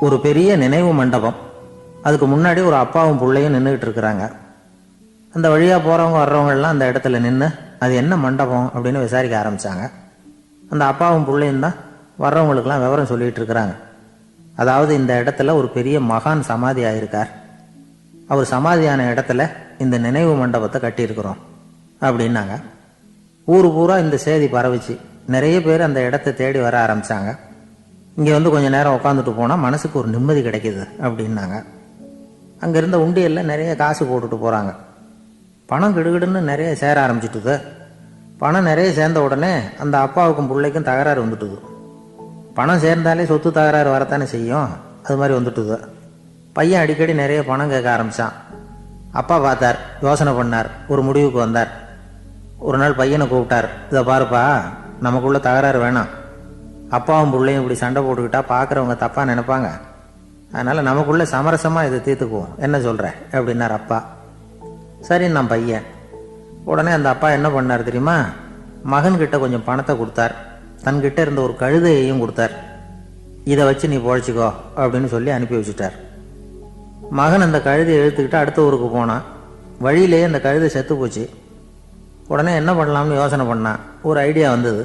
ஒரு பெரிய நினைவு மண்டபம். அதுக்கு முன்னாடி ஒரு அப்பாவும் பிள்ளையும் நின்றுகிட்டு இருக்கிறாங்க. அந்த வழியாக போகிறவங்க வர்றவங்கெல்லாம் அந்த இடத்துல நின்று அது என்ன மண்டபம் அப்படின்னு விசாரிக்க ஆரம்பித்தாங்க. அந்த அப்பாவும் பிள்ளையும் தான் வர்றவங்களுக்கெல்லாம் விவரம் சொல்லிகிட்டு இருக்கிறாங்க. அதாவது இந்த இடத்துல ஒரு பெரிய மகான் சமாதி ஆயிருக்கார், அவர் சமாதியான இடத்துல இந்த நினைவு மண்டபத்தை கட்டியிருக்கிறோம் அப்படின்னாங்க. ஊர் பூரா இந்த செய்தி பரவிச்சு. நிறைய பேர் அந்த இடத்த தேடி வர ஆரம்பித்தாங்க. இங்கே வந்து கொஞ்சம் நேரம் உட்காந்துட்டு போனால் மனசுக்கு ஒரு நிம்மதி கிடைக்கிது அப்படின்னாங்க. அங்கே இருந்த உண்டியலில் நிறைய காசு போட்டுட்டு போகிறாங்க. பணம் கிடுகிடுன்னு நிறைய சேர ஆரம்பிச்சிட்டுது. பணம் நிறைய சேர்ந்த உடனே அந்த அப்பாவுக்கும் பிள்ளைக்கும் தகராறு வந்துட்டுது. பணம் சேர்ந்தாலே சொத்து தகராறு வரத்தானே செய்யும், அது மாதிரி வந்துட்டுது. பையன் அடிக்கடி நிறைய பணம் கேட்க ஆரம்பித்தான். அப்பா பார்த்தார், யோசனை பண்ணார், ஒரு முடிவுக்கு வந்தார். ஒரு நாள் பையனை கூப்பிட்டார். இதை பாருப்பா, நமக்குள்ள தகராறு வேணாம். அப்பாவும் பிள்ளையும் இப்படி சண்டை போட்டுக்கிட்டா பார்க்குறவங்க தப்பாக நினைப்பாங்க. அதனால் நமக்குள்ள சமரசமாக இதை தீர்த்துக்குவோம், என்ன சொல்கிற அப்படின்னார் அப்பா. சரின்னு நான் பையன். உடனே அந்த அப்பா என்ன பண்ணார் தெரியுமா? மகன்கிட்ட கொஞ்சம் பணத்தை கொடுத்தார். தன்கிட்ட இருந்த ஒரு கழுதையையும் கொடுத்தார். இதை வச்சு நீ பொழைச்சிக்கோ அப்படின்னு சொல்லி அனுப்பி வச்சுட்டார். மகன் அந்த கழுதையை இழுத்துக்கிட்டு அடுத்த ஊருக்கு போனான். வழியிலேயே அந்த கழுதை செத்து போச்சு. உடனே என்ன பண்ணலாம்னு யோசனை பண்ணான். ஒரு ஐடியா வந்தது.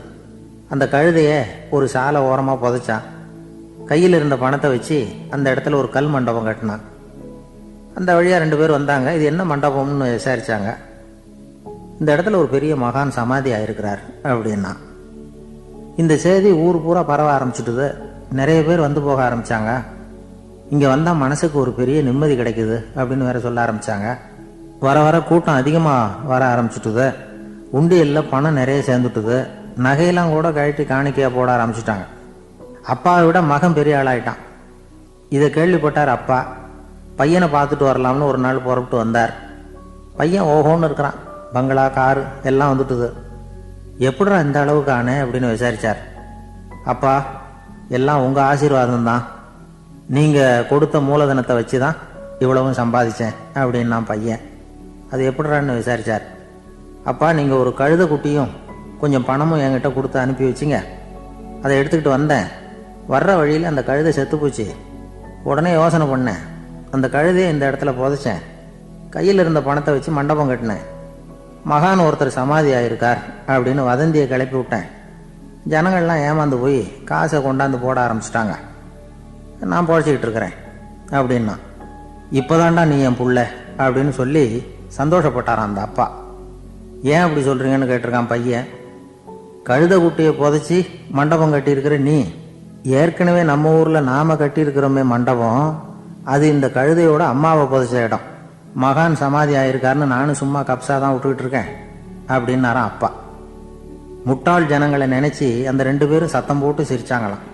அந்த கழுதையை ஒரு சாலை ஓரமாக புதைச்சான். கையில் இருந்த பணத்தை வச்சு அந்த இடத்துல ஒரு கல் மண்டபம் கட்டினான். அந்த வழியாக 2 பேர் வந்தாங்க. இது என்ன மண்டபம்னு விசாரித்தாங்க. இந்த இடத்துல ஒரு பெரிய மகான் சமாதி ஆயிருக்கிறார் அப்படின்னா. இந்த செய்தி ஊர் பூரா பரவ ஆரம்பிச்சுட்டுது. நிறைய பேர் வந்து போக ஆரம்பித்தாங்க. இங்கே வந்தால் மனசுக்கு ஒரு பெரிய நிம்மதி கிடைக்குது அப்படின்னு வேற சொல்ல ஆரம்பித்தாங்க. வர வர கூட்டம் அதிகமாக வர ஆரம்பிச்சுட்டுது. உண்டியலில் பணம் நிறைய சேர்ந்துட்டுது. நகையெல்லாம் கூட கழட்டி காணிக்கையாக போட ஆரம்பிச்சிட்டாங்க. அப்பாவை விட மகன் பெரிய ஆளாயிட்டான். இதை கேள்விப்பட்டார் அப்பா. பையனை பார்த்துட்டு வரலாம்னு ஒரு நாள் புறப்பட்டு வந்தார். பையன் ஓஹோன்னு இருக்கிறான். பங்களா, காரு எல்லாம் வந்துட்டுது. எப்படிடா இந்த அளவுக்கு ஆனே அப்படின்னு விசாரித்தார். அப்பா, எல்லாம் உங்கள் ஆசீர்வாதம் தான். நீங்கள் கொடுத்த மூலதனத்தை வச்சு தான் இவ்வளவும் சம்பாதிச்சேன் அப்படின்னா பையன். அது எப்படிறான்னு விசாரித்தார். அப்பா, நீங்கள் ஒரு கழுதை குட்டியும் கொஞ்சம் பணமும் என்கிட்ட கொடுத்து அனுப்பி வச்சிங்க. அதை எடுத்துக்கிட்டு வந்தேன். வர்ற வழியில் அந்த கழுதை செத்து போச்சு. உடனே யோசனை பண்ணேன். அந்த கழுதையை இந்த இடத்துல புதைச்சேன். கையில் இருந்த பணத்தை வச்சு மண்டபம் கட்டினேன். மகான் ஒருத்தர் சமாதி ஆயிருக்கார் அப்படின்னு வதந்தியை கிளப்பி விட்டேன். ஜனங்கள்லாம் ஏமாந்து போய் காசை கொண்டாந்து போட ஆரம்பிச்சிட்டாங்க. நான் பொழைச்சிக்கிட்டு இருக்கிறேன் அப்படின்னா. இப்போதான்டா நீ என் புள்ள அப்படின்னு சொல்லி சந்தோஷப்பட்டாரான் அந்த அப்பா. ஏன் அப்படி சொல்கிறீங்கன்னு கேட்டிருக்கான் பையன். கழுதை குட்டியை புதைச்சி மண்டபம் கட்டியிருக்கிற நீ, ஏற்கனவே நம்ம ஊரில் நாம் கட்டியிருக்கிறோமே மண்டபம், அது இந்த கழுதையோட அம்மாவை புதைச்ச இடம். மகான் சமாதி ஆயிருக்காருன்னு நானும் சும்மா கப்ஸா தான் விட்டுக்கிட்டு இருக்கேன் அப்படின்னாரான் அப்பா. முட்டாள் ஜனங்களை நினச்சி அந்த 2 பேரும் சத்தம் போட்டு சிரிச்சாங்களாம்.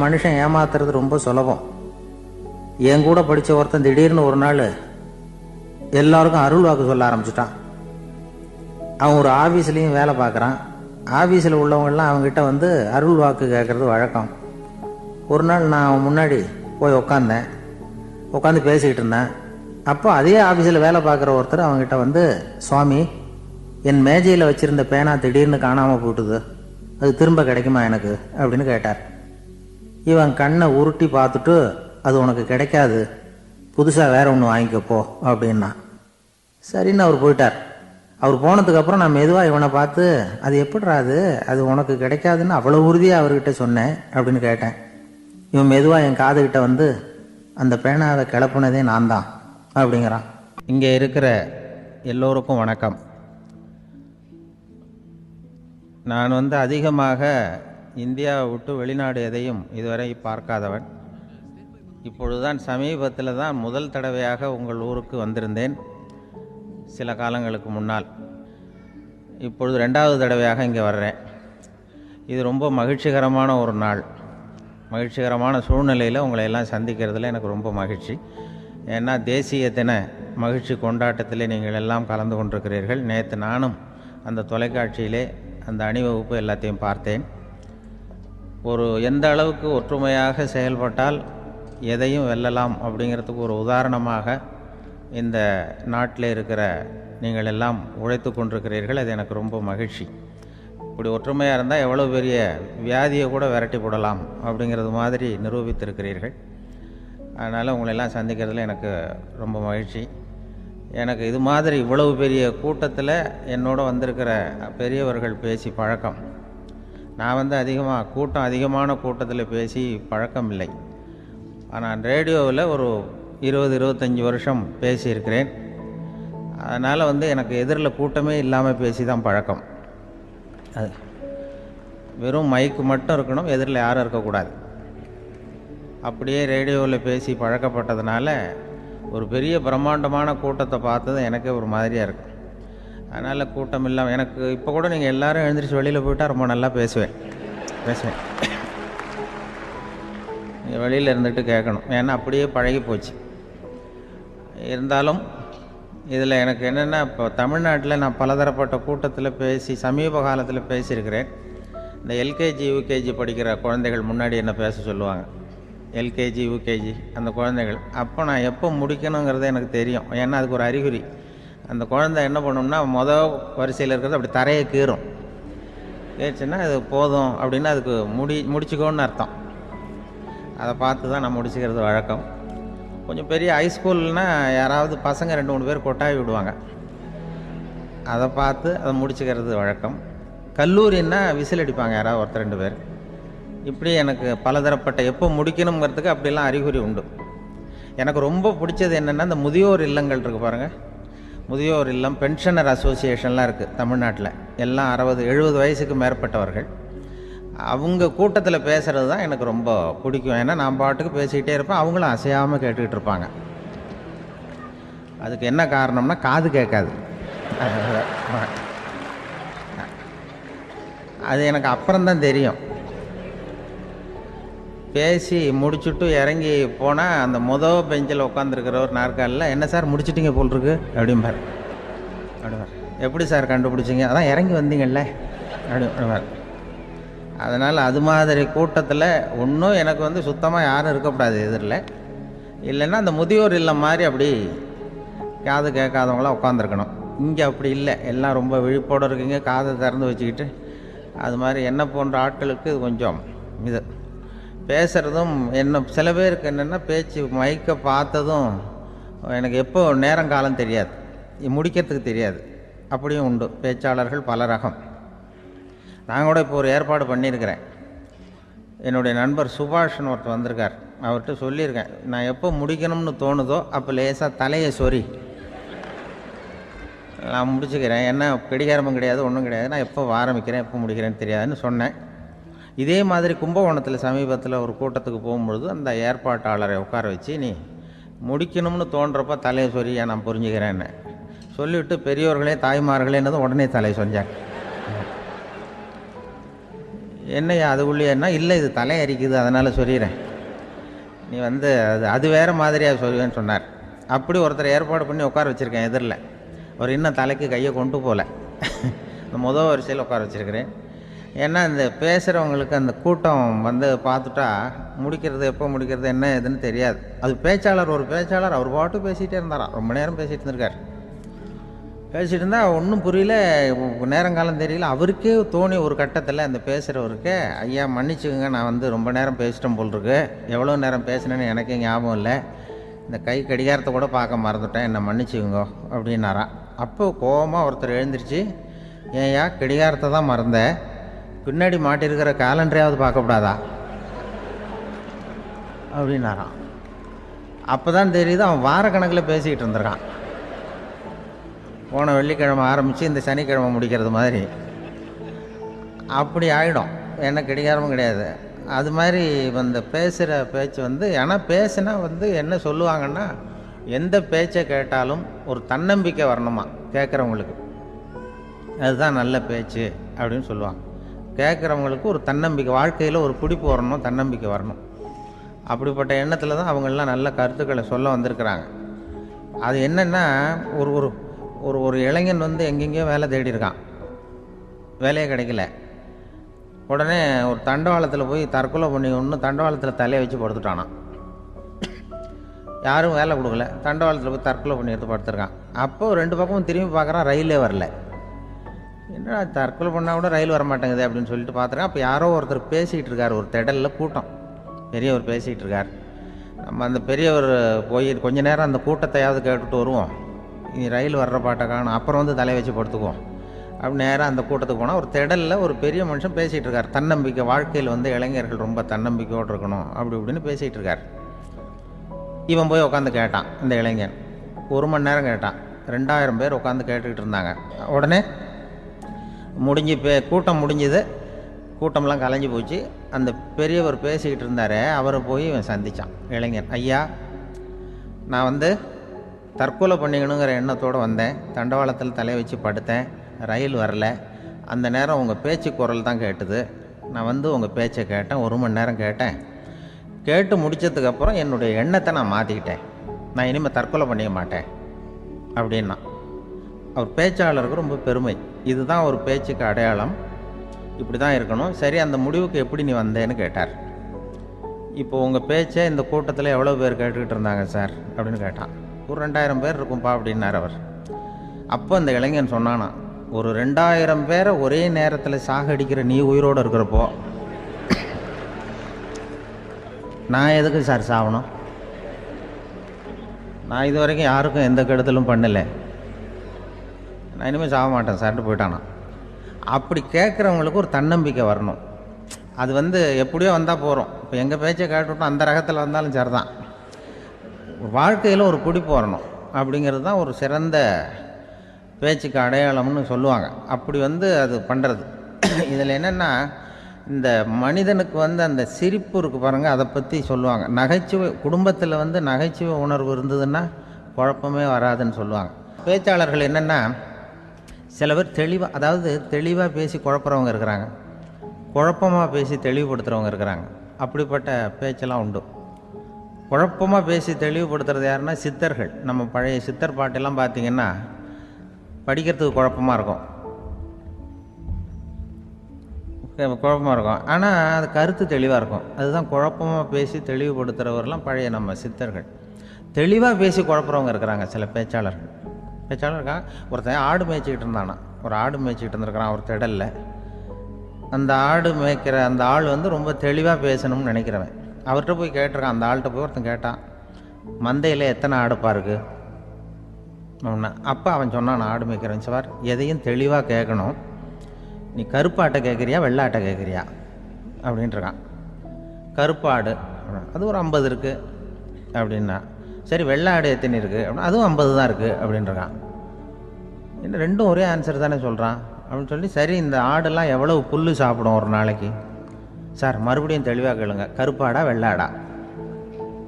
மனுஷன் ஏமாத்துறது ரொம்ப சுலபம். என் கூட படித்த ஒருத்தன் திடீர்னு ஒரு நாள் எல்லாருக்கும் அருள் வாக்கு சொல்ல ஆரம்பிச்சிட்டான். அவன் ஒரு ஆஃபீஸ்லேயும் வேலை பார்க்குறான். ஆஃபீஸில் உள்ளவங்கெல்லாம் அவங்ககிட்ட வந்து அருள் வாக்கு கேட்குறது வழக்கம். ஒரு நாள் நான் அவன் முன்னாடி போய் உட்காந்து பேசிக்கிட்டு இருந்தேன். அப்போ அதே ஆஃபீஸில் வேலை பார்க்குற ஒருத்தர் அவங்ககிட்ட வந்து, சுவாமி, என் மேஜையில் வச்சுருந்த பேனா திடீர்னு காணாமல் போயிட்டுது, அது திரும்ப கிடைக்குமா எனக்கு அப்படின்னு கேட்டார். இவன் கண்ணை உருட்டி பார்த்துட்டு, அது உனக்கு கிடைக்காது, புதுசாக வேற ஒன்று வாங்கிக்கப்போ அப்படின்னா. சரின்னு அவர் போயிட்டார். அவர் போனதுக்கப்புறம் நான் மெதுவாக இவனை பார்த்து, அது எப்படிறாது, அது உனக்கு கிடைக்காதுன்னு அவ்வளோ உறுதியாக அவர்கிட்ட சொன்னேன் அப்படின்னு கேட்டேன். இவன் மெதுவாக என் காதுகிட்ட வந்து, அந்த பேனாவை கிளப்புனதே நான் தான் அப்படிங்கிறான். இங்கே இருக்கிற எல்லோருக்கும் வணக்கம். நான் வந்து அதிகமாக இந்தியாவை விட்டு வெளிநாடு எதையும் இதுவரை பார்க்காதவன். இப்பொழுதுதான் சமீபத்தில் தான் முதல் தடவையாக உங்கள் ஊருக்கு வந்திருந்தேன், சில காலங்களுக்கு முன்னால். இப்பொழுது 2வது தடவையாக இங்கே வர்றேன். இது ரொம்ப மகிழ்ச்சிகரமான ஒரு நாள். மகிழ்ச்சிகரமான சூழ்நிலையில் உங்களை எல்லாம் சந்திக்கிறதுல எனக்கு ரொம்ப மகிழ்ச்சி. ஏன்னா தேசிய தின மகிழ்ச்சி கொண்டாட்டத்திலே நீங்கள் எல்லாம் கலந்து கொண்டிருக்கிறீர்கள். நேற்று நானும் அந்த தொலைக்காட்சியிலே அந்த அணிவகுப்பு எல்லாத்தையும் பார்த்தேன். எந்த அளவுக்கு ஒற்றுமையாக செயல்பட்டால் எதையும் வெல்லலாம் அப்படிங்கிறதுக்கு ஒரு உதாரணமாக இந்த நாட்டில் இருக்கிற நீங்கள் எல்லாம் உழைத்து கொண்டிருக்கிறீர்கள். அது எனக்கு ரொம்ப மகிழ்ச்சி. இப்படி ஒற்றுமையாக இருந்தால் எவ்வளோ பெரிய வியாதியை கூட விரட்டி போடலாம் அப்படிங்கிறது மாதிரி நிரூபித்திருக்கிறீர்கள். அதனால் உங்களெல்லாம் சந்திக்கிறதுல எனக்கு ரொம்ப மகிழ்ச்சி. எனக்கு இது மாதிரி இவ்வளவு பெரிய கூட்டத்தில் என்னோட வந்திருக்கிற பெரியவர்கள் பேசி பழக்கம். நான் அதிகமான கூட்டத்தில் பேசி பழக்கம் இல்லை. ஆனால் ரேடியோவில் ஒரு 20-25 வருஷம் பேசியிருக்கிறேன். அதனால் எனக்கு எதிரில் கூட்டமே இல்லாமல் பேசி தான் பழக்கம். அது வெறும் மைக்கு மட்டும் இருக்கணும், எதிரில் யாரும் இருக்கக்கூடாது. அப்படியே ரேடியோவில் பேசி பழக்கப்பட்டதுனால ஒரு பெரிய பிரம்மாண்டமான கூட்டத்தை பார்த்தது எனக்கே ஒரு மாதிரியாக இருக்கும். அதனால் கூட்டம் இல்லாமல் எனக்கு இப்போ கூட நீங்கள் எல்லோரும் எழுந்திரிச்சு வெளியில் போயிட்டால் ரொம்ப நல்லா பேசுவேன். நீங்கள் வெளியில் இருந்துட்டு கேட்கணும், ஏன்னா அப்படியே பழகி போச்சு. இருந்தாலும் இதில் எனக்கு என்னென்னா, இப்போ தமிழ்நாட்டில் நான் பலதரப்பட்ட கூட்டத்தில் பேசி சமீப காலத்தில் பேசியிருக்கிறேன். இந்த எல்கேஜி யூகேஜி படிக்கிற குழந்தைகள் முன்னாடி என்ன பேச சொல்லுவாங்க, எல்கேஜி யூகேஜி அந்த குழந்தைகள். அப்போ நான் எப்போ முடிக்கணுங்கிறது எனக்கு தெரியும், ஏன்னா அதுக்கு ஒரு அறிகுறி. அந்த குழந்தை என்ன பண்ணணும்னா மொதல் வரிசையில் இருக்கிறது அப்படி தரையை கீறும். கேச்சுன்னா அது போதும் அப்படின்னு அதுக்கு முடிச்சுக்கோன்னு அர்த்தம். அதை பார்த்து தான் நான் முடிச்சுக்கிறது வழக்கம். கொஞ்சம் பெரிய ஹைஸ்கூல்னால் யாராவது பசங்க 2-3 பேர் கொட்டாவி விடுவாங்க, அதை பார்த்து அதை முடிச்சுக்கிறது வழக்கம். கல்லூரின்னா விசில் அடிப்பாங்க யாராவது 1-2 பேர். இப்படி எனக்கு பலதரப்பட்ட எப்போ முடிக்கணுங்கிறதுக்கு அப்படிலாம் அறிகுறி உண்டு. எனக்கு ரொம்ப பிடிச்சது என்னென்னா, இந்த முதியோர் இல்லங்கள் இருக்குது பாருங்கள். முதியோர் இல்லம், பென்ஷனர் அசோசியேஷன்லாம் இருக்குது தமிழ்நாட்டில். எல்லாம் 60-70 வயசுக்கு மேற்பட்டவர்கள். அவங்க கூட்டத்தில் பேசுகிறது தான் எனக்கு ரொம்ப பிடிக்கும். ஏன்னா நான் பாட்டுக்கு பேசிக்கிட்டே இருப்பேன், அவங்களும் அசையாமல் கேட்டுக்கிட்டு இருப்பாங்க. அதுக்கு என்ன காரணம்னா, காது கேட்காது. அது எனக்கு அப்புறம்தான் தெரியும். பேசி முடிச்சுட்டு இறங்கி போனால் அந்த மொதல் பெஞ்சில் உட்காந்துருக்கிற ஒரு நாற்காலில், என்ன சார் முடிச்சிட்டிங்க போல் இருக்கு அப்படிம்பார். எப்படி சார் கண்டுபிடிச்சிங்க, அதான் இறங்கி வந்தீங்கல்ல அப்படிம்பார். அதனால் அது மாதிரி கூட்டத்தில் ஒன்றும் எனக்கு சுத்தமாக யாரும் இருக்கக்கூடாது எதிரில். இல்லைன்னா அந்த முதியோர் இல்லம் மாதிரி அப்படி காது கேட்காதவங்களாம் உட்காந்துருக்கணும். இங்கே அப்படி இல்லை, எல்லாம் ரொம்ப விழிப்போடு இருக்குங்க, காதை திறந்து வச்சுக்கிட்டு. அது மாதிரி என்ன போன்ற ஆட்களுக்கு கொஞ்சம் இது பேசுகிறதும் என்ன, சில பேருக்கு என்னென்னா பேச்சு மைக்கை பார்த்ததும் எனக்கு எப்போ நேரங்காலம் தெரியாது, முடிக்கிறதுக்கு தெரியாது. அப்படியும் உண்டு பேச்சாளர்கள் பல ரகம். நான் கூட இப்போ ஒரு ஏற்பாடு பண்ணியிருக்கிறேன். என்னுடைய நண்பர் சுபாஷ்னு ஒருத்தர் வந்திருக்கார். அவர்கிட்ட சொல்லியிருக்கேன், நான் எப்போ முடிக்கணும்னு தோணுதோ அப்போ லேசாக தலையை சொறி நான் முடிச்சுக்கிறேன். என்ன கடிகாரமும் கிடையாது, ஒன்றும் கிடையாது. நான் எப்போ ஆரம்பிக்கிறேன் எப்போ முடிக்கிறேன்னு தெரியாதுன்னு சொன்னேன். இதே மாதிரி கும்பகோணத்தில் சமீபத்தில் ஒரு கூட்டத்துக்கு போகும்பொழுது அந்த ஏற்பாட்டாளரை உட்கார வச்சு, நீ முடிக்கணும்னு தோன்றப்ப தலையை சொரியா நான் புரிஞ்சுக்கிறேன்னு சொல்லிவிட்டு, பெரியோர்களே தாய்மார்களேன்னதும் உடனே தலையை சொன்னாங்க. என்னையா அது உள்ளேன்னா, இல்லை இது தலை அரிக்குது அதனால் சொல்லிடுறேன், நீ அது வேறு மாதிரியாக சொல்லுவேன்னு சொன்னார். அப்படி ஒருத்தர் ஏற்பாடு பண்ணி உட்கார வச்சுருக்கேன் எதிரில். அவர் இன்னும் தலைக்கு கையை கொண்டு போகல, இந்த முதல் வரிசையில் உட்கார வச்சுருக்கிறேன். ஏன்னா இந்த பேசுகிறவங்களுக்கு அந்த கூட்டம் பார்த்துட்டா முடிக்கிறது எப்போ முடிக்கிறது என்ன ஏதுன்னு தெரியாது. அது ஒரு பேச்சாளர் அவர் பாட்டு பேசிகிட்டே இருந்தாராம், ரொம்ப நேரம் பேசிகிட்டு இருந்திருக்கார். பேசிகிட்டு இருந்தால் ஒன்றும் புரியல, நேரங்காலம் தெரியல. அவருக்கே தோணி ஒரு கட்டத்தில் அந்த பேசுகிறவருக்கு, ஐயா மன்னிச்சுக்கோங்க, நான் ரொம்ப நேரம் பேசிட்டேன் போல் இருக்கு, எவ்வளோ நேரம் பேசினேன்னு எனக்கே ஞாபகம் இல்லை, இந்த கை கடிகாரத்தை கூட பார்க்க மறந்துட்டேன், என்னை மன்னிச்சுக்கோங்க அப்படின்னாராம். அப்போ கோபமாக ஒருத்தர் எழுந்திரிச்சு, ஏன்யா கடிகாரத்தை தான் மறந்தேன், பின்னாடி மாட்டிருக்கிற கேலண்டரையாவது பார்க்கக்கூடாதா அப்படின்னாரான். அப்போ தான் தெரியுது அவன் வாரக்கணக்கில் பேசிக்கிட்டு இருந்திருக்கான். போன வெள்ளிக்கிழமை ஆரம்பித்து இந்த சனிக்கிழமை முடிக்கிறது மாதிரி அப்படி ஆகிடும். ஏன்னா கடிகாரமும் கிடையாது. அது மாதிரி பேசுகிற பேச்சு ஆனால் பேசுனா என்ன சொல்லுவாங்கன்னா, எந்த பேச்சை கேட்டாலும் ஒரு தன்னம்பிக்கை வரணுமா கேட்குறவங்களுக்கு, அதுதான் நல்ல பேச்சு அப்படின்னு சொல்லுவாங்க. கேட்குறவங்களுக்கு ஒரு தன்னம்பிக்கை, வாழ்க்கையில் ஒரு பிடிப்பு வரணும், தன்னம்பிக்கை வரணும். அப்படிப்பட்ட எண்ணத்தில் தான் அவங்கெல்லாம் நல்ல கருத்துக்களை சொல்ல வந்திருக்கிறாங்க. அது என்னென்னா, ஒரு ஒரு ஒரு ஒரு இளைஞன் எங்கெங்கேயோ வேலை தேடி இருக்கான், வேலையே கிடைக்கல. உடனே ஒரு தண்டவாளத்தில் போய் தற்கொலை பண்ணி ஒன்று தண்டவாளத்தில் தலையை வச்சு படுத்துட்டானான். யாரும் வேலை கொடுக்கல, தண்டவாளத்தில் போய் தற்கொலை பண்ணி எடுத்து படுத்துருக்கான். அப்போது 2 பக்கமும் திரும்பி பார்க்குறான், ரயிலே வரல. என்ன தற்கொலை பண்ணால் கூட ரயில் வர மாட்டேங்குது அப்படின்னு சொல்லிட்டு பார்த்துருக்கேன். அப்போ யாரோ ஒருத்தர் பேசிகிட்டு இருக்கார், ஒரு திடலில் கூட்டம், பெரியவர் பேசிகிட்டு இருக்கார். நம்ம அந்த பெரியவர் போய் கொஞ்ச நேரம் அந்த கூட்டத்தையாவது கேட்டுட்டு வருவோம், நீ ரயில் வர்ற பாட்டை காணும், அப்புறம் வந்து தலையை வச்சு படுத்துக்குவோம் அப்படி நேராக அந்த கூட்டத்துக்கு போனால் ஒரு திடலில் ஒரு பெரிய மனுஷன் பேசிகிட்டு இருக்கார். தன்னம்பிக்கை, வாழ்க்கையில் வந்து இளைஞர்கள் ரொம்ப தன்னம்பிக்கையோடு இருக்கணும் அப்படி இப்படின்னு பேசிகிட்டு இருக்கார். இவன் போய் உட்காந்து கேட்டான். இந்த இளைஞன் 1 மணி நேரம் கேட்டான். 2000 பேர் உட்காந்து கேட்டுக்கிட்டு இருந்தாங்க. உடனே கூட்டம் முடிஞ்சுது. கூட்டம்லாம் கலைஞ்சி போச்சு. அந்த பெரியவர் பேசிக்கிட்டு இருந்தார், அவரை போய் இவன் சந்தித்தான். இளைஞன், ஐயா, நான் வந்து தற்கொலை பண்ணிக்கணுங்கிற எண்ணத்தோடு வந்தேன். தண்டவாளத்தில் தலையை வச்சு படுத்தேன், ரயில் வரல. அந்த நேரம் உங்கள் பேச்சு குரல் தான் கேட்டுது. நான் வந்து உங்கள் பேச்சை கேட்டேன், 1 மணி நேரம் கேட்டேன். கேட்டு முடித்ததுக்கப்புறம் என்னுடைய எண்ணத்தை நான் மாற்றிக்கிட்டேன். நான் இனிமேல் தற்கொலை பண்ணிக்க மாட்டேன் அப்படின்னா. அவர் பேச்சாளருக்கு ரொம்ப பெருமை. இதுதான் ஒரு பேச்சுக்கு அடையாளம், இப்படி தான் இருக்கணும். சரி, அந்த முடிவுக்கு எப்படி நீ வந்தேன்னு கேட்டார். இப்போ உங்கள் பேச்சை இந்த கூட்டத்தில் எவ்வளோ பேர் கேட்டுக்கிட்டு இருந்தாங்க சார் அப்படின்னு கேட்டான். ஒரு 2000 பேர் இருக்கும்பா அப்படின்னார் அவர். அப்போ அந்த இளைஞன் சொன்னானா, ஒரு 2000 பேரை ஒரே நேரத்தில் சாகடிக்கிற நீ உயிரோடு இருக்கிறப்போ நான் எதுக்கு சார் சாகணும்? நான் இது வரைக்கும் யாருக்கும் எந்த கெடுதலும் பண்ணலை, நான் இனிமேல் சாக மாட்டேன் சார்ட்டு போயிட்டானா. அப்படி கேட்குறவங்களுக்கு ஒரு தன்னம்பிக்கை வரணும். அது வந்து எப்படியோ வந்தால் போகிறோம். இப்போ எங்கள் பேச்சை கேட்டுவிட்டோம், அந்த ரகத்தில் வந்தாலும் சரி தான். வாழ்க்கையில் ஒரு பிடிப்பு வரணும் அப்படிங்கிறது தான் ஒரு சிறந்த பேச்சுக்கு அடையாளம்னு சொல்லுவாங்க. அப்படி வந்து அது பண்ணுறது. இதில் என்னென்னா, இந்த மனிதனுக்கு வந்து அந்த சிரிப்பு இருக்குது பாருங்கள், அதை பற்றி சொல்லுவாங்க. நகைச்சுவை, குடும்பத்தில் வந்து நகைச்சுவை உணர்வு இருந்ததுன்னா குழப்பமே வராதுன்னு சொல்லுவாங்க. பேச்சாளர்கள் என்னென்னா, சில பேர் தெளிவாக, அதாவது தெளிவாக பேசி குழப்புறவங்க இருக்கிறாங்க, குழப்பமாக பேசி தெளிவுபடுத்துகிறவங்க இருக்கிறாங்க. அப்படிப்பட்ட பேச்செல்லாம் உண்டு. குழப்பமாக பேசி தெளிவுபடுத்துறது யாருன்னா சித்தர்கள். நம்ம பழைய சித்தர் பாட்டெல்லாம் பார்த்திங்கன்னா படிக்கிறதுக்கு குழப்பமாக இருக்கும், ஆனால் அது கருத்து தெளிவாக இருக்கும். அதுதான் குழப்பமாக பேசி தெளிவுபடுத்துகிறவரெல்லாம் பழைய நம்ம சித்தர்கள். தெளிவாக பேசி குழப்புறவங்க இருக்கிறாங்க சில பேச்சாளர்கள். இருக்காங்க. ஒருத்தன் ஆடு மேய்ச்சிக்கிட்டு இருந்தானா, ஒரு ஆடு மேய்ச்சிக்கிட்டு இருந்திருக்கிறான் ஒரு திடலில். அந்த ஆடு மேய்க்கிற அந்த ஆள் வந்து ரொம்ப தெளிவாக பேசணும்னு நினைக்கிறவன். அவர்கிட்ட போய் கேட்டிருக்கான். அந்த ஆள்கிட்ட போய் ஒருத்தன் கேட்டான், மந்தையில் எத்தனை ஆடுப்பா இருக்குது அப்படின்னா. அப்போ அவன் சொன்னான், நான் ஆடு மேய்க்கிறேன் சார், எதையும் தெளிவாக கேட்கணும், நீ கருப்பு ஆட்டை கேட்குறியா வெள்ளை ஆட்டை கேட்குறியா அப்படின்ட்டுருக்கான். கருப்பு ஆடு அது ஒரு 50 இருக்குது அப்படின்னா. சரி, வெள்ளை ஆடு எத்தனை இருக்குது அப்படின்னா, அதுவும் 50 தான் இருக்குது அப்படின்ட்டுருக்கான். என்ன, ரெண்டும் ஒரே ஆன்சர் தானே சொல்கிறான் அப்படின்னு சொல்லி, சரி இந்த ஆடெல்லாம் எவ்வளவு புல் சாப்பிடும் ஒரு நாளைக்கு சார்? மறுபடியும் தெளிவாக கேளுங்க, கருப்பாடா வெள்ளாடா?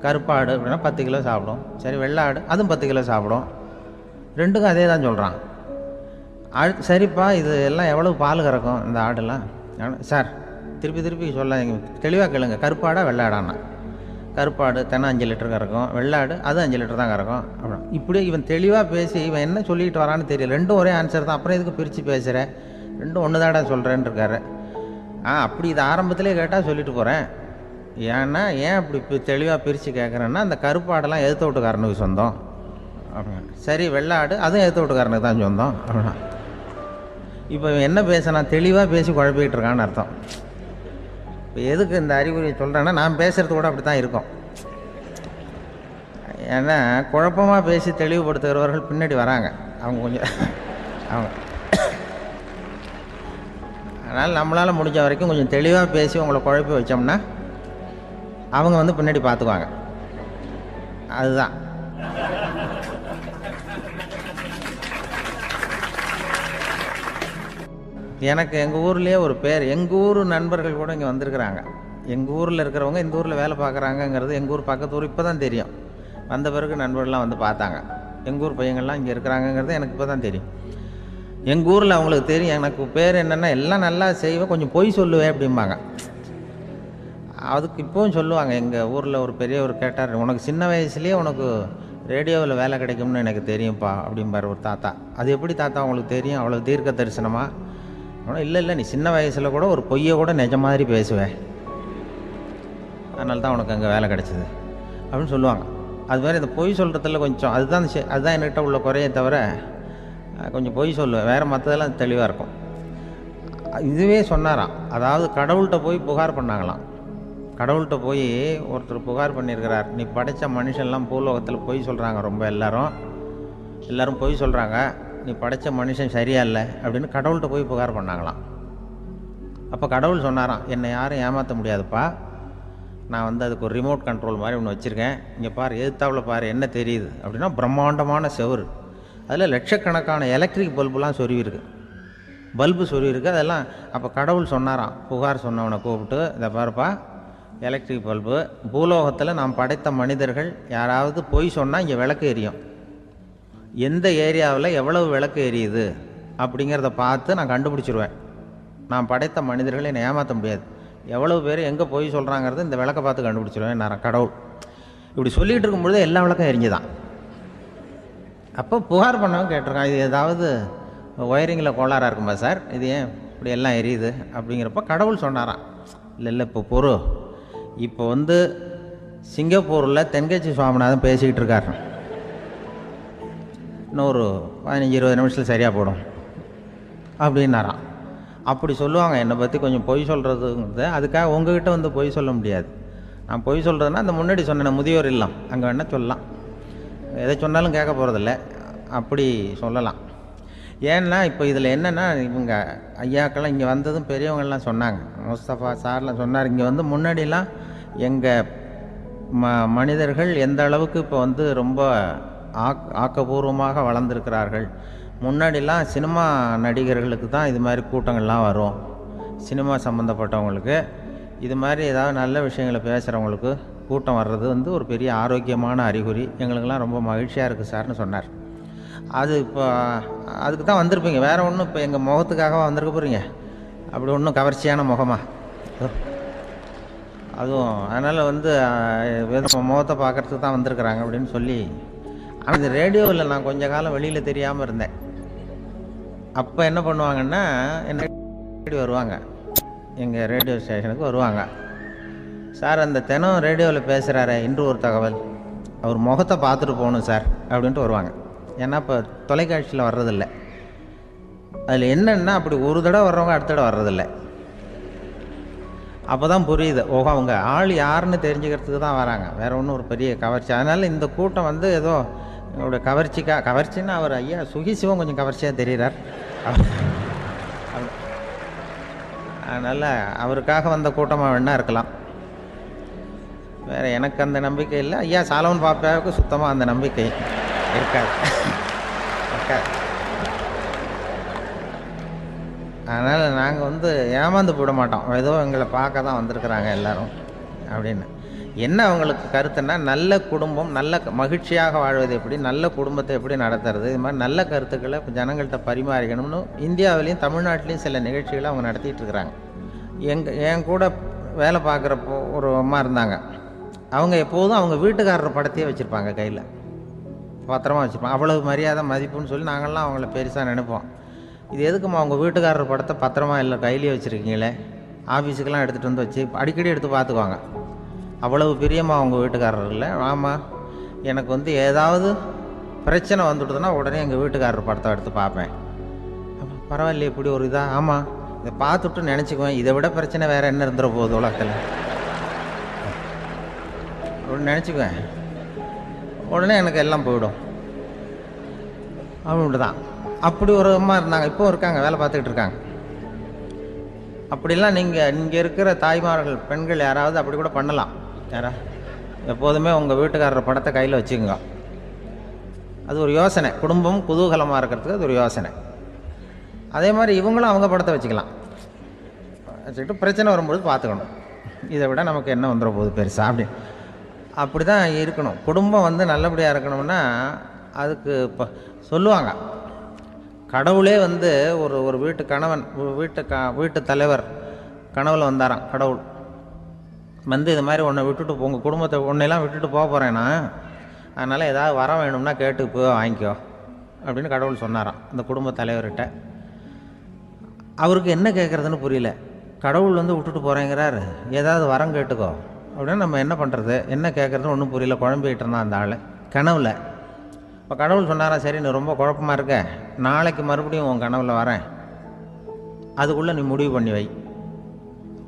கருப்பாடு அப்படின்னா 10 கிலோ சாப்பிடும். சரி, வெள்ளாடு அதுவும் 10 கிலோ சாப்பிடும். ரெண்டுக்கும் அதே தான் சொல்கிறான். சரிப்பா, இது எல்லாம் எவ்வளவு பால் கறக்கும் இந்த ஆடெல்லாம்? சார் திருப்பி சொல்ல, தெளிவாக கேளுங்க, கருப்பாடா வெள்ளாடான்னா? கருப்பாடு தினம் 5 லிட்டர் கறக்கும், வெள்ளாடு அது 5 லிட்டர் தான் கறக்கும் அப்படின்னா. இப்படியே இவன் தெளிவாக பேசி இவன் என்ன சொல்லிட்டு வரான்னு தெரியல. ரெண்டும் ஒரே ஆன்சர் தான், அப்புறம் எதுக்கு பிரித்து பேசுகிற, ரெண்டும் ஒன்று தாடா சொல்கிறேன்னு இருக்காரு. அப்படி இது ஆரம்பத்திலே கேட்டால் சொல்லிட்டு போகிறேன். ஏன்னா ஏன் அப்படி தெளிவாக பிரித்து கேட்குறேன்னா, அந்த கருப்பாடெல்லாம் எதிர்த்த வீட்டுக்காரனுக்கு சொந்தம் அப்படின்னா. சரி, வெள்ளாடு அதுவும் எதிர்த்த வீட்டுக்காரனுக்கு தான் சொந்தம் அப்படின்னா. இப்போ என்ன பேச, நான் தெளிவாக பேசி குழப்பிக்கிட்டு இருக்கான்னு அர்த்தம். இப்போ எதுக்கு இந்த அறிகுறியை சொல்கிறேன்னா, நான் பேசுகிறது கூட அப்படி தான் இருக்கும். ஏன்னா குழப்பமாக பேசி தெளிவுபடுத்துகிறவர்கள் பின்னாடி வராங்க, அவங்க கொஞ்சம் அவங்க. அதனால் நம்மளால் முடிஞ்ச வரைக்கும் கொஞ்சம் தெளிவாக பேசி உங்களை குழப்பி வச்சோம்னா அவங்க வந்து பின்னாடி பார்த்துக்குவாங்க. அதுதான். எனக்கு எங்கள் ஊர்லேயே ஒரு பேர், எங்கள் ஊர் நண்பர்கள் கூட இங்கே வந்திருக்கிறாங்க. எங்கள் ஊரில் இருக்கிறவங்க இந்த ஊரில் வேலை பார்க்குறாங்கங்கிறது எங்கள் ஊர் பக்கத்து ஊர் இப்போ தான் தெரியும். வந்த பிறகு நண்பர்கள்லாம் வந்து பார்த்தாங்க. எங்கள் ஊர் பையங்கள்லாம் இங்கே இருக்கிறாங்கங்கிறது எனக்கு இப்போ தான் தெரியும். எங்கள் ஊரில் அவங்களுக்கு தெரியும் எனக்கு பேர் என்னென்னா, எல்லாம் நல்லா செய்வேன், கொஞ்சம் பொய் சொல்லுவேன் அப்படிம்பாங்க. அதுக்கு இப்போவும் சொல்லுவாங்க. எங்கள் ஊரில் ஒரு பெரியவர் கேட்டார், உனக்கு சின்ன வயசுலேயே உனக்கு ரேடியோவில் வேலை கிடைக்கும்னு எனக்கு தெரியும்ப்பா அப்படிம்பார் ஒரு தாத்தா. அது எப்படி தாத்தா உங்களுக்கு தெரியும், அவ்வளோ தீர்க்க தரிசனமா? இல்லை நீ சின்ன வயசில் கூட ஒரு பொய்யை கூட நிஜ மாதிரி பேசுவேன், அதனால தான் உனக்கு அங்கே வேலை கிடச்சிது அப்படின்னு சொல்லுவாங்க. அது மாதிரி இந்த பொய் சொல்கிறதுல கொஞ்சம் அதுதான் என்கிட்ட உள்ள குறையை தவிர, கொஞ்சம் பொய் சொல்லுவேன், வேறு மற்றதெல்லாம் தெளிவாக இருக்கும். இதுவே சொன்னாராம். அதாவது கடவுள்கிட்ட போய் புகார் பண்ணாங்களாம். கடவுள்கிட்ட போய் ஒருத்தர் புகார் பண்ணியிருக்கிறார், நீ படைத்த மனுஷன்லாம் பூலோகத்தில் பொய் சொல்கிறாங்க, ரொம்ப எல்லாரும் பொய் சொல்கிறாங்க, நீ படைத்த மனுஷன் சரியா இல்லை அப்படின்னு கடவுள்கிட்ட போய் புகார் பண்ணாங்களாம். அப்போ கடவுள் சொன்னாராம், என்னை யாரும் ஏமாற்ற முடியாதுப்பா, நான் வந்து அதுக்கு ஒரு ரிமோட் கண்ட்ரோல் மாதிரி ஒன்று வச்சுருக்கேன், இங்கே பாரு, எதிர்த்தாவில் பாரு, என்ன தெரியுது அப்படின்னா பிரம்மாண்டமான செவுரு, அதில் லட்சக்கணக்கான எலக்ட்ரிக் பல்புலாம் சொருவிருக்கு, அதெல்லாம். அப்போ கடவுள் சொன்னாராம், புகார் சொன்னவனை கூப்பிட்டு, இதை பாருப்பா, எலக்ட்ரிக் பல்பு, பூலோகத்தில் நாம் படைத்த மனிதர்கள் யாராவது பொய் சொன்னால் இங்கே விளக்கு எரியும், எந்த ஏரியாவில் எவ்வளவு விளக்கு எரியுது அப்படிங்கிறத பார்த்து நான் கண்டுபிடிச்சிருவேன், நான் படைத்த மனிதர்களை என்னை ஏமாற்ற முடியாது, எவ்வளவு பேர் எங்கே பொய் சொல்கிறாங்கிறது இந்த விளக்கை பார்த்து கண்டுபிடிச்சிருவேன் நான் கடவுள். இப்படி சொல்லிகிட்டு இருக்கும்பொழுது எல்லா விளக்கம் எரிஞ்சுதான். அப்போ புகார் பண்ணவங்க கேட்டிருக்கான், இது ஏதாவது ஒயரிங்கில் கோளாறாக இருக்குமா சார், இது ஏன் இப்படி எல்லாம் எரியுது அப்படிங்கிறப்ப கடவுள் சொன்னாராம், இல்லை இப்போ இப்போ வந்து சிங்கப்பூரில் தென்கட்சி சுவாமிநாதன் பேசிக்கிட்டு இருக்காரு, இன்னும் ஒரு 15-20 நிமிஷத்தில் சரியாக போடும் அப்படின்னாராம். அப்படி சொல்லுவாங்க என்னை பற்றி கொஞ்சம் பொய் சொல்கிறதுங்கிறது, அதுக்காக உங்ககிட்ட வந்து பொய் சொல்ல முடியாது. நான் பொய் சொல்கிறதுனா அந்த முன்னாடி சொன்ன முதியோர் இல்லம் அங்கே வேணால் சொல்லலாம், எதை சொன்னாலும் கேட்க போகிறதில்ல, அப்படி சொல்லலாம். ஏன்னா இப்போ இதில் என்னென்னா, இவங்க ஐயாக்கெல்லாம் இங்கே வந்ததும் பெரியவங்கள்லாம் சொன்னாங்க, முஸ்தபா சார்லாம் சொன்னார், இங்கே வந்து முன்னாடிலாம் எங்கள் மனிதர்கள் எந்த அளவுக்கு இப்போ வந்து ரொம்ப ஆக்கபூர்வமாக வளர்ந்துருக்கிறார்கள், முன்னாடிலாம் சினிமா நடிகர்களுக்கு தான் இது மாதிரி கூட்டங்கள்லாம் வரும், சினிமா சம்மந்தப்பட்டவங்களுக்கு இது மாதிரி ஏதாவது நல்ல விஷயங்களை பேசுகிறவங்களுக்கு கூட்டம் வர்றது வந்து ஒரு பெரிய ஆரோக்கியமான அறிகுறி, எங்களுக்கெல்லாம் ரொம்ப மகிழ்ச்சியாக இருக்குது சார்னு சொன்னார். அது இப்போ அதுக்கு தான் வந்திருப்பீங்க, வேறு ஒன்றும் இப்போ எங்கள் முகத்துக்காக வந்திருக்க போகிறீங்க, அப்படி ஒன்றும் கவர்ச்சியான முகமா அதுவும், அதனால் வந்து முகத்தை பார்க்குறதுக்கு தான் வந்திருக்கிறாங்க அப்படின்னு சொல்லி. ஆனால் இந்த ரேடியோவில் நான் கொஞ்ச காலம் வெளியில் தெரியாமல் இருந்தேன். அப்போ என்ன பண்ணுவாங்கன்னா, என்ன வருவாங்க, எங்கள் ரேடியோ ஸ்டேஷனுக்கு வருவாங்க, சார் அந்த தினம் ரேடியோவில் பேசுகிறாரு இன்று ஒரு தகவல், அவர் முகத்தை பார்த்துட்டு போகணும் சார் அப்படின்ட்டு வருவாங்க. ஏன்னா இப்போ தொலைக்காட்சியில் வர்றதில்ல, அதில் என்னென்னா அப்படி ஒரு தடவை வர்றவங்க அடுத்த தடவை வர்றதில்லை. அப்போ தான் புரியுது, ஓஹோ அவங்க ஆள் யாருன்னு தெரிஞ்சுக்கிறதுக்கு தான் வராங்க, வேறு ஒன்றும் ஒரு பெரிய கவர்ச்சி. அதனால் இந்த கூட்டம் வந்து ஏதோ என்னோடய கவர்ச்சின்னா அவர் ஐயா சுகி சிவம் கொஞ்சம் கவர்ச்சியாக தெரிகிறார், அதனால் அவருக்காக வந்த கூட்டமாக வேணா இருக்கலாம், வேறு எனக்கு அந்த நம்பிக்கை இல்லை. ஐயா சாலமன் பாப்பாவுக்கு சுத்தமாக அந்த நம்பிக்கை இருக்காது. அதனால் நாங்கள் வந்து ஏமாந்து போட மாட்டோம், ஏதோ எங்களை பார்க்க தான் வந்திருக்கிறாங்க எல்லோரும் அப்படின்னு. என்ன அவங்களுக்கு கருத்துன்னா, நல்ல குடும்பம், நல்ல மகிழ்ச்சியாக வாழ்வது எப்படி, நல்ல குடும்பத்தை எப்படி நடத்துறது, இது மாதிரி நல்ல கருத்துக்களை ஜனங்கள்கிட்ட பரிமாறிக்கணும்னு இந்தியாவிலையும் தமிழ்நாட்டிலையும் சில நிகழ்ச்சிகளை அவங்க நடத்திட்டு இருக்கிறாங்க. என் கூட வேலை பார்க்குறப்போ ஒரு அம்மா இருந்தாங்க, அவங்க எப்போதும் அவங்க வீட்டுக்காரர் படத்தையே வச்சுருப்பாங்க, கையில் பத்திரமா வச்சுருப்பாங்க, அவ்வளவு மரியாதை மதிப்புன்னு சொல்லி நாங்கள்லாம் அவங்கள பெருசாக நினைப்போம். இது எதுக்குமா அவங்க வீட்டுக்காரர் படத்தை பத்திரமா இல்லை கையிலே வச்சுருக்கீங்களே, ஆஃபீஸுக்கெல்லாம் எடுத்துகிட்டு வந்து வச்சு அடிக்கடி எடுத்து பார்த்துக்குவாங்க, அவ்வளவு பிரியமாக அவங்க வீட்டுக்காரர் இல்லை. ஆமாம், எனக்கு வந்து ஏதாவது பிரச்சனை வந்துவிடுதுன்னா உடனே எங்கள் வீட்டுக்காரர் படத்தை எடுத்து பார்ப்பேன். பரவாயில்லையே இப்படி ஒரு இதாக, ஆமாம் இதை பார்த்துட்டு நினச்சிக்குவேன், இதை விட பிரச்சனை வேறு என்ன இருந்துட போகுது உலகத்தில் அப்படின்னு நினச்சிக்குவேன், உடனே எனக்கு எல்லாம் போயிடும் அப்படின்ட்டு தான். அப்படி ஒரு அம்மா இருந்தாங்க, இப்போவும் இருக்காங்க, வேலை பார்த்துக்கிட்டு இருக்காங்க. அப்படிலாம் இங்கே இருக்கிற தாய்மார்கள் பெண்கள் யாராவது அப்படி கூட பண்ணலாம். எப்போதுமே உங்கள் வீட்டுக்காரர் படத்தை கையில் வச்சுக்கோங்க, அது ஒரு யோசனை, குடும்பம் குதூகலமாக இருக்கிறதுக்கு அது ஒரு யோசனை. அதே மாதிரி இவங்களும் அவங்க படத்தை வச்சுக்கலாம், வச்சுக்கிட்டு பிரச்சனை வரும்போது பார்த்துக்கணும், இதை விட நமக்கு என்ன வந்துட போகுது பெருசாக அப்படி தான் இருக்கணும். குடும்பம் வந்து நல்லபடியாக இருக்கணும்னா அதுக்கு இப்போ சொல்லுவாங்க, கடவுளே வந்து ஒரு வீட்டு கணவன், வீட்டு தலைவர் கனவுல வந்தாராம். கடவுள் வந்து இது மாதிரி உன்னை விட்டுட்டு உங்கள் குடும்பத்தை உன்னையெல்லாம் விட்டுட்டு போக போகிறேன்னா, அதனால் ஏதாவது வர வேணும்னா கேட்டு போய் வாங்கிக்கோ அப்படின்னு கடவுள் சொன்னாராம் அந்த குடும்ப தலைவர்கிட்ட. அவருக்கு என்ன கேட்குறதுன்னு புரியல, கடவுள் வந்து விட்டுட்டு போகிறேங்கிறாரு, ஏதாவது வரம் கேட்டுக்கோ அப்படின்னு. நம்ம என்ன பண்ணுறது, என்ன கேட்குறதுன்னு ஒன்றும் புரியல, குழம்பிக்கிட்டு இருந்தான் அந்த ஆள் கனவுல. இப்போ கடவுள் சொன்னாரா, சரி நீ ரொம்ப குழப்பமாக இருக்க, நாளைக்கு மறுபடியும் உன் கனவுல வரேன் அதுக்குள்ளே நீ முடிவு பண்ணி வை.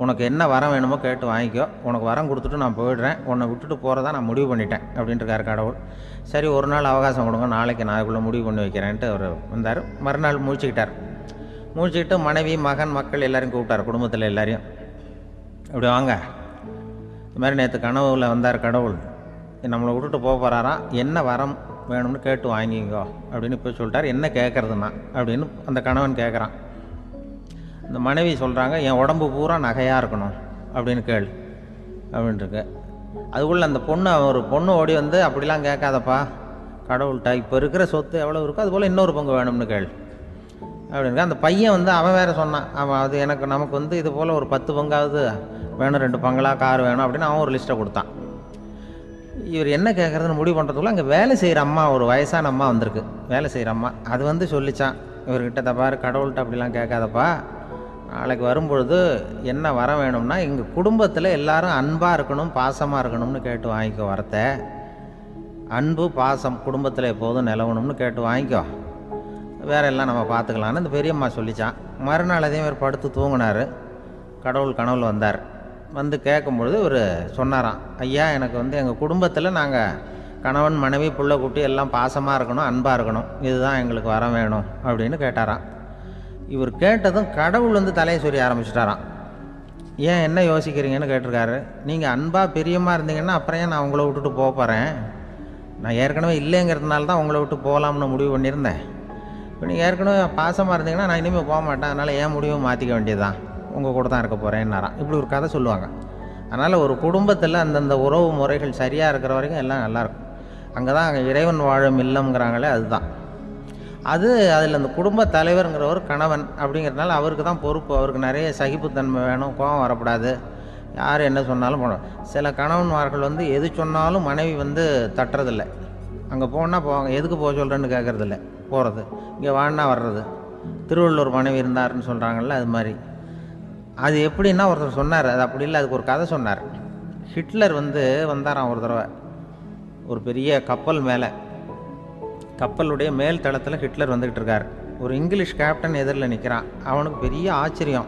உனக்கு என்ன வரம் வேணுமோ கேட்டு வாங்கிக்கோ, உனக்கு வரம் கொடுத்துட்டு நான் போயிடுறேன், உன்னை விட்டுட்டு போகிறதா நான் முடிவு பண்ணிட்டேன் அப்படின்ட்டுருக்காரு கடவுள். சரி, ஒரு நாள் அவகாசம் கொடுங்க, நாளைக்கு நான் அதுக்குள்ளே முடிவு பண்ணி வைக்கிறேன்ட்டு அவர் வந்தார். மறுநாள் முழிச்சுக்கிட்டார். முழிச்சுக்கிட்டு மனைவி, மகன், மக்கள் எல்லாரையும் கூப்பிட்டார், குடும்பத்தில் எல்லாரையும். அப்படி வாங்க, இது மாதிரி நேற்று கனவுல வந்தார் கடவுள், நம்மளை விட்டுட்டு போக போகிறாராம், என்ன வரம் வேணும்னு கேட்டு வாங்கிங்கோ அப்படின்னு இப்போ சொல்லிட்டார். என்ன கேட்குறதுண்ணா அப்படின்னு அந்த கணவன் கேட்குறான். இந்த மனைவி சொல்கிறாங்க, என் உடம்பு பூரா நகையாக இருக்கணும் அப்படின்னு கேள் அப்படின்ட்டுருக்கு. அதுக்குள்ளே அந்த ஒரு பொண்ணு ஓடி வந்து, அப்படிலாம் கேட்காதப்பா கடவுள்கிட்ட, இப்போ இருக்கிற சொத்து எவ்வளோ இருக்கோ அதுபோல் இன்னொரு பங்கு வேணும்னு கேள் அப்படின்னு. அந்த பையன் வந்து அவன் வேறு சொன்னான், அவன் அது நமக்கு வந்து இது போல் ஒரு 10 பங்காவது வேணும், 2 பங்களா, கார் வேணும் அப்படின்னு அவன் ஒரு லிஸ்ட்டை கொடுத்தான். இவர் என்ன கேட்குறதுன்னு முடிவு பண்ணுறதுக்குள்ள அங்கே வேலை செய்கிற அம்மா, ஒரு வயசான அம்மா வந்திருக்கு, வேலை செய்கிற அம்மா. அது வந்து சொல்லிச்சான் இவர்கிட்ட, தப்பாரு கடவுள்கிட்ட அப்படிலாம் கேட்காதப்பா, நாளைக்கு வரும்பொழுது என்ன வர வேணும்னா எங்கள் குடும்பத்தில் எல்லாரும் அன்பாக இருக்கணும், பாசமாக இருக்கணும்னு கேட்டு வாங்கிக்கோ வரத்தை. அன்பு பாசம் குடும்பத்தில் எப்போதும் நிலவணும்னு கேட்டு வாங்கிக்கோ, வேற எல்லாம் நம்ம பார்த்துக்கலான்னு இந்த பெரியம்மா சொல்லிச்சான். மறுநாள் அதே மாதிரி படுத்து தூங்கினார். கடவுள் கனவுல வந்தார். வந்து கேட்கும்பொழுது இவர் சொன்னாராம், ஐயா எனக்கு வந்து எங்கள் குடும்பத்தில் நாங்கள் கணவன், மனைவி, புள்ள, குட்டி எல்லாம் பாசமாக இருக்கணும், அன்பாக இருக்கணும், இதுதான் எங்களுக்கு வர வேணும் அப்படின்னு கேட்டாராம். இவர் கேட்டதும் கடவுள் வந்து தலையை சொரிய ஆரம்பிச்சிட்டாராம். ஏன் என்ன யோசிக்கிறீங்கன்னு கேட்டிருக்காரு. நீங்கள் அன்பாக பிரியமாக இருந்தீங்கன்னா அப்புறம் ஏன் நான் உங்களை விட்டுட்டு போக போகிறேன்? நான் ஏற்கனவே இல்லைங்கிறதுனால தான் உங்களை விட்டு போகலாம்னு முடிவு பண்ணியிருந்தேன். இப்போ நீங்கள் ஏற்கனவே பாசமாக இருந்தீங்கன்னா நான் இனிமேல் போக மாட்டேன், அதனால் ஏன் முடிவும் மாற்றிக்க வேண்டியது தான், உங்கள் கூட தான் இருக்க போகிறேன்னாராம். இப்படி ஒரு கதை சொல்லுவாங்க. அதனால் ஒரு குடும்பத்தில் அந்தந்த உறவு முறைகள் சரியாக இருக்கிற வரைக்கும் எல்லாம் நல்லாயிருக்கும். அங்கே தான் அங்கே இறைவன் வாழும் இல்லம்ங்கிறாங்களே, அதுதான் அது. அதில் அந்த குடும்ப தலைவருங்கிறவர் கணவன் அப்படிங்கிறதுனால அவருக்கு தான் பொறுப்பு. அவருக்கு நிறைய சகிப்புத்தன்மை வேணும், கோபம் வரக்கூடாது, யார் என்ன சொன்னாலும் போகணும். சில கணவன்மார்கள் வந்து எது சொன்னாலும் மனைவி வந்து தட்டுறதில்லை. அங்கே போனால் போவாங்க, எதுக்கு போக சொல்கிறேன்னு கேட்குறதில்ல, போகிறது. இங்கே வாழ்னா வர்றது. திருவள்ளுவர் மனைவி இருந்தாருன்னு சொல்கிறாங்கல்ல, அது மாதிரி. அது எப்படின்னா ஒருத்தர் சொன்னார், அது அப்படி இல்லை, அதுக்கு ஒரு கதை சொன்னார். ஹிட்லர் வந்து வந்தாராம் ஒரு தடவை, ஒரு பெரிய கப்பல் மேலே, கப்பலுடைய மேல் தளத்தில் ஹிட்லர் வந்துக்கிட்டு இருக்கார். ஒரு இங்கிலீஷ் கேப்டன் எதிரில் நிற்கிறான். அவனுக்கு பெரிய ஆச்சரியம்,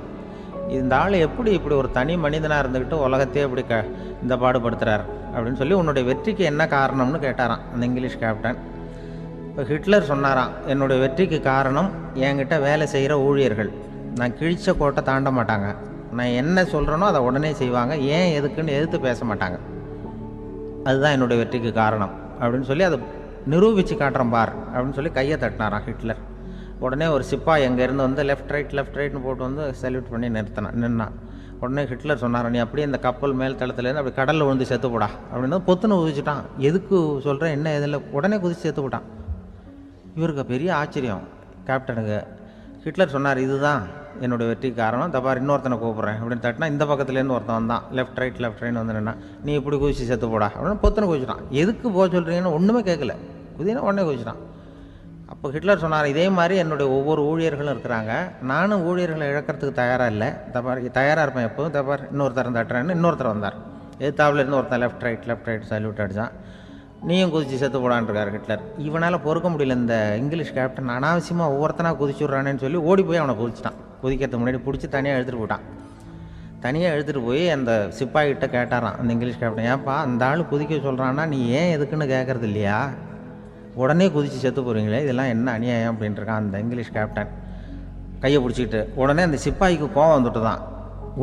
இந்த ஆள் எப்படி இப்படி ஒரு தனி மனிதனாக இருந்துக்கிட்டு உலகத்தையே இப்படி இந்த பாடுபடுத்துகிறார் அப்படின்னு சொல்லி, உன்னுடைய வெற்றிக்கு என்ன காரணம்னு கேட்டாராம் அந்த இங்கிலீஷ் கேப்டன். இப்போ ஹிட்லர் சொன்னாராம், என்னுடைய வெற்றிக்கு காரணம் என்கிட்ட வேலை செய்கிற ஊழியர்கள். நான் கிழிச்ச கோட்டை தாண்ட மாட்டாங்க, நான் என்ன சொல்கிறேனோ அதை உடனே செய்வாங்க, ஏன் எதுக்குன்னு எதிர்த்து பேச மாட்டாங்க, அதுதான் என்னுடைய வெற்றிக்கு காரணம் அப்படின்னு சொல்லி அதை நிரூபித்து காட்டுறேன் பார் அப்படின்னு சொல்லி கையை தட்டினாராம் ஹிட்லர். உடனே ஒரு சிப்பாய் எங்கேருந்து வந்து லெஃப்ட் ரைட்னு போட்டு வந்து சல்யூட் பண்ணி நின்னான். உடனே ஹிட்லர் சொன்னார், நீ அப்படியே இந்த கப்பல் மேல் தளத்துலேருந்து அப்படி கடலில் விழுந்து செத்து போடா அப்படின்னு பொத்துன்னு குதிச்சுட்டான். எதுக்கு சொல்கிறேன் என்ன இதில், உடனே குதிச்சு செத்து போட்டான். இவருக்கு பெரிய ஆச்சரியம் கேப்டனுக்கு. ஹிட்லர் சொன்னார், இதுதான் என்னுடைய வெற்றிக்கு காரணம், தப்பார் இன்னொருத்தனை கூப்பிட்றேன் அப்படின்னு தட்டினா இந்த பக்கத்துலேருந்து ஒருத்தன் வந்தான், லெஃப்ட் ரைட்னு வந்து நின்னா, நீ இப்படி குதிச்சு செத்து போடா அப்படின்னு பொத்துன்னு குதிச்சுட்டான். எதுக்கு போக சொல்கிறீங்கன்னு ஒன்றுமே கேட்கல, குதினா உடனே குதிச்சுட்டான். அப்போ ஹிட்லர் சொன்னார், இதே மாதிரி என்னுடைய ஒவ்வொரு ஊழியர்களும் இருக்கிறாங்க, நானும் ஊழியர்களை இழக்கிறதுக்கு தயாராக இல்லை, தப்பார் தயாராக இருப்பேன் எப்போதும், தப்பார் இன்னொருத்தரம் தட்டுறேன்னு இன்னொருத்தர் வந்தார். எதிர்த்தாப்புலேருந்து ஒருத்தன் லெஃப்ட் ரைட் சல்யூட் அடித்தான். நீயும் குதிச்சு செத்து போடான்ருக்கார் ஹிட்லர். இவனால் பொறுக்க முடியல, இந்த இங்கிலீஷ் கேப்டன் அனாவசியமாக ஒவ்வொருத்தனாக குதிச்சு விட்றானேன்னு சொல்லி ஓடி போய் அவனை குதிச்சிட்டான். குதிக்கிறதுக்கு முன்னாடி பிடிச்சி தனியாக எடுத்துகிட்டு போட்டான். தனியாக எடுத்துகிட்டு போய் அந்த சிப்பாய்கிட்ட கேட்டாரான் அந்த இங்கிலீஷ் கேப்டன், ஏன்ப்பா அந்த ஆள் குதிக்க சொல்கிறான்னா நீ ஏன் எதுக்குன்னு கேட்குறது இல்லையா, உடனே குதித்து செத்து போகிறீங்களே, இதெல்லாம் என்ன அநியாயம் அப்படின்ட்டுருக்கான் அந்த இங்கிலீஷ் கேப்டன் கையை பிடிச்சிக்கிட்டு. உடனே அந்த சிப்பாய்க்கு கோவம் வந்துட்டு தான்,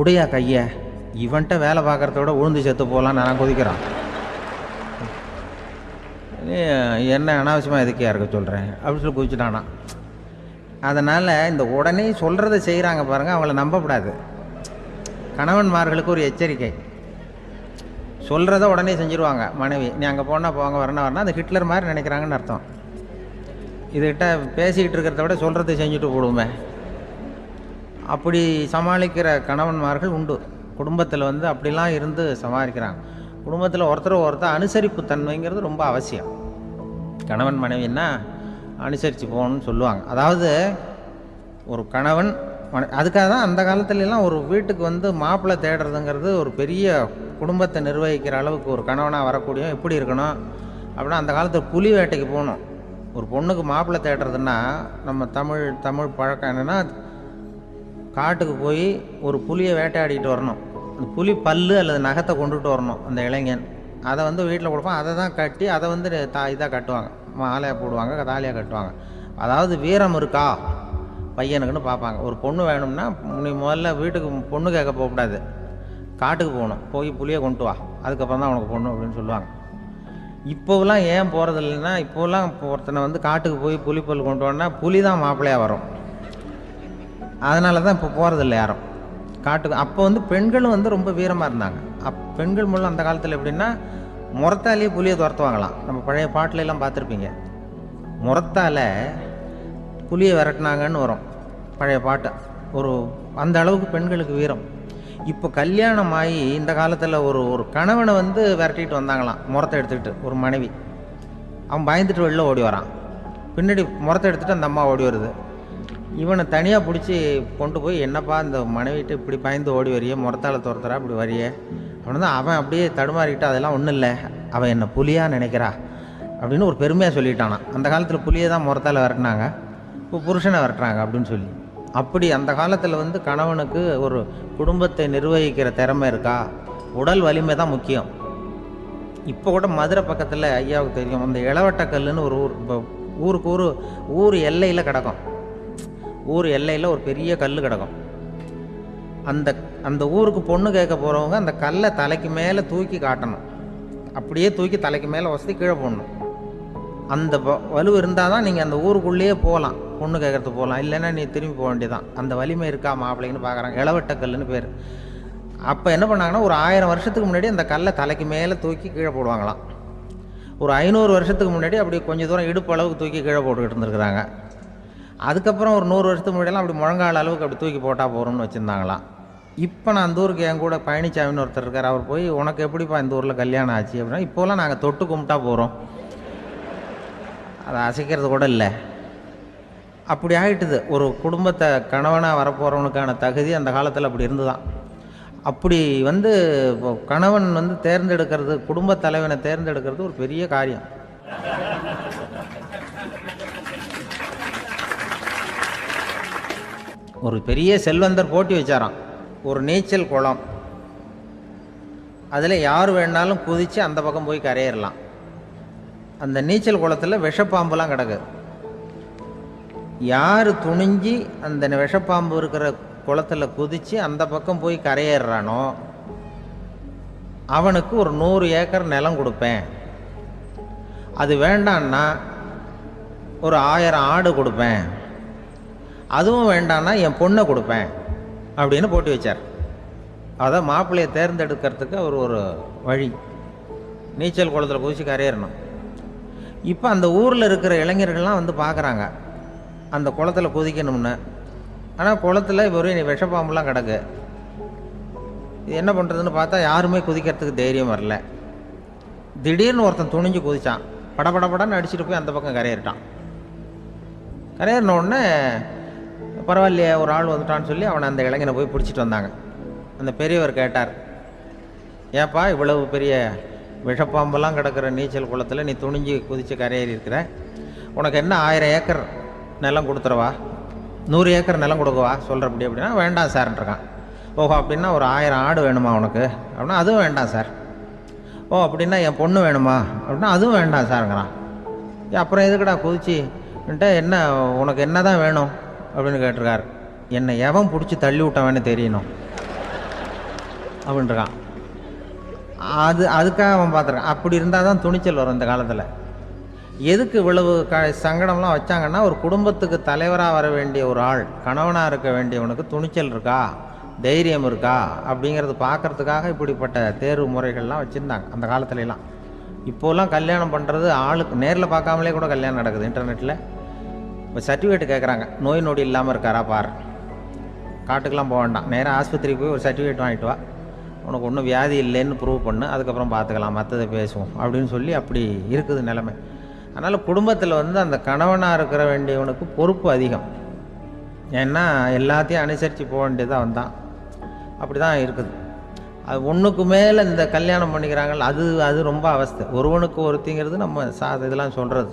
உடையா கையை, இவன்ட்ட வேலை பார்க்குறத விட உழுந்து செத்து போகலான்னு நான் குதிக்கிறான், என்ன அனாவசியமாக எதுக்கியா இருக்க சொல்கிறேன் அப்படின்னு சொல்லி குதிச்சுட்டானா. அதனால் இந்த உடனே சொல்கிறத செய்கிறாங்க பாருங்கள், அவங்கள நம்பக்கூடாது. கணவன்மார்களுக்கு ஒரு எச்சரிக்கை, சொல்கிறத உடனே செஞ்சுருவாங்க மனைவி, நீ அங்கே போனால் போவாங்க வரணும் அந்த ஹிட்லர் மாதிரி நினைக்கிறாங்கன்னு அர்த்தம். இதுகிட்ட பேசிக்கிட்டு இருக்கிறத விட சொல்கிறத செஞ்சுட்டு போடுவோமே, அப்படி சமாளிக்கிற கணவன்மார்கள் உண்டு. குடும்பத்தில் வந்து அப்படிலாம் இருந்து சமாளிக்கிறாங்க. குடும்பத்தில் ஒருத்தர் அனுசரிப்பு தன்மைங்கிறது ரொம்ப அவசியம். கணவன் மனைவின்னா அனுசரித்து போகணும்னு சொல்லுவாங்க. அதாவது ஒரு கணவன் அதுக்காக தான் அந்த காலத்துலலாம் ஒரு வீட்டுக்கு வந்து மாப்பிள்ளை தேடுறதுங்கிறது ஒரு பெரிய குடும்பத்தை நிர்வகிக்கிற அளவுக்கு ஒரு கணவனாக வரக்கூடிய எப்படி இருக்கணும் அப்படின்னா, அந்த காலத்தில் புலி வேட்டைக்கு போகணும். ஒரு பொண்ணுக்கு மாப்பிள்ளை தேடுறதுன்னா நம்ம தமிழ் பழக்கம் என்னென்னா, காட்டுக்கு போய் ஒரு புலியை வேட்டையாடிட்டு வரணும். அந்த புலி பல்லு அல்லது நகத்தை கொண்டுட்டு வரணும் அந்த இளைஞன். அதை வந்து வீட்டில் கொடுப்பான். அதை தான் கட்டி அதை வந்து இதாக கட்டுவாங்க, மாலையாக போடுவாங்க, தாலியாக கட்டுவாங்க. அதாவது வீரம் இருக்கா பையனுக்குன்னு பார்ப்பாங்க. ஒரு பொண்ணு வேணும்னா நீ முதல்ல வீட்டுக்கு பொண்ணு கேட்க போகக்கூடாது, காட்டுக்கு போகணும், போய் புளியை கொண்டு வா, அதுக்கப்புறம் தான் உனக்கு பொண்ணு அப்படின்னு சொல்லுவாங்க. இப்போவெல்லாம் ஏன் போகிறது இல்லைன்னா, இப்போலாம் ஒருத்தனை வந்து காட்டுக்கு போய் புலிப்பல் கொண்டு வரனா புலி தான் மாப்பிள்ளையாக வரும். அதனால தான் இப்போ போகிறதில்ல யாரும் காட்டுக்கு. அப்போ வந்து பெண்களும் வந்து ரொம்ப வீரமாக இருந்தாங்க. பெண்கள் மூலம் அந்த காலத்தில் எப்படின்னா, முறத்தாலேயே புலியை துரத்துவாங்களாம். நம்ம பழைய பாட்டிலெல்லாம் பார்த்துருப்பீங்க, முறத்தால் புலியை விரட்டினாங்கன்னு வரும் பழைய பாட்டு. ஒரு அந்த அளவுக்கு பெண்களுக்கு வீரம். இப்போ கல்யாணம் ஆகி இந்த காலத்தில் ஒரு கணவனை வந்து விரட்டிட்டு வந்தாங்களாம் முறத்தை எடுத்துக்கிட்டு. ஒரு மனைவி, அவன் பயந்துட்டு வெளில ஓடி வரான், பின்னாடி முறத்தை எடுத்துகிட்டு அந்த அம்மா ஓடி வருது. இவனை தனியாக பிடிச்சி கொண்டு போய், என்னப்பா இந்த மனைவிட்டு இப்படி பயந்து ஓடி வரையே, முறத்தால் துரத்துறா இப்படி வரையே அப்படின்னு தான். அவன் அப்படியே தடுமாறிக்கிட்டு, அதெல்லாம் ஒன்றும் இல்லை, அவன் என்னை புலியாக நினைக்கிறா அப்படின்னு ஒரு பெருமையாக சொல்லிட்டானான். அந்த காலத்தில் புலியை தான் முறத்தால் விரட்டினாங்க, இப்போ புருஷனை விரட்டுறாங்க அப்படின்னு சொல்லி. அப்படி அந்த காலத்தில் வந்து கணவனுக்கு ஒரு குடும்பத்தை நிர்வகிக்கிற திறமை இருக்கா, உடல் வலிமை தான் முக்கியம். இப்போ கூட மதுரை பக்கத்தில் ஐயாவுக்கு தெரியும், அந்த இளவட்டக்கல்லுன்னு ஒரு ஊர். இப்போ ஊருக்கு ஊர் எல்லையில் கிடக்கும். ஊர் எல்லையில் ஒரு பெரிய கல் கிடக்கும். அந்த ஊருக்கு பொண்ணு கேட்க போகிறவங்க அந்த கல்லை தலைக்கு மேலே தூக்கி காட்டணும். அப்படியே தூக்கி தலைக்கு மேலே வசதி கீழே போடணும். அந்த வலு இருந்தால் தான் நீங்கள் அந்த ஊருக்குள்ளேயே போகலாம், பொண்ணு கேட்கறதுக்கு போகலாம். இல்லைன்னா நீ திரும்பி போக வேண்டியதான். அந்த வலிமை இருக்கா மாப்பிள்ளைன்னு பார்க்குறாங்க. இளவட்டக்கல்லுன்னு பேர். அப்போ என்ன பண்ணாங்கன்னா, ஒரு 1000 வருஷத்துக்கு முன்னாடி அந்த கல்லை தலைக்கு மேலே தூக்கி கீழே போடுவாங்களாம். ஒரு 500 வருஷத்துக்கு முன்னாடி அப்படி கொஞ்சம் தூரம் இடுப்பு அளவுக்கு தூக்கி கீழே போட்டுக்கிட்டு இருந்துருக்குறாங்க. அதுக்கப்புறம் ஒரு 100 வருஷத்துக்கு முன்னாடியெல்லாம் அப்படி முழங்கால அளவுக்கு அப்படி தூக்கி போட்டால் போகிறோம்னு வச்சுருந்தாங்களாம். இப்போ நான் அந்த ஊருக்கு என் கூட பழனிசாமின்னு ஒருத்தர் இருக்கார். அவர் போய், உனக்கு எப்படிப்பா இந்த ஊரில் கல்யாணம் ஆச்சு அப்படின்னா, இப்போலாம் நாங்கள் தொட்டு கும்பிட்டா போகிறோம், அதை அசைக்கிறது கூட இல்லை. அப்படி ஆகிட்டுது. ஒரு குடும்பத்தை கணவனாக வரப்போகிறவனுக்கான தகுதி அந்த காலத்தில் அப்படி இருந்துதான். அப்படி வந்து இப்போ கணவன் வந்து தேர்ந்தெடுக்கிறது, குடும்பத் தலைவனை தேர்ந்தெடுக்கிறது ஒரு பெரிய காரியம். ஒரு பெரிய செல்வந்தர் போட்டி வச்சாராம், ஒரு நீச்சல் குளம். அதில் யார் வேணாலும் குதித்து அந்த பக்கம் போய் கரையேறலாம். அந்த நீச்சல் குளத்தில் விஷப்பாம்புலாம் கிடக்கு. யார் துணிஞ்சி அந்த விஷப்பாம்பு இருக்கிற குளத்தில் குதித்து அந்த பக்கம் போய் கரையேறானோ அவனுக்கு ஒரு 100 ஏக்கர் நிலம் கொடுப்பேன். அது வேண்டான்னா ஒரு 1000 ஆடு கொடுப்பேன். அதுவும் வேண்டான்னா என் பொண்ணை கொடுப்பேன் அப்படின்னு போட்டி வச்சார். அதான் மாப்பிள்ளையை தேர்ந்தெடுக்கிறதுக்கு அவர் ஒரு வழி, நீச்சல் குளத்தில் குதிச்சு கரையேறணும். இப்போ அந்த ஊரில் இருக்கிற இளைஞர்கள்லாம் வந்து பார்க்குறாங்க அந்த குளத்தில் குதிக்கணும்னு. ஆனால் குளத்தில் ஒரு விஷப்பாம்புலாம் கிடக்கு. இது என்ன பண்ணுறதுன்னு பார்த்தா யாருமே குதிக்கிறதுக்கு தைரியம் வரல. திடீர்னு ஒருத்தன் துணிஞ்சு குதித்தான், படபடன்னு அடிச்சுட்டு போய் அந்த பக்கம் கரையேறிட்டான். கரையேறின உடனே பரவாயில்லையே ஒரு ஆள் வந்துட்டான்னு சொல்லி அவனை அந்த இளைஞனை போய் பிடிச்சிட்டு வந்தாங்க. அந்த பெரியவர் கேட்டார், ஏப்பா இவ்வளவு பெரிய விஷப்பாம்பெல்லாம் கிடக்கிற நீச்சல் குளத்தில் நீ துணிஞ்சு குதித்து கரையேறி இருக்கிற, உனக்கு என்ன 1000 ஏக்கர் நிலம் கொடுத்துருவா, 100 ஏக்கர் நிலம் கொடுக்கவா சொல்கிறப்படி அப்படின்னா, வேண்டாம் சார்ன்றான். ஓஹோ அப்படின்னா ஒரு 1000 ஆடு வேணுமா உனக்கு அப்படின்னா, அதுவும் வேண்டாம் சார். ஓ அப்படின்னா என் பொண்ணு வேணுமா அப்படின்னா, அதுவும் வேண்டாம் சாருங்கிறான். அப்புறம் எதுக்குடா குதிச்சுன்ட்டு, என்ன உனக்கு என்ன தான் வேணும் அப்படின்னு கேட்டிருக்கார். என்னை எவன் பிடிச்சி தள்ளி விட்டவன்னு தெரியணும் அப்படின்றான். அதுக்காக அவன் பார்த்துருக்கான். அப்படி இருந்தால் தான் துணிச்சல் வரும் இந்த காலத்தில். எதுக்கு இவ்வளவு சங்கடம்லாம் வச்சாங்கன்னா, ஒரு குடும்பத்துக்கு தலைவராக வர வேண்டிய ஒரு ஆள், கணவனாக இருக்க வேண்டியவனுக்கு துணிச்சல் இருக்கா, தைரியம் இருக்கா அப்படிங்கிறது பார்க்கறதுக்காக இப்படிப்பட்ட தேர்வு முறைகள்லாம் வச்சுருந்தாங்க அந்த காலத்துலலாம். இப்போலாம் கல்யாணம் பண்ணுறது ஆளுக்கு நேரில் பார்க்காமலே கூட கல்யாணம் நடக்குது இன்டர்நெட்டில். இப்போ சர்டிஃபிகேட் கேட்குறாங்க, நோய் நொடி இல்லாமல் இருக்காரா பார், காட்டுக்கெலாம் போக வேண்டாம், நேராக ஆஸ்பத்திரிக்கு போய் ஒரு சர்டிஃபிகேட் வாங்கிட்டு வா, உனக்கு ஒன்றும் வியாதி இல்லைன்னு ப்ரூவ் பண்ணு, அதுக்கப்புறம் பார்த்துக்கலாம், மற்றதை பேசுவோம் அப்படின்னு சொல்லி அப்படி இருக்குது நிலைமை. அதனால் குடும்பத்தில் வந்து அந்த கணவனாக இருக்கிற வேண்டியவனுக்கு பொறுப்பு அதிகம். ஏன்னா எல்லாத்தையும் அனுசரித்து போக வேண்டியதாக வந்தான். அப்படி தான் இருக்குது. அது ஒன்றுக்கு மேலே இந்த கல்யாணம் பண்ணிக்கிறாங்க, அது ரொம்ப அவஸ்தை. ஒருவனுக்கு ஒருத்திங்கிறது நம்ம இதெல்லாம் சொல்கிறது.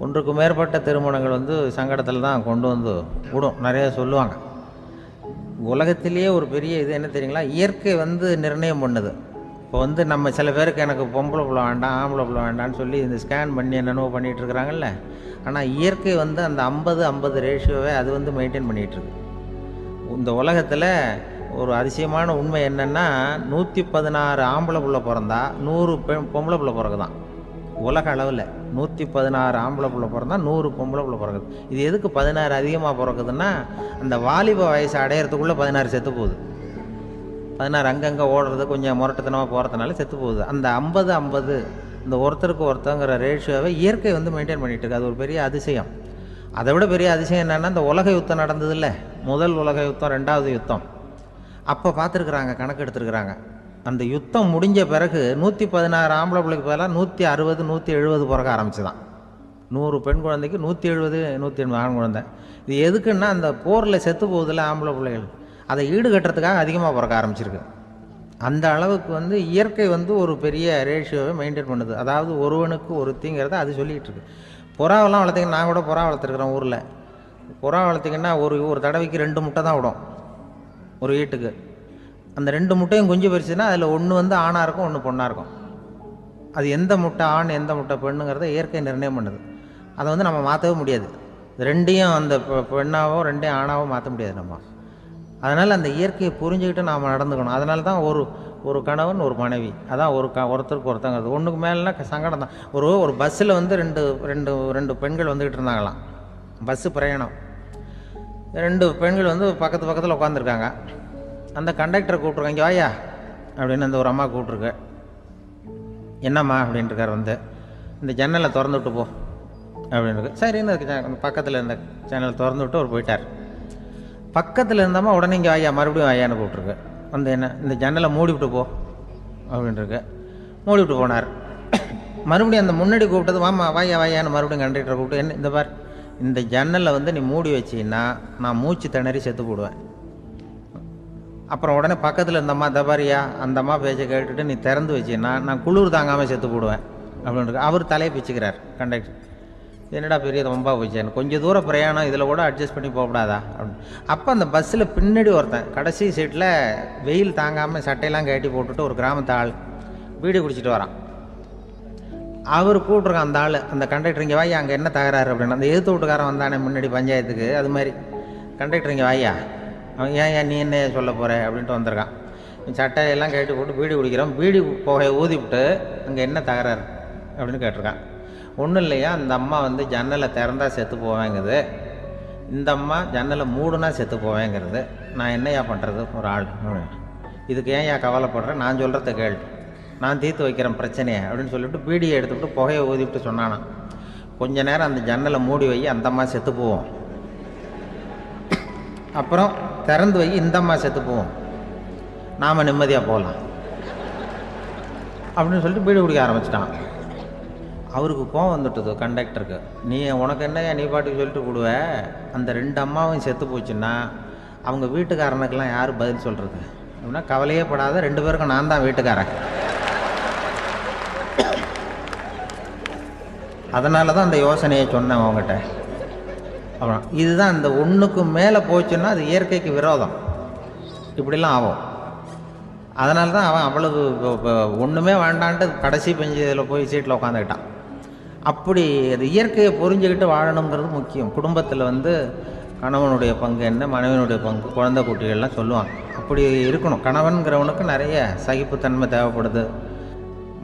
ஒன்றுக்கு மேற்பட்ட திருமணங்கள் வந்து சங்கடத்தில் தான் கொண்டு வந்து விடும். நிறைய சொல்லுவாங்க, உலகத்திலேயே ஒரு பெரிய இது என்ன தெரியுங்களா, இயற்கை நிர்ணயம் பண்ணுது. இப்போ நம்ம சில பேருக்கு எனக்கு பொம்பளை பிள்ளை வேண்டாம் ஆம்பளை பிள்ளை வேண்டான்னு சொல்லி இந்த ஸ்கேன் பண்ணி என்னென்னவோ பண்ணிகிட்டு இருக்கிறாங்கல்ல. ஆனால் இயற்கை அந்த 50-50 ரேஷியோவை அது மெயின்டைன் பண்ணிகிட்ருக்கு. இந்த உலகத்தில் ஒரு அதிசயமான உண்மை என்னென்னா, 116 ஆம்பளை பிள்ளை பிறந்தா 100 பொம்பளை பிள்ளை பிறகுதான். உலக அளவில் 116 ஆம்பளை பிள்ளை பிறந்தா 100 பொம்பளை பிள்ளை பிறகுது. இது எதுக்கு 16 அதிகமாக பிறக்குதுன்னா, அந்த வாலிப வயசு அடையிறதுக்குள்ளே 16 செத்து போகுது. 16 அங்கங்கே ஓடுறது கொஞ்சம் முரட்டுத்தனமாக போகிறதுனால செத்து போகுது. அந்த 50-50 இந்த ஒருத்தருக்கு ஒருத்தங்கிற ரேஷியோவை இயற்கை மெயின்டைன் பண்ணிகிட்டு இருக்கு. அது ஒரு பெரிய அதிசயம். அதை விட பெரிய அதிசயம் என்னென்னா, இந்த உலக யுத்தம் நடந்தது இல்லை, முதல் உலக யுத்தம், 2வது யுத்தம், அப்போ பார்த்துருக்குறாங்க, கணக்கு எடுத்துருக்குறாங்க. அந்த யுத்தம் முடிஞ்ச பிறகு 116 ஆம்பளை பிள்ளைக்கு பதிலாக 160 170 பிறக்க ஆரம்பிச்சுதான். 100 பெண் குழந்தைக்கு 170 180 ஆண் குழந்தை. இது எதுக்குன்னா, அந்த போரில் செத்து போகுதில்ல ஆம்பளை பிள்ளைகள், அதை ஈடுகட்டுறதுக்காக அதிகமாக பிறக்க ஆரம்பிச்சிருக்கு. அந்த அளவுக்கு இயற்கை ஒரு பெரிய ரேஷியோவை மெயின்டைன் பண்ணுது. அதாவது ஒருவனுக்கு ஒருத்திங்கிறத அது சொல்லிகிட்டு இருக்கு. புறாவெல்லாம் வளர்த்திங்கன்னா, நான் கூட புறா வளர்த்துருக்குறேன் ஊரில். புறா வளர்த்திங்கன்னா ஒரு தடவைக்கு 2 முட்டை தான் விடும் ஒரு வீட்டுக்கு. அந்த 2 முட்டையும் குஞ்சு பறிச்சுன்னா அதில் ஒன்று ஆணாக இருக்கும், ஒன்று பொண்ணாக இருக்கும். அது எந்த முட்டை ஆண் எந்த முட்டை பெண்ணுங்கிறத இயற்கை நிர்ணயம் பண்ணுது. அதை நம்ம மாற்றவே முடியாது. ரெண்டையும் அந்த பெண்ணாவோ ரெண்டையும் ஆணாவோ மாற்ற முடியாது நம்ம. அதனால் அந்த இயற்கையை புரிஞ்சுக்கிட்டு நாம் நடந்துக்கணும். அதனால தான் ஒரு கணவன் ஒரு மனைவி, அதான் ஒருத்தருக்கு ஒருத்தங்கிறது. ஒன்றுக்கு மேலேனா சங்கடம் தான். ஒரு பஸ்ஸில் ரெண்டு பெண்கள் வந்துக்கிட்டு இருந்தாங்களாம். பஸ்ஸு பிரயாணம். 2 பெண்கள் பக்கத்து பக்கத்தில் உட்காந்துருக்காங்க. அந்த கண்டக்டரை கூப்பிட்ருக்காங்க, இங்கே வாயா அப்படின்னு அந்த ஒரு அம்மா கூப்பிட்ருக்கு. என்னம்மா அப்படின்ட்டுருக்கார். இந்த ஜன்னலை திறந்து விட்டு போ அப்படின்னு. சரின்னு பக்கத்தில் இருந்த ஜன்னலை திறந்து விட்டு அவர் போயிட்டார். பக்கத்தில் இருந்தம்மா உடனே இங்கே வாயா மறுபடியும் வாயான்னு கூப்பிட்ருக்கு. என்ன இந்த ஜன்னலை மூடி விட்டு போ அப்படின்ட்டுருக்கு. மூடி விட்டு போனார். மறுபடியும் அந்த முன்னாடி கூப்பிட்டது வாமா வாயான்னு மறுபடியும் கண்டக்டரை கூப்பிட்டு, என்ன இந்த பார், இந்த ஜன்னலை நீ மூடி வச்சின்னா நான் மூச்சு திணறி செத்து போடுவேன். அப்புறம் உடனே பக்கத்தில் இருந்தம்மா தபாரியா அந்த அம்மா பேச்சை கேட்டுட்டு நீ திறந்து வச்சின்னா நான் குளிர் தாங்காமல் செத்து போடுவேன் அப்படின்ட்டு அவர் தலையை பிச்சுக்கிறார் கண்டக்டர். என்னடா பெரிய ரொம்ப போச்சேன்னு, கொஞ்சம் தூரம் பிரயாணம், இதில் கூட அட்ஜஸ்ட் பண்ணி போகக்கூடாதா அப்படின்னு. அப்போ அந்த பஸ்ஸில் பின்னாடி ஒருத்தன் கடைசி சீட்டில் வெயில் தாங்காமல் சட்டையெல்லாம் கட்டி போட்டுட்டு ஒரு கிராமத்து ஆள் பீடி குடிச்சிட்டு வரான். அவர் கூப்பிட்ருக்கான் அந்த ஆள், அந்த கண்டக்டர் இங்கே வாயா அங்கே என்ன தகராறு அப்படின்னு. அந்த எதிர்த்து வீட்டுக்காரன் வந்தானே முன்னாடி பஞ்சாயத்துக்கு, அது மாதிரி கண்டக்டர் இங்கே வாயா, அவன் ஏன் நீ என்ன சொல்ல போகிற அப்படின்ட்டு வந்திருக்கான். சட்டையெல்லாம் கட்டி போட்டு பீடி குடிக்கிறான். பீடி புகையை ஊதிவிட்டு அங்கே என்ன தகராறு அப்படின்னு கேட்டிருக்கான். ஒன்றும் இல்லையா, அந்த அம்மா ஜன்னலை திறந்தா செத்து போவேங்கிறது, இந்த அம்மா ஜன்னலை மூடுனா செத்து போவேங்கிறது, நான் என்னையா பண்ணுறது ஒரு ஆள், இதுக்கு ஏன் கவலைப்படுறேன், நான் சொல்கிறத கேள், நான் தீர்த்து வைக்கிறேன் பிரச்சனையை அப்படின்னு சொல்லிவிட்டு பீடியை எடுத்துக்கிட்டு புகையை ஊதிவிட்டு சொன்னானான். கொஞ்ச நேரம் அந்த ஜன்னலை மூடி வை, அந்த அம்மா செத்து போவோம், அப்புறம் திறந்து வை, இந்த அம்மா செத்து போவோம், நாம் நிம்மதியாக போகலாம் அப்படின்னு சொல்லிட்டு பீடி குடிக்க ஆரம்பிச்சிட்டான். அவருக்கு கோவம் வந்துட்டுது கண்டக்டருக்கு. உனக்கு என்னையா நீ பாட்டுக்கு சொல்லிட்டு கொடுவ, அந்த 2 அம்மாவும் செத்து போச்சுன்னா அவங்க வீட்டுக்காரனுக்கெல்லாம் யார் பதில் சொல்கிறது அப்படின்னா, கவலையே படாத, 2 பேருக்கும் நான் தான் வீட்டுக்காரன். அதனால தான் அந்த யோசனையை சொன்னேன் அவங்ககிட்ட. அப்புறம் இதுதான், இந்த ஒன்றுக்கு மேலே போச்சுன்னா அது இயற்கைக்கு விரோதம், இப்படிலாம் ஆகும். அதனால தான் அவன் அவ்வளவு ஒன்றுமே வேண்டான்ட்டு கடைசி பெஞ்சில் போய் சீட்டில் உட்காந்துக்கிட்டான். அப்படி அது இயற்கையை புரிஞ்சுக்கிட்டு வாழணுங்கிறது முக்கியம். குடும்பத்தில் கணவனுடைய பங்கு என்ன, மனைவியினுடைய பங்கு, குழந்தை குட்டிகள்லாம் சொல்லுவாங்க. அப்படி இருக்கணும். கணவன்கிறவனுக்கு நிறைய சகிப்புத்தன்மை தேவைப்படுது.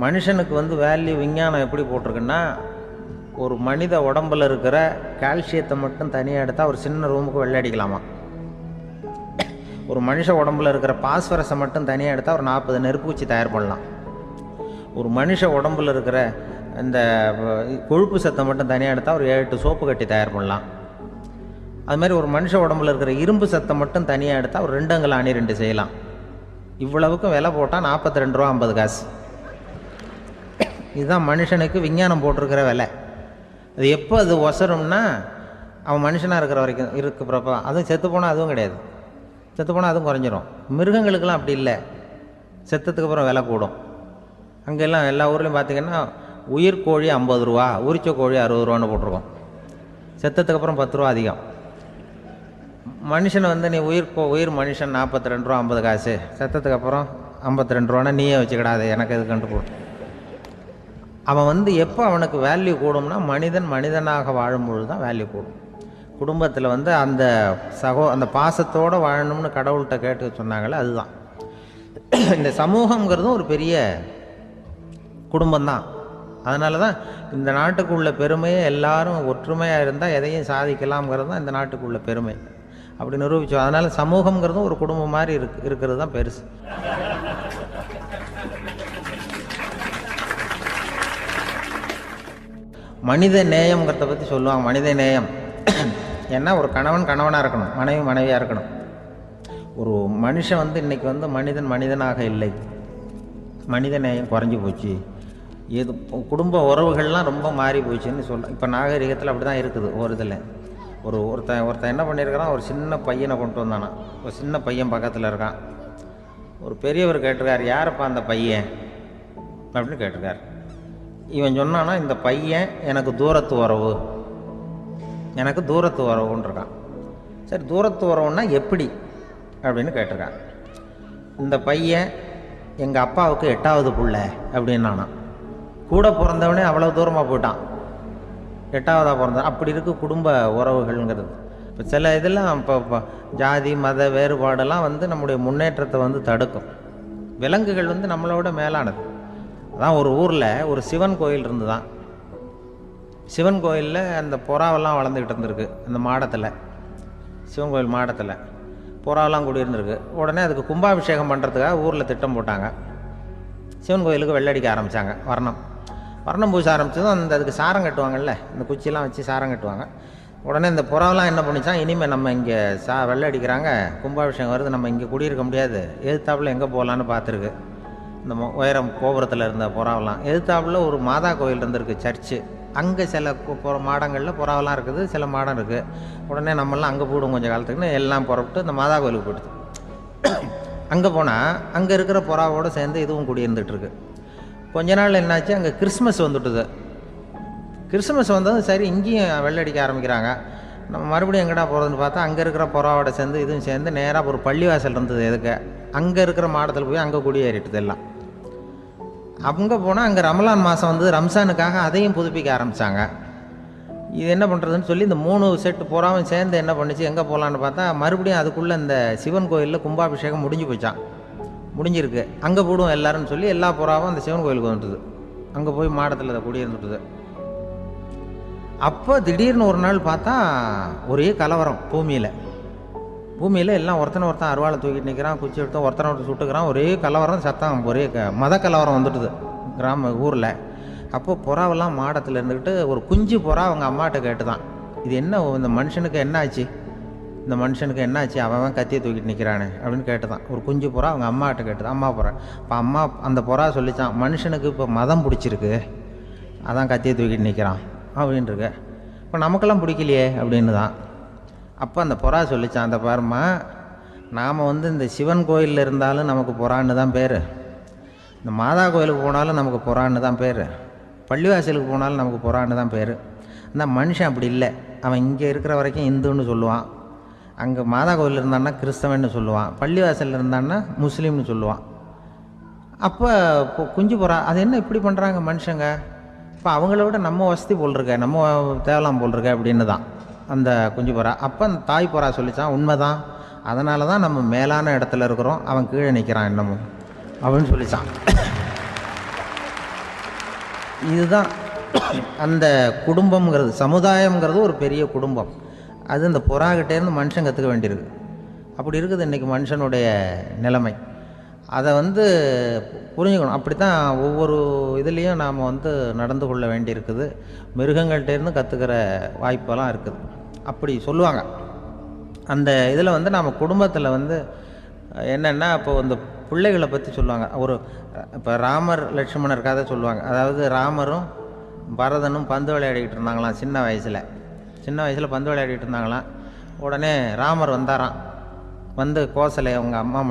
மனுஷனுக்கு வேல்யூ விஞ்ஞானம் எப்படி போட்டிருக்குன்னா, ஒரு மனித உடம்பில் இருக்கிற கால்சியத்தை மட்டும் தனியாக எடுத்தால் ஒரு சின்ன ரூமுக்கு வெள்ளை அடிக்கலாமா. ஒரு மனுஷ உடம்புல இருக்கிற பாஸ்பரஸை மட்டும் தனியாக எடுத்தால் ஒரு 40 நெருப்பூச்சி தயார் பண்ணலாம். ஒரு மனுஷ உடம்புல இருக்கிற இந்த கொழுப்பு சத்தை மட்டும் தனியாக எடுத்தால் ஒரு 7-8 சோப்பு கட்டி தயார் பண்ணலாம். அது மாதிரி ஒரு மனுஷ உடம்புல இருக்கிற இரும்பு சத்தை மட்டும் தனியாக எடுத்தால் ஒரு 2 அங்குல அணி 2 செய்யலாம். இவ்வளவுக்கும் விலை போட்டால் 42 ரூபா 50 காசு. இதுதான் மனுஷனுக்கு விஞ்ஞானம் போட்டிருக்கிற விலை. அது எப்போ அது ஒசரும்னா, அவன் மனுஷனாக இருக்கிற வரைக்கும் இருக்கிறப்ப. அதுவும் செத்து போனால் அதுவும் கிடையாது, செத்து போனால் அதுவும் குறைஞ்சிரும். மிருகங்களுக்கெல்லாம் அப்படி இல்லை, செத்ததுக்கு அப்புறம் விலை கூடும். அங்கெல்லாம் எல்லா ஊர்லேயும் பார்த்திங்கன்னா உயிர் கோழி 50 ரூபா, உரிச்ச கோழி 60 ரூபான்னு போட்டிருக்கோம். செத்ததுக்கு அப்புறம் 10 ரூபா அதிகம். மனுஷனை வந்து நீ உயிர் மனுஷன் 42 ரூபா 50 காசு, செத்ததுக்கு அப்புறம் 52 ரூபானா நீயே வச்சுக்கிடாது, எனக்கு எது கண்டு போடும். அவன் வந்து எப்போ அவனுக்கு வேல்யூ கூடும்னா மனிதனாக வாழும்பொழுது தான் வேல்யூ கூடும். குடும்பத்தில் வந்து அந்த பாசத்தோடு வாழணும்னு கடவுள்கிட்ட கேட்டு சொன்னாங்களே, அதுதான் இந்த சமூகங்கிறதும் ஒரு பெரிய குடும்பம்தான். அதனால தான் இந்த நாட்டுக்குள்ள பெருமையை எல்லாரும் ஒற்றுமையாக இருந்தால் எதையும் சாதிக்கலாம்ங்கிறது தான் இந்த நாட்டுக்குள்ள பெருமை. அப்படி நிரூபித்தோம். அதனால் சமூகங்கிறதும் ஒரு குடும்பம் மாதிரி இருக்கிறது தான் பெருசு. மனித நேயம்ங்கிறத பற்றி சொல்லுவாங்க. மனித நேயம் ஏன்னா ஒரு கணவனாக இருக்கணும், மனைவியாக இருக்கணும். ஒரு மனுஷன் வந்து இன்றைக்கி வந்து மனிதனாக இல்லை, மனித நேயம் குறைஞ்சி போச்சு, குடும்ப உறவுகள்லாம் ரொம்ப மாறி போச்சுன்னு சொல்கிறேன். இப்போ நாகரிகத்தில் அப்படி தான் இருக்குது. ஒரு இதில் ஒருத்தன் என்ன பண்ணியிருக்கிறான், ஒரு சின்ன பையனை கொண்டு வந்தானா. ஒரு சின்ன பையன் பக்கத்தில் இருக்கான். ஒரு பெரியவர் கேட்டிருக்கார், யாரப்பா அந்த பையன் அப்படின்னு கேட்டிருக்கார். இவன் சொன்னான்னா, இந்த பையன் எனக்கு தூரத்து உறவுன்னு இருக்கான். சரி, தூரத்து உறவுன்னா எப்படி அப்படின்னு கேட்டிருக்கான். இந்த பையன் எங்கள் அப்பாவுக்கு 8வது புள்ள அப்படின்னானா. கூட பிறந்தவனே அவ்வளோ தூரமாக போயிட்டான், 8வதாக பிறந்தான். அப்படி இருக்கு குடும்ப உறவுகள்ங்கிறது. இப்போ சில இதெல்லாம் இப்போ ஜாதி மத வேறுபாடெல்லாம் வந்து நம்முடைய முன்னேற்றத்தை வந்து தடுக்கும். விலங்குகள் வந்து நம்மளோட மேலானது. அதான் ஒரு ஊரில் ஒரு சிவன் கோயில் இருந்து தான். சிவன் கோயிலில் அந்த புறாவெல்லாம் வளர்ந்துக்கிட்டு இருந்திருக்கு. அந்த மாடத்தில், சிவன் கோயில் மாடத்தில் புறாவெல்லாம் குடியிருந்திருக்கு. உடனே அதுக்கு கும்பாபிஷேகம் பண்ணுறதுக்காக ஊரில் திட்டம் போட்டாங்க. சிவன் கோயிலுக்கு வெள்ளடிக்க ஆரம்பித்தாங்க. வர்ணம் பூச ஆரம்பித்ததும் அதுக்கு சாரம் கட்டுவாங்கல்ல, இந்த குச்சியெல்லாம் வச்சு சாரம் கட்டுவாங்க. உடனே இந்த புறாவெல்லாம் என்ன பண்ணிச்சான், இனிமேல் நம்ம இங்கே வெள்ளை அடிக்கிறாங்க, கும்பாபிஷேகம் வருது, நம்ம இங்கே குடியிருக்க முடியாது, எதிர்த்தாப்புல எங்கே போகலான்னு பார்த்துருக்கு. இந்த உயரம் கோபுரத்தில் இருந்த புறாவெல்லாம் எதிர்த்தாப்புல ஒரு மாதா கோயில் இருந்திருக்கு, சர்ச்சு. அங்கே சில மாடங்களில் புறாவெல்லாம் இருக்குது, சில மாடம் இருக்குது. உடனே நம்மளாம் அங்கே போடும் கொஞ்சம் காலத்துக்குன்னு எல்லாம் புறப்பட்டு இந்த மாதா கோயிலுக்கு போயிடுது. அங்கே போனால் அங்கே இருக்கிற புறாவோடு சேர்ந்து இதுவும் குடியிருந்துகிட்ருக்கு. கொஞ்ச நாள் என்னாச்சு, அங்கே கிறிஸ்மஸ் வந்துட்டுது. கிறிஸ்மஸ் வந்ததும் சரி இங்கேயும் வெள்ளடிக்க ஆரம்பிக்கிறாங்க. நம்ம மறுபடியும் எங்கடா போகிறதுன்னு பார்த்தா அங்கே இருக்கிற புறாவோட சேர்ந்து இதுவும் சேர்ந்து நேராக ஒரு பள்ளிவாசல் இருந்தது. எதுக்கு அங்கே இருக்கிற மாடத்தில் போய் அங்கே குடியேறிட்டுது எல்லாம். அங்கே போனால் அங்கே ரமலான் மாதம் வந்து ரம்ஜானுக்காக அதையும் புதுப்பிக்க ஆரம்பித்தாங்க. இது என்ன பண்ணுறதுன்னு சொல்லி இந்த 3 செட்டு புறாவும் சேர்ந்து என்ன பண்ணிச்சு, எங்கே போகலான்னு பார்த்தா மறுபடியும் அதுக்குள்ளே இந்த சிவன் கோயிலில் கும்பாபிஷேகம் முடிஞ்சிருக்கு, அங்கே போடுவோம் எல்லாருன்னு சொல்லி எல்லா புறாவும் அந்த சிவன் கோயிலுக்கு வந்துட்டுது. அங்கே போய் மாடத்தில் அதை குடியிருந்துட்டுது. அப்போ திடீர்னு ஒரு நாள் பார்த்தா ஒரே கலவரம் பூமியில் எல்லாம் ஒருத்தன் அருவாளை தூக்கிட்டு நிற்கிறான், குச்சி எடுத்து ஒருத்தனை சுட்டுக்கிறான். ஒரே கலவரம், சத்தம், ஒரே மத கலவரம் வந்துட்டுது ஊரில். அப்போ புறாவெல்லாம் மாடத்தில் இருந்துக்கிட்டு ஒரு குஞ்சு புறா அவங்க அம்மாட்ட கேட்டு தான், இது என்ன, இந்த மனுஷனுக்கு என்னாச்சு, அவன் கத்தியை தூக்கிட்டு நிற்கிறானே அப்படின்னு கேட்டு தான். ஒரு குஞ்சு புறா அவங்க அம்மாட்ட கேட்டு தான், அம்மா புறா. இப்போ அந்த புறா சொல்லித்தான், மனுஷனுக்கு இப்போ மதம் பிடிச்சிருக்கு, அதான் கத்தியை தூக்கிட்டு நிற்கிறான் அப்படின்ட்டுருக்கு. இப்போ நமக்கெல்லாம் பிடிக்கலையே அப்படின்னு தான். அப்போ அந்த புறா சொல்லித்தான், அந்த பாருமா, நாம் வந்து இந்த சிவன் கோயிலில் இருந்தாலும் நமக்கு புறான்னு தான் பேர், இந்த மாதா கோயிலுக்கு போனாலும் நமக்கு புறான்னு தான் பேர், பள்ளிவாசலுக்கு போனாலும் நமக்கு புறான்னு தான் பேர். அந்த மனுஷன் அப்படி இல்லை. அவன் இங்கே இருக்கிற வரைக்கும் இந்துன்னு சொல்லுவான், அங்கே மாதா கோயில் இருந்தான்னா கிறிஸ்தவன்னு சொல்லுவான், பள்ளிவாசலில் இருந்தான்னா முஸ்லீம்னு சொல்லுவான். அப்போ குஞ்சு புறா அது என்ன இப்படி பண்ணுறாங்க மனுஷங்க, இப்போ அவங்கள விட நம்ம வசதி போல் இருக்க, நம்ம தேவலாம் போல் இருக்க அப்படின்னு தான் அந்த குஞ்சு புறா. அப்போ அந்த தாய் புறா சொல்லித்தான், உண்மைதான், அதனால தான் நம்ம மேலான இடத்துல இருக்கிறோம், அவன் கீழே நிற்கிறான் இன்னமும் அப்படின்னு சொல்லித்தான். இதுதான் அந்த குடும்பம்ங்கிறது, சமுதாயம்ங்கிறது ஒரு பெரிய குடும்பம். அது இந்த புறாகிட்டேருந்து மனுஷன் கற்றுக்க வேண்டியிருக்கு. அப்படி இருக்குது இன்றைக்கி மனுஷனுடைய நிலைமை. அதை வந்து புரிஞ்சுக்கணும். அப்படி தான் ஒவ்வொரு இதுலேயும் நாம் வந்து நடந்து கொள்ள வேண்டியிருக்குது. மிருகங்கள்கிட்டேருந்து கற்றுக்கிற வாய்ப்பெல்லாம் இருக்குது அப்படி சொல்லுவாங்க. அந்த இதில் வந்து நாம் குடும்பத்தில் வந்து என்னென்னா, இப்போ இந்த பிள்ளைகளை பற்றி சொல்லுவாங்க. இப்போ ராமர் லட்சுமணர் கதை சொல்லுவாங்க. அதாவது ராமரும் பரதனும் பந்து விளையாடிக்கிட்டு இருந்தாங்களாம் சின்ன வயசில் பந்து விளையாடிக்கிட்டு இருந்தாங்களாம். உடனே ராமர் வந்தாராம், வந்து அவங்க அம்மா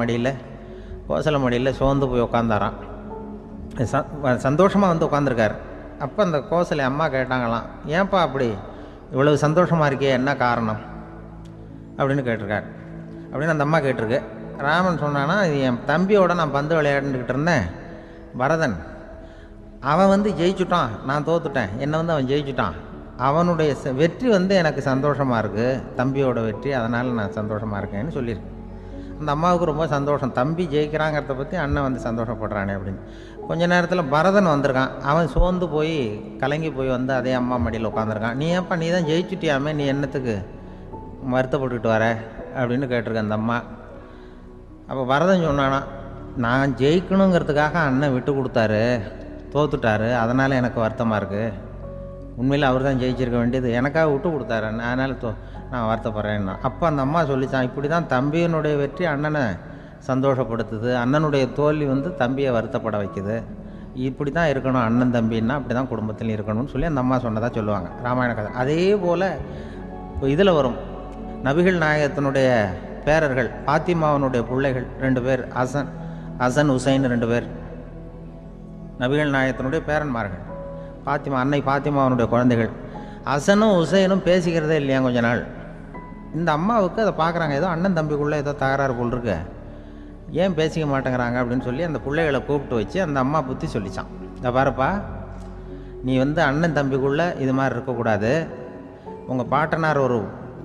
கோசலை மடியில் சோர்ந்து போய் உட்காந்தாராம். சந்தோஷமாக வந்து உட்காந்துருக்கார். அப்போ அந்த கோசலை அம்மா கேட்டாங்களாம், ஏன்ப்பா அப்படி இவ்வளவு சந்தோஷமாக இருக்கே, என்ன காரணம் அப்படின்னு கேட்டிருக்காரு. அப்படின்னு அந்த அம்மா கேட்டிருக்கு. ராமன் சொன்னான்னா, இது என் தம்பியோட நான் பந்து விளையாண்டுக்கிட்டு இருந்தேன், பரதன். அவன் வந்து ஜெயிச்சுட்டான், நான் தோத்துட்டேன். என்னை வந்து அவன் ஜெயிச்சுட்டான். அவனுடைய வெற்றி வந்து எனக்கு சந்தோஷமாக இருக்குது, தம்பியோட வெற்றி, அதனால் நான் சந்தோஷமாக இருக்கேன்னு சொல்லியிருக்கு. அந்த அம்மாவுக்கு ரொம்ப சந்தோஷம், தம்பி ஜெயிக்கிறாங்கிறத பற்றி அண்ணன் வந்து சந்தோஷப்படுறானே அப்படின்னு. கொஞ்ச நேரத்தில் பரதன் வந்திருக்கான். அவன் சோர்ந்து போய் கலங்கி போய் வந்து அதே அம்மா மடியில் உட்காந்துருக்கான். நீ ஏப்பா, நீ தான் ஜெயிச்சுட்டியாமே, நீ என்னத்துக்கு வருத்தப்பட்டுக்கிட்டு வர அப்படின்னு கேட்டிருக்க அந்த அம்மா. அப்போ பரதன் சொன்னானா, நான் ஜெயிக்கணுங்கிறதுக்காக அண்ணன் விட்டு கொடுத்தாரு, தோத்துட்டாரு, அதனால் எனக்கு வருத்தமாக இருக்குது. உண்மையில் அவர் தான் ஜெயிச்சிருக்க வேண்டியது, எனக்காக விட்டு கொடுத்தாரு, அதனால் நான் வருத்தப்படுறேன்னா. அப்போ அந்த அம்மா சொல்லித்தான், இப்படி தான் தம்பியினுடைய வெற்றி அண்ணனை சந்தோஷப்படுத்துது, அண்ணனுடைய தோல்வி வந்து தம்பியை வருத்தப்பட வைக்குது. இப்படி தான் இருக்கணும், அண்ணன் தம்பின்னா அப்படி தான் குடும்பத்தில் இருக்கணும்னு சொல்லி அந்த அம்மா சொன்னதாக சொல்லுவாங்க ராமாயண கதை. அதே போல் இப்போ இதில் வரும், நபிகள் நாயகத்தினுடைய பேரர்கள், பாத்திமாவனுடைய பிள்ளைகள் 2 பேர், ஹசன் ஹுசைன் 2 பேர் நபிகள் நாயகத்தினுடைய பேரன்மார்கள். அன்னை பாத்திமாவனுடைய குழந்தைகள். ஹசனும் ஹுசைனும் பேசிக்கிறதே இல்லையா கொஞ்ச நாள். இந்த அம்மாவுக்கு அதை பார்க்குறாங்க, ஏதோ அண்ணன் தம்பிக்குள்ளே ஏதோ தகராறு போல் இருக்கு, ஏன் பேசிக்க மாட்டேங்கிறாங்க அப்படின்னு சொல்லி அந்த பிள்ளைகளை கூப்பிட்டு வச்சு அந்த அம்மா புத்தி சொல்லிச்சான். இதை பாருப்பா, நீ வந்து அண்ணன் தம்பிக்குள்ளே இது மாதிரி இருக்கக்கூடாது. உங்கள் பாட்டனார் ஒரு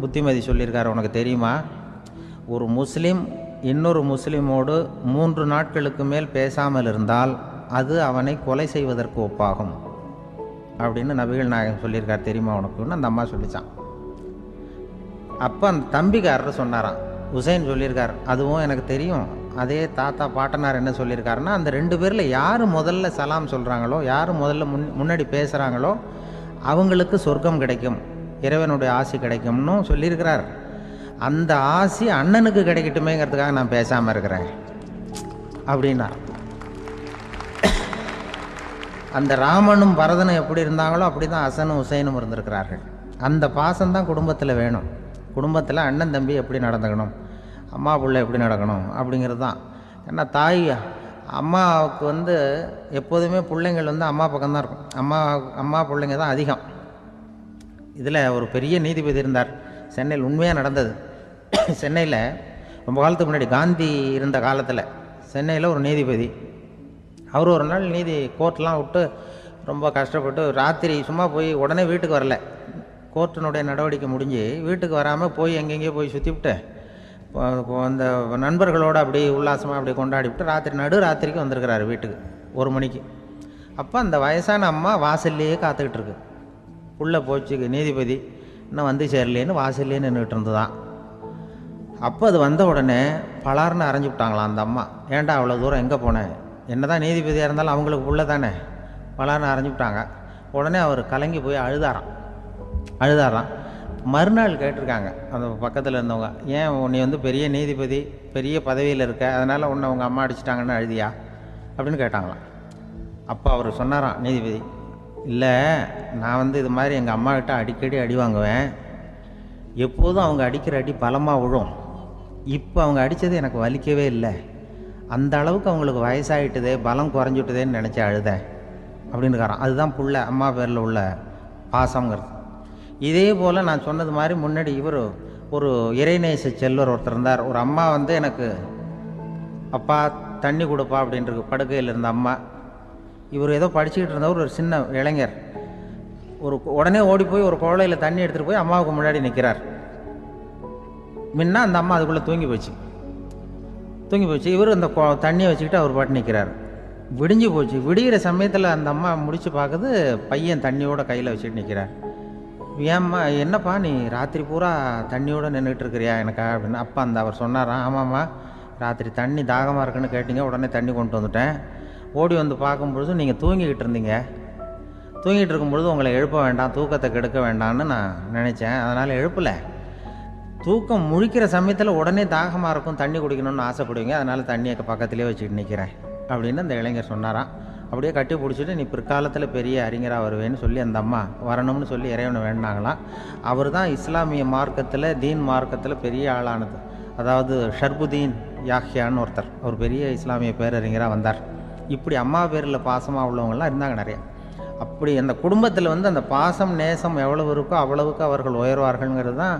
புத்திமதி சொல்லியிருக்காரு, உனக்கு தெரியுமா? ஒரு முஸ்லீம் இன்னொரு முஸ்லீமோடு 3 நாட்களுக்கு மேல் பேசாமல் இருந்தால் அது அவனை கொலை செய்வதற்கு ஒப்பாகும் அப்படின்னு நபிகள் நாயகம் சொல்லியிருக்கார், தெரியுமா உனக்குன்னு அந்த அம்மா சொல்லிச்சான். அப்போ அந்த தம்பிக்காரர் சொன்னாராம், ஹுசைன் சொல்லியிருக்கார், அதுவும் எனக்கு தெரியும். அதே தாத்தா பாட்டனார் என்ன சொல்லியிருக்காருன்னா, அந்த 2 பேரில் யார் முதல்ல சலாம் சொல்கிறாங்களோ, யார் முதல்ல முன்னாடி பேசுகிறாங்களோ அவங்களுக்கு சொர்க்கம் கிடைக்கும், இறைவனுடைய ஆசி கிடைக்கும்னு சொல்லியிருக்கிறார். அந்த ஆசி அண்ணனுக்கு கிடைக்கட்டுமேங்கிறதுக்காக நான் பேசாமல் இருக்கிறேன் அப்படின்னா. அந்த ராமனும் பரதனும் எப்படி இருந்தாங்களோ அப்படி தான் ஹசனும் ஹுசைனும் இருந்திருக்கிறார்கள். அந்த பாசம்தான் குடும்பத்தில் வேணும். குடும்பத்தில் அண்ணன் தம்பி எப்படி நடந்துக்கணும், அம்மா பிள்ளை எப்படி நடக்கணும் அப்படிங்கிறது தான். ஏன்னா அம்மாவுக்கு வந்து எப்போதுமே பிள்ளைங்கள் வந்து அம்மா பக்கம்தான் இருக்கும். அம்மா பிள்ளைங்க தான் அதிகம். இதில் ஒரு பெரிய நீதிபதி இருந்தார் சென்னையில், உண்மையாக நடந்தது. சென்னையில் ரொம்ப காலத்துக்கு முன்னாடி, காந்தி இருந்த காலத்தில் சென்னையில் ஒரு நீதிபதி, அவர் ஒரு நாள் கோர்ட்லாம் விட்டு ரொம்ப கஷ்டப்பட்டு ராத்திரி சும்மா போய் உடனே வீட்டுக்கு வரல. கோர்ட்டினுடைய நடவடிக்கை முடிஞ்சு வீட்டுக்கு வராமல் போய் எங்கெங்கேயோ போய் சுற்றிவிட்டு அந்த நண்பர்களோடு அப்படி உல்லாசமாக அப்படி கொண்டாடிவிட்டு நடுராத்திரிக்கு வந்திருக்கிறாரு வீட்டுக்கு 1 மணிக்கு. அப்போ அந்த வயசான அம்மா வாசல்லையே காத்துக்கிட்டு இருக்கு. உள்ளே போச்சு நீதிபதி, இன்னும் வந்து சேரலேன்னு வாசல்லே நின்றுட்டு இருந்துதான். அப்போ அது வந்த உடனே பலார்னு அரைஞ்சி விட்டாங்களாம் அந்த அம்மா. ஏன்டா அவ்வளோ தூரம் எங்கே போனேன், என்ன தான் நீதிபதியாக இருந்தாலும் அவங்களுக்கு புள்ள தானே, பலார்னு அரைஞ்சி விட்டாங்க. உடனே அவர் கலங்கி போய் அழுதாராம். மறுநாள் கேட்டிருக்காங்க அந்த பக்கத்தில் இருந்தவங்க, ஏன் நீ வந்து பெரிய நீதிபதி, பெரிய பதவியில் இருக்க, அதனால் உன்னை உங்கள் அம்மா அடிச்சிட்டாங்கன்னு அழுதியா அப்படின்னு கேட்டாங்களாம். அப்போ அவர் சொன்னாராம் நீதிபதி, இல்லை, நான் வந்து இது மாதிரி எங்கள் அம்மாக்கிட்ட அடிக்கடி அடி வாங்குவேன், எப்போதும் அவங்க அடிக்கிற அடி பலமாக விழும், இப்போ அவங்க அடித்தது எனக்கு வலிக்கவே இல்லை, அந்த அளவுக்கு அவங்களுக்கு வயசாகிட்டுதே, பலம் குறைஞ்சிட்டுதேன்னு நினச்சி அழுதேன் அப்படின்னுக்காரான். அதுதான் புள்ள அம்மா பேரில் உள்ள பாசங்கிறது. இதே போல் நான் சொன்னது மாதிரி முன்னாடி இவர் ஒரு இறைநேச செல்வர் ஒருத்தர் இருந்தார். ஒரு அம்மா வந்து எனக்கு அப்பா தண்ணி கொடுப்பா அப்படின்ட்டு படுக்கையில் இருந்த அம்மா. இவர் ஏதோ படிச்சுக்கிட்டு இருந்தவர், ஒரு சின்ன இளைஞர், உடனே ஓடி போய் ஒரு குவளையில் தண்ணி எடுத்துகிட்டு போய் அம்மாவுக்கு முன்னாடி நிற்கிறார். முன்னா அந்த அம்மா அதுக்குள்ளே தூங்கி போச்சு. இவர் அந்த தண்ணியை வச்சுக்கிட்டு அவர் பாட்டு நிற்கிறார். விடிஞ்சு போச்சு. விடிகிற சமயத்தில் அந்த அம்மா முடிச்சு பார்க்குது, பையன் தண்ணியோட கையில் வச்சுட்டு நிற்கிறார். ஏம்மா, என்னப்பா நீ ராத்திரி பூரா தண்ணியோடு நின்றுட்டு இருக்கிறியா எனக்கா அப்படின்னு. அப்பா அவர் சொன்னாராம், ஆமாம்மா, ராத்திரி தண்ணி தாகமாக இருக்குன்னு கேட்டிங்க, உடனே தண்ணி கொண்டு வந்துட்டேன். ஓடி வந்து பார்க்கும்பொழுது நீங்கள் தூங்கிக்கிட்டு இருந்தீங்க. தூங்கிட்டு இருக்கும்பொழுது உங்களை எழுப்ப வேண்டாம், தூக்கத்தை கெடுக்க வேண்டாம்னு நான் நினச்சேன், அதனால் எழுப்பலை. தூக்கம் முழிக்கிற சமயத்தில் உடனே தாகமாக இருக்கும், தண்ணி குடிக்கணும்னு ஆசைப்படுவீங்க, அதனால் தண்ணியை பக்கத்துலேயே வச்சுக்கிட்டு நிற்கிறேன் அப்படின்னு அந்த இளைஞர் சொன்னாராம். அப்படியே கட்டி பிடிச்சிட்டு நீ பிற்காலத்தில் பெரிய அறிஞராக வருவேன்னு சொல்லி அந்த அம்மா வரணும்னு சொல்லி இறைவனை வேண்டாங்களாம். அவர் தான் இஸ்லாமிய மார்க்கத்தில், தீன் மார்க்கத்தில் பெரிய ஆளானது. அதாவது ஷர்புதீன் யாஹ்யான்னு ஒருத்தர், அவர் பெரிய இஸ்லாமிய பேரறிஞராக வந்தார். இப்படி அம்மா பேரில் பாசமாக உள்ளவங்கள்லாம் இருந்தாங்க நிறைய. அப்படி அந்த குடும்பத்தில் வந்து அந்த பாசம் நேசம் எவ்வளவு இருக்கோ அவ்வளவுக்கு அவர்கள் உயர்வார்கள்ங்கிறது தான்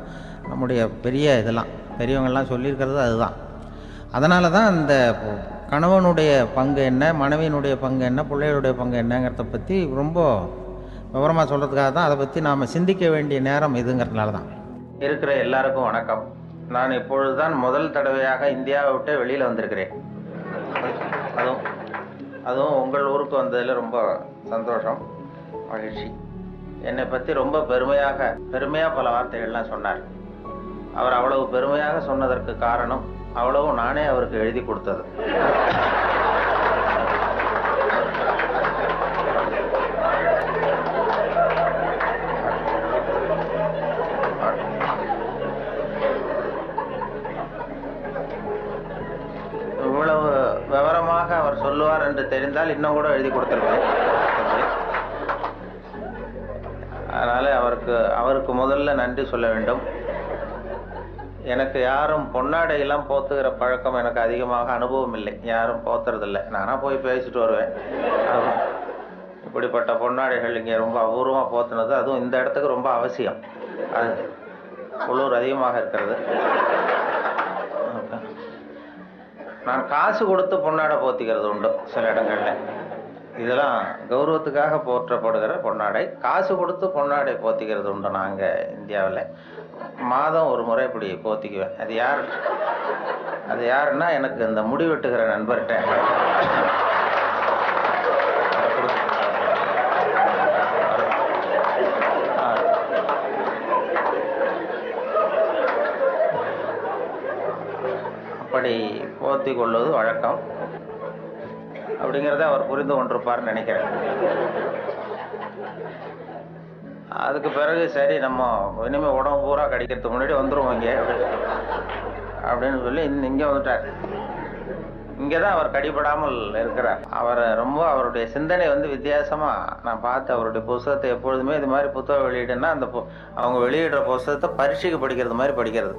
நம்முடைய பெரிய இதெல்லாம் பெரியவங்கள்லாம் சொல்லியிருக்கிறது அதுதான். அதனால தான் அந்த கணவனுடைய பங்கு என்ன, மனைவியினுடைய பங்கு என்ன, பிள்ளைகளுடைய பங்கு என்னங்கிறத பற்றி ரொம்ப விவரமாக சொல்கிறதுக்காக தான் அதை பற்றி நாம் சிந்திக்க வேண்டிய நேரம் இதுங்கிறதுனால தான். இருக்கிற எல்லாருக்கும் வணக்கம். நான் இப்பொழுது தான் முதல் தடவையாக இந்தியாவை விட்டு வெளியில் வந்திருக்கிறேன். அதுவும் உங்கள் ஊருக்கு வந்ததில் ரொம்ப சந்தோஷம், மகிழ்ச்சி. என்னை பற்றி ரொம்ப பெருமையாக பல வார்த்தைகள்லாம் சொன்னார். அவர் அவ்வளவு பெருமையாக சொன்னதற்கு காரணம் அவ்வளவும் நானே அவருக்கு எழுதி கொடுத்தது. இவ்வளவு விவரமாக அவர் சொல்லுவார் என்று தெரிந்தால் இன்னும் கூட எழுதி கொடுத்திருப்பேன். அதனால அவருக்கு முதல்ல நன்றி சொல்ல வேண்டும். எனக்கு யாரும் பொன்னாடையெல்லாம் போத்துகிற பழக்கம் எனக்கு அதிகமாக அனுபவம் இல்லை. யாரும் போத்துறதில்லை. நானாக போய் பேசிட்டு வருவேன். இப்படிப்பட்ட பொன்னாடைகள் இங்கே ரொம்ப அபூர்வமாக போத்துனது, அதுவும் இந்த இடத்துக்கு ரொம்ப அவசியம். அது குளிர் அதிகமாக இருக்கிறது. நான் காசு கொடுத்து பொன்னாடை போத்திக்கிறது உண்டு சில இடங்களில். இதெல்லாம் கௌரவத்துக்காக போற்றப்படுகிற பொன்னாடை. காசு கொடுத்து பொன்னாடை போத்திக்கிறது உண்டு நாங்கள் இந்தியாவில். மாதம் ஒரு முறை இப்படி போத்திக்குவேன். அது யாருன்னா எனக்கு இந்த முடி வெட்டுகிற நண்பர்கிட்ட அப்படி போத்தி கொள்வது வழக்கம். அப்படிங்கிறத அவர் புரிந்து கொண்டிருப்பார்னு நினைக்கிறேன். அதுக்கு பிறகு சரி நம்ம இனிமேல் உடம்பு பூரா கடிக்கிறதுக்கு முன்னாடி வந்துடுவோம் இங்கே அப்படின்னு சொல்லி இங்கே வந்துட்டார். இங்கே தான் அவர் கடிபடாமல் இருக்கிறார். அவருடைய சிந்தனை வித்தியாசமாக நான் பார்த்து அவருடைய புஸ்தகத்தை எப்பொழுதுமே இது மாதிரி புத்தகம் வெளியிடுன்னா அவங்க வெளியிடுற புஸ்தகத்தை பரீட்சைக்கு படிக்கிறது மாதிரி படிக்கிறது.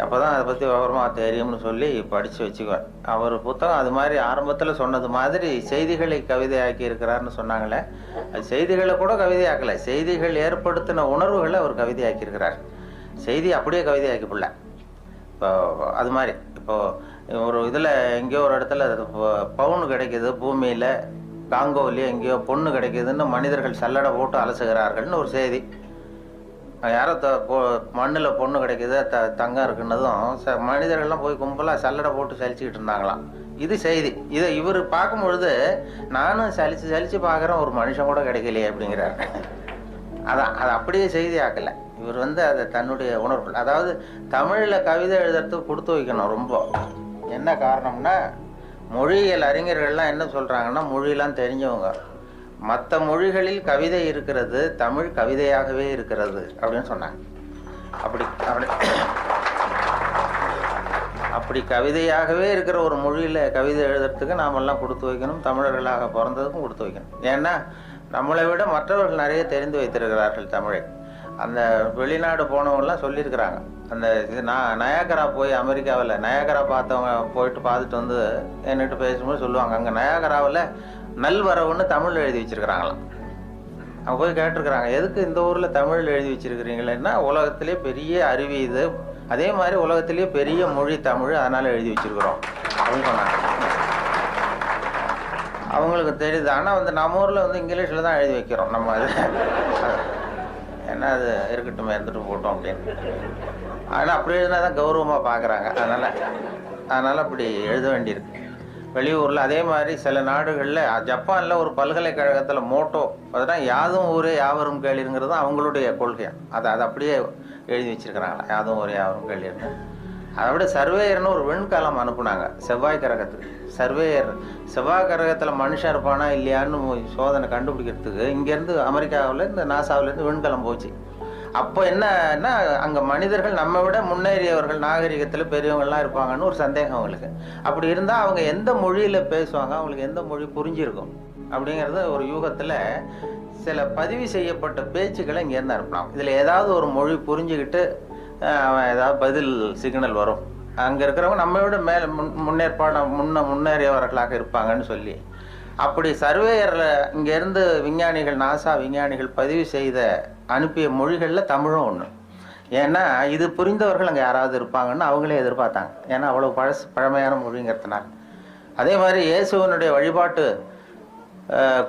அப்போ தான் அதை பற்றி விவரமாக தெரியும்னு சொல்லி படித்து வச்சுக்குவேன். அவர் புத்தகம் அது மாதிரி ஆரம்பத்தில் சொன்னது மாதிரி செய்திகளை கவிதையாக்கி இருக்கிறார்னு சொன்னாங்களே, அது செய்திகளை கூட கவிதையாக்கலை. செய்திகள் ஏற்படுத்தின உணர்வுகளை அவர் கவிதையாக்கியிருக்கிறார். செய்தி அப்படியே கவிதையாக்கிப்பில்ல. இப்போ அது மாதிரி இப்போது ஒரு இதில் எங்கேயோ ஒரு இடத்துல பவுன் கிடைக்கிது, பூமியில் காங்கோவிலேயே எங்கேயோ பொண்ணு கிடைக்கிதுன்னு மனிதர்கள் சல்லடை போட்டு அலசுகிறார்கள்னு ஒரு செய்தி. யாரோ மண்ணில் பொண்ணு கிடைக்கிது, தங்கம் இருக்குன்னதும் மனிதர்கள்லாம் போய் கும்பலாக சல்லடை போட்டு சலிச்சுக்கிட்டு இருந்தாங்களாம். இது செய்தி. இதை இவர் பார்க்கும் பொழுது நானும் சலிச்சு பார்க்குறேன், ஒரு மனுஷன் கூட கிடைக்கலையே அப்படிங்கிறார். அதான் அது அப்படியே செய்தி ஆக்கலை. இவர் அதை தன்னுடைய உணர்வு, அதாவது தமிழில் கவிதை எழுதுறதுக்கு கொடுத்து வைக்கணும் ரொம்ப. என்ன காரணம்னா, மொழியியல் அறிஞர்கள்லாம் என்ன சொல்கிறாங்கன்னா, மொழியெல்லாம் தெரிஞ்சவங்க, மற்ற மொழிகளில் கவிதை இருக்கிறது, தமிழ் கவிதையாகவே இருக்கிறது அப்படின்னு சொன்னாங்க. அப்படி கவிதையாகவே இருக்கிற ஒரு மொழியில் கவிதை எழுதுறதுக்கு நாமெல்லாம் கொடுத்து வைக்கணும். தமிழர்களாக பிறந்ததுக்கும் கொடுத்து வைக்கணும். ஏன்னா நம்மளை விட மற்றவர்கள் நிறைய தெரிந்து வைத்திருக்கிறார்கள் தமிழை. அந்த வெளிநாடு போனவங்கலாம் சொல்லியிருக்கிறாங்க. அந்த இது நயாகரா போய் அமெரிக்காவில் நயாகரா பார்த்தவங்க போயிட்டு பார்த்துட்டு என்கிட்ட பேசும்போது சொல்லுவாங்க, அங்கே நயாகராவில் நல்வரவுன்னு தமிழ் எழுதி வச்சிருக்கிறாங்களாம். அவங்க போய் கேட்டிருக்கிறாங்க, எதுக்கு இந்த ஊரில் தமிழ் எழுதி வச்சிருக்கிறீங்களேன்னா, உலகத்திலே பெரிய அருவி இது, அதே மாதிரி உலகத்திலேயே பெரிய மொழி தமிழ், அதனால் எழுதி வச்சிருக்கிறோம் அப்படின்னு சொன்னாங்க. அவங்களுக்கு தெரியுது. ஆனால் நம்ம ஊரில் இங்கிலீஷில் தான் எழுதி வைக்கிறோம் நம்ம. அது ஏன்னா அது இருக்கட்டும், இருந்துட்டு போட்டோம் அப்படின்னு. ஆனால் அப்படி எழுதினா தான் கௌரவமாக பார்க்குறாங்க. அதனால் அப்படி எழுத வேண்டியிருக்கு. வெளியூரில் அதே மாதிரி சில நாடுகளில், ஜப்பானில் ஒரு பல்கலைக்கழகத்தில் மோட்டோ அதுதான் யாதும் ஊரே யாவரும் கேளிருங்கிறது தான் அவங்களுடைய கொள்கையாக. அதை அப்படியே எழுதி வச்சிருக்கிறாங்களா, யாதும் ஊரே யாவரும் கேளிருங்க. அதை விட சர்வேயர்னு ஒரு விண்கலம் அனுப்புனாங்க செவ்வாய் கிரகத்துக்கு. சர்வேயர் செவ்வாய் கிரகத்தில் மனுஷன் இருப்பானா இல்லையான்னு சோதனை கண்டுபிடிக்கிறதுக்கு இங்கேருந்து அமெரிக்காவிலேருந்து நாசாவிலேருந்து விண்கலம் போச்சு. அப்போ என்னன்னா, அங்கே மனிதர்கள் நம்ம விட முன்னேறியவர்கள், நாகரிகத்தில் பெரியவங்கள்லாம் இருப்பாங்கன்னு ஒரு சந்தேகம் அவங்களுக்கு. அப்படி இருந்தால் அவங்க எந்த மொழியில் பேசுவாங்க, அவங்களுக்கு எந்த மொழி புரிஞ்சிருக்கும் அப்படிங்கிறது ஒரு யூகத்தில் சில பதிவு செய்யப்பட்ட பேச்சுக்களை இங்கேருந்து அனுப்பலாம். இதில் ஏதாவது ஒரு மொழி புரிஞ்சுக்கிட்டு அவன் ஏதாவது பதில் சிக்னல் வரும். அங்கே இருக்கிறவங்க நம்ம விட மேலே முன்னேறியவர்களாக இருப்பாங்கன்னு சொல்லி, அப்படி சர்வேயரில் இங்கேருந்து விஞ்ஞானிகள், நாசா விஞ்ஞானிகள் பதிவு செய்த அனுப்பிய மொழிகளில் தமிழும் ஒன்று. ஏன்னா இது புரிந்தவர்கள் அங்கே யாராவது இருப்பாங்கன்னு அவங்களே எதிர்பார்த்தாங்க. ஏன்னா அவ்வளோ பழமையான மொழிங்கிறதுனால. அதே மாதிரி இயேசுவனுடைய வழிபாட்டு